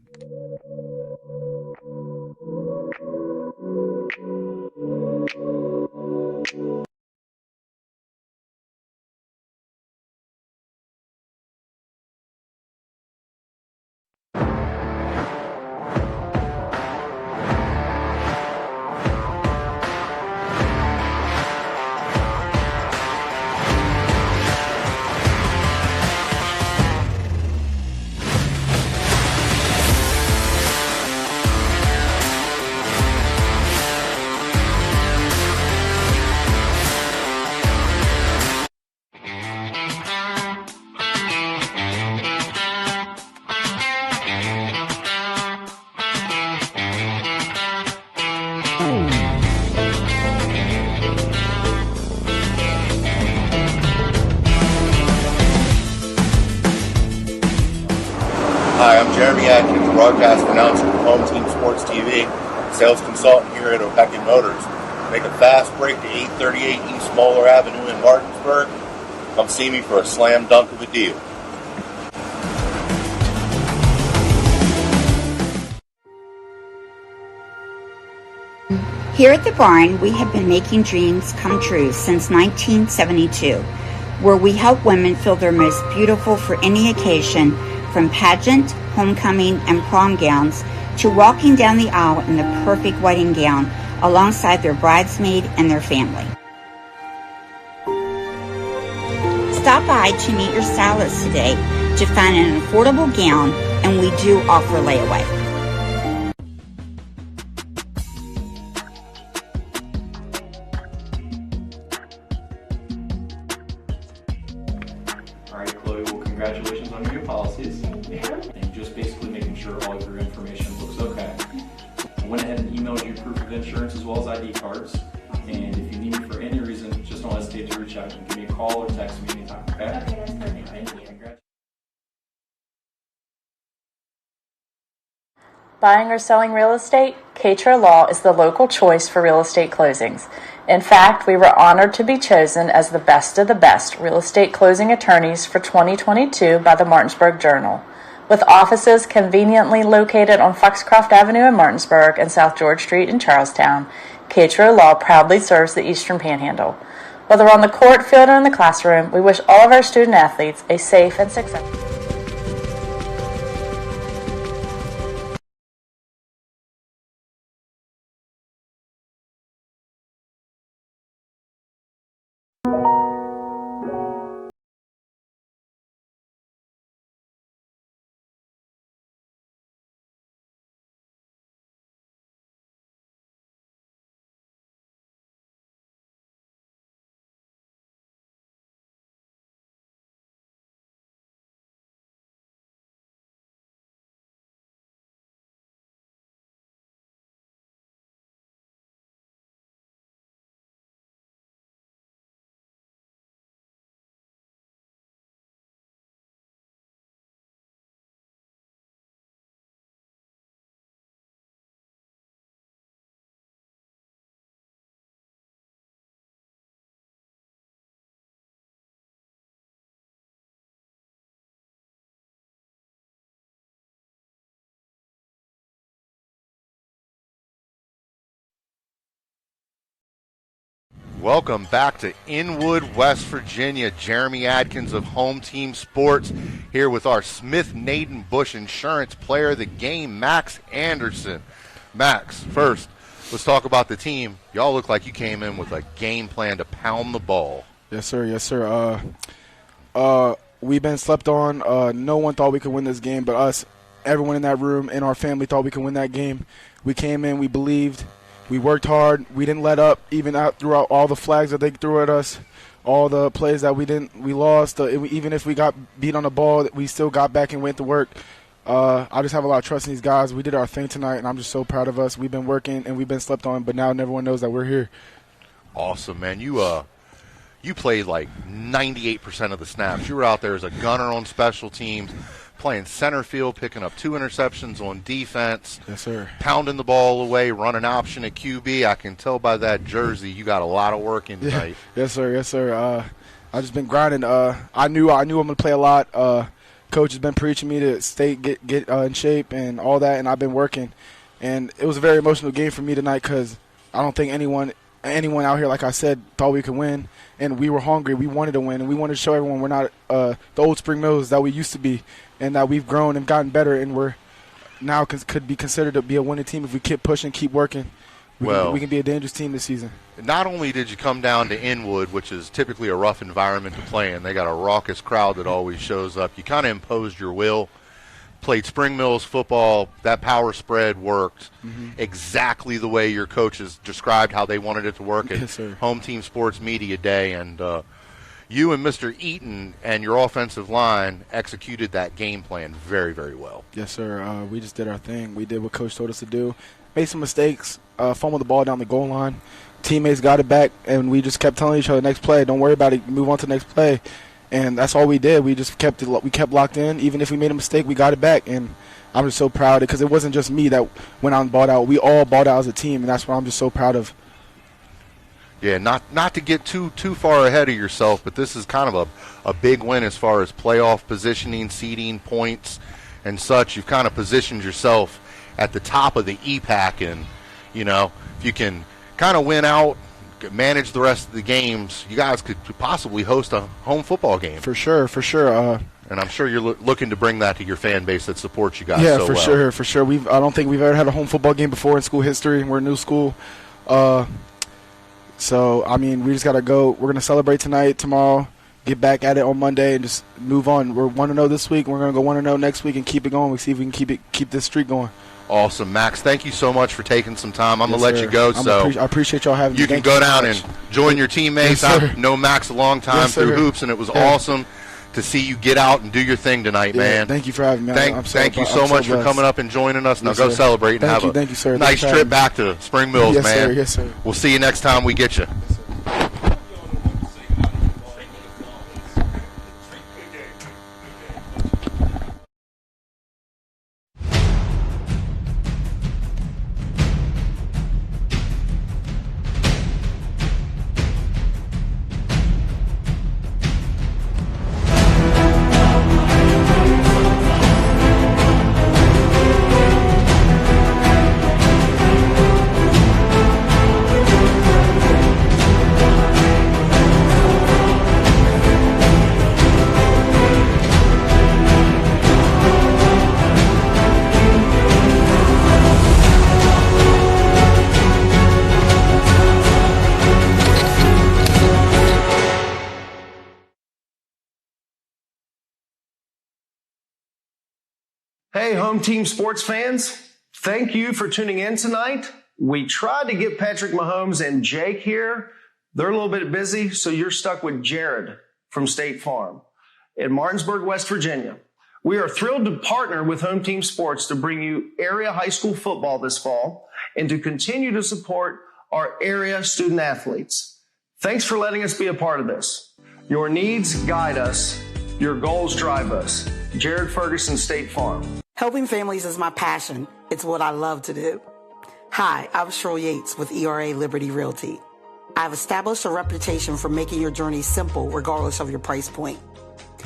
Hi, I'm Jeremy Atkins, broadcast announcer with Home Team Sports TV, sales consultant here at Opequon Motors. Make a fast break to 838 East Moeller Avenue in Martinsburg. Come see me for a slam dunk of a deal. Here at the barn, we have been making dreams come true since 1972, where we help women feel their most beautiful for any occasion, from pageant, homecoming, and prom gowns to walking down the aisle in the perfect wedding gown alongside their bridesmaid and their family. Stop by to meet your stylist today to find an affordable gown, and we do offer layaway. All right, Chloe, well, congratulations on your new policies. And just basically making sure all of your information looks okay. I went ahead and emailed you proof of insurance as well as ID cards. And if you need me for any reason, just don't hesitate to reach out and give me a call or text me anytime, okay? Okay, that's perfect. Thank you. Buying or selling real estate? Katra Law is the local choice for real estate closings. In fact, we were honored to be chosen as the best of the best real estate closing attorneys for 2022 by the Martinsburg Journal. With offices conveniently located on Foxcroft Avenue in Martinsburg and South George Street in Charlestown, Katra Law proudly serves the Eastern Panhandle. Whether on the court, field, or in the classroom, we wish all of our student athletes a safe and successful Welcome back to Inwood, West Virginia. Jeremy Adkins of Home Team Sports here with our Smith Naden Bush Insurance Player of the Game, Max Anderson. Max, first, let's talk about the team. Y'all look like you came in with a game plan to pound the ball. Yes, sir. Yes, sir. We've been slept on. No one thought we could win this game but us. Everyone in that room and our family thought we could win that game. We came in, we believed. We worked hard. We didn't let up, even throughout all the flags that they threw at us, all the plays that we lost. Even if we got beat on the ball, we still got back and went to work. I just have a lot of trust in these guys. We did our thing tonight, and I'm just so proud of us. We've been working, and we've been slept on, but now everyone knows that we're here. Awesome, man. You played like 98% of the snaps. You were out there as a gunner on special teams, playing center field, picking up 2 interceptions on defense. Yes, sir. Pounding the ball away, running option at QB. I can tell by that jersey you got a lot of work in tonight. Yeah. Yes, sir. Yes, sir. I just been grinding. I knew I'm going to play a lot. Coach has been preaching me to get in shape and all that, and I've been working. And it was a very emotional game for me tonight because I don't think anyone out here, like I said, thought we could win. And we were hungry. We wanted to win, and we wanted to show everyone we're not the old Spring Mills that we used to be, and that we've grown and gotten better, and we're now could be considered to be a winning team if we keep pushing, keep working. We can be a dangerous team this season. Not only did you come down to Inwood, which is typically a rough environment to play in, they got a raucous crowd that always shows up. You kind of imposed your will. Played Spring Mills football. That power spread worked exactly the way your coaches described how they wanted it to work at Home Team Sports Media Day. And you and Mr. Eaton and your offensive line executed that game plan very, very well. Yes, sir. We just did our thing. We did what Coach told us to do. Made some mistakes, fumbled the ball down the goal line. Teammates got it back, and we just kept telling each other, next play, don't worry about it, move on to the next play. And that's all we did. We just kept locked in. Even if we made a mistake, we got it back. And I'm just so proud because it wasn't just me that went out and balled out. We all balled out as a team, and that's what I'm just so proud of. Yeah, not to get too far ahead of yourself, but this is kind of a big win as far as playoff positioning, seeding, points, and such. You've kind of positioned yourself at the top of the EPAC, and, if you can kind of win out, manage the rest of the games, you guys could possibly host a home football game. For sure. And I'm sure you're looking to bring that to your fan base that supports you guys so well. Yeah, for sure. I don't think we've ever had a home football game before in school history, and we're a new school. So, we just got to go. We're going to celebrate tonight, tomorrow, get back at it on Monday, and just move on. We're 1-0 this week. We're going to go 1-0 next week and keep it going. We'll see if we can keep this streak going. Awesome. Max, thank you so much for taking some time. I'm going to let you go. I appreciate y'all having me. You can go down and join your teammates. I've known Max a long time through hoops, and it was awesome to see you get out and do your thing tonight, man. Thank you for having me. Thank you so much for coming up and joining us. Now go celebrate and have a nice trip back to Spring Mills, man. Yes, sir. We'll see you next time we get you. Hey, Home Team Sports fans, thank you for tuning in tonight. We tried to get Patrick Mahomes and Jake here. They're a little bit busy, so you're stuck with Jared from State Farm in Martinsburg, West Virginia. We are thrilled to partner with Home Team Sports to bring you area high school football this fall and to continue to support our area student athletes. Thanks for letting us be a part of this. Your needs guide us. Your goals drive us. Jared Ferguson, State Farm. Helping families is my passion. It's what I love to do. Hi, I'm Cheryl Yates with ERA Liberty Realty. I've established a reputation for making your journey simple regardless of your price point.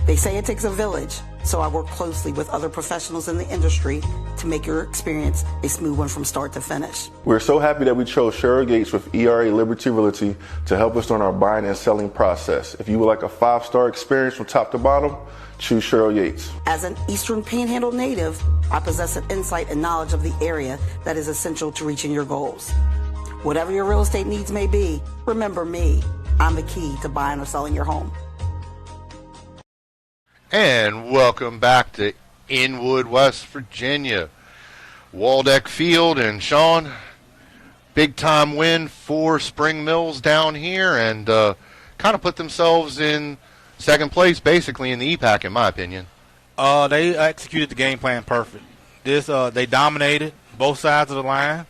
They say it takes a village. So I work closely with other professionals in the industry to make your experience a smooth one from start to finish. We're so happy that we chose Cheryl Gates with ERA Liberty Realty to help us during our buying and selling process. If you would like a 5-star experience from top to bottom, choose Cheryl Yates. As an Eastern Panhandle native, I possess an insight and knowledge of the area that is essential to reaching your goals. Whatever your real estate needs may be, remember me. I'm the key to buying or selling your home. And welcome back to Inwood, West Virginia. Waldeck Field, and Sean, big time win for Spring Mills down here, and kind of put themselves in second place basically in the EPAC, in my opinion. They executed the game plan perfect. They dominated both sides of the line,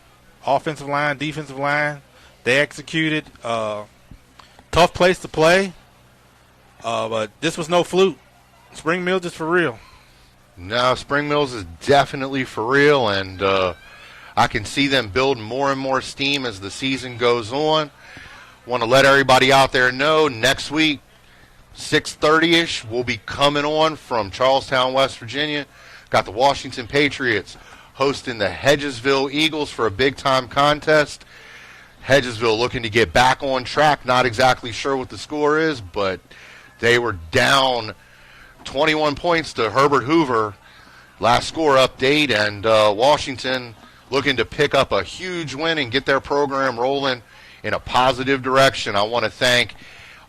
offensive line, defensive line. They executed. Tough place to play, but this was no fluke. Spring Mills is for real. No, Spring Mills is definitely for real, and I can see them building more and more steam as the season goes on. Want to let everybody out there know next week, 6:30-ish, we'll be coming on from Charlestown, West Virginia. Got the Washington Patriots hosting the Hedgesville Eagles for a big-time contest. Hedgesville looking to get back on track. Not exactly sure what the score is, but they were down 21 points to Herbert Hoover, last score update, and Washington looking to pick up a huge win and get their program rolling in a positive direction. I want to thank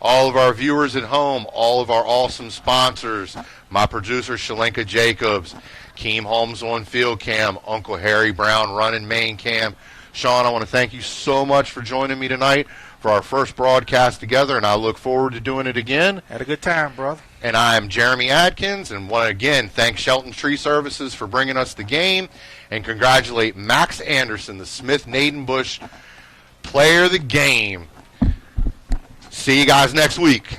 all of our viewers at home, all of our awesome sponsors, my producer Shalenka Jacobs, Keem Holmes on Field Cam, Uncle Harry Brown running main cam. Sean, I want to thank you so much for joining me tonight for our first broadcast together, and I look forward to doing it again. Had a good time, brother. And I am Jeremy Adkins, and want to again thank Shelton Tree Services for bringing us the game, and congratulate Max Anderson, the Smith-Nadenbush player of the game. See you guys next week.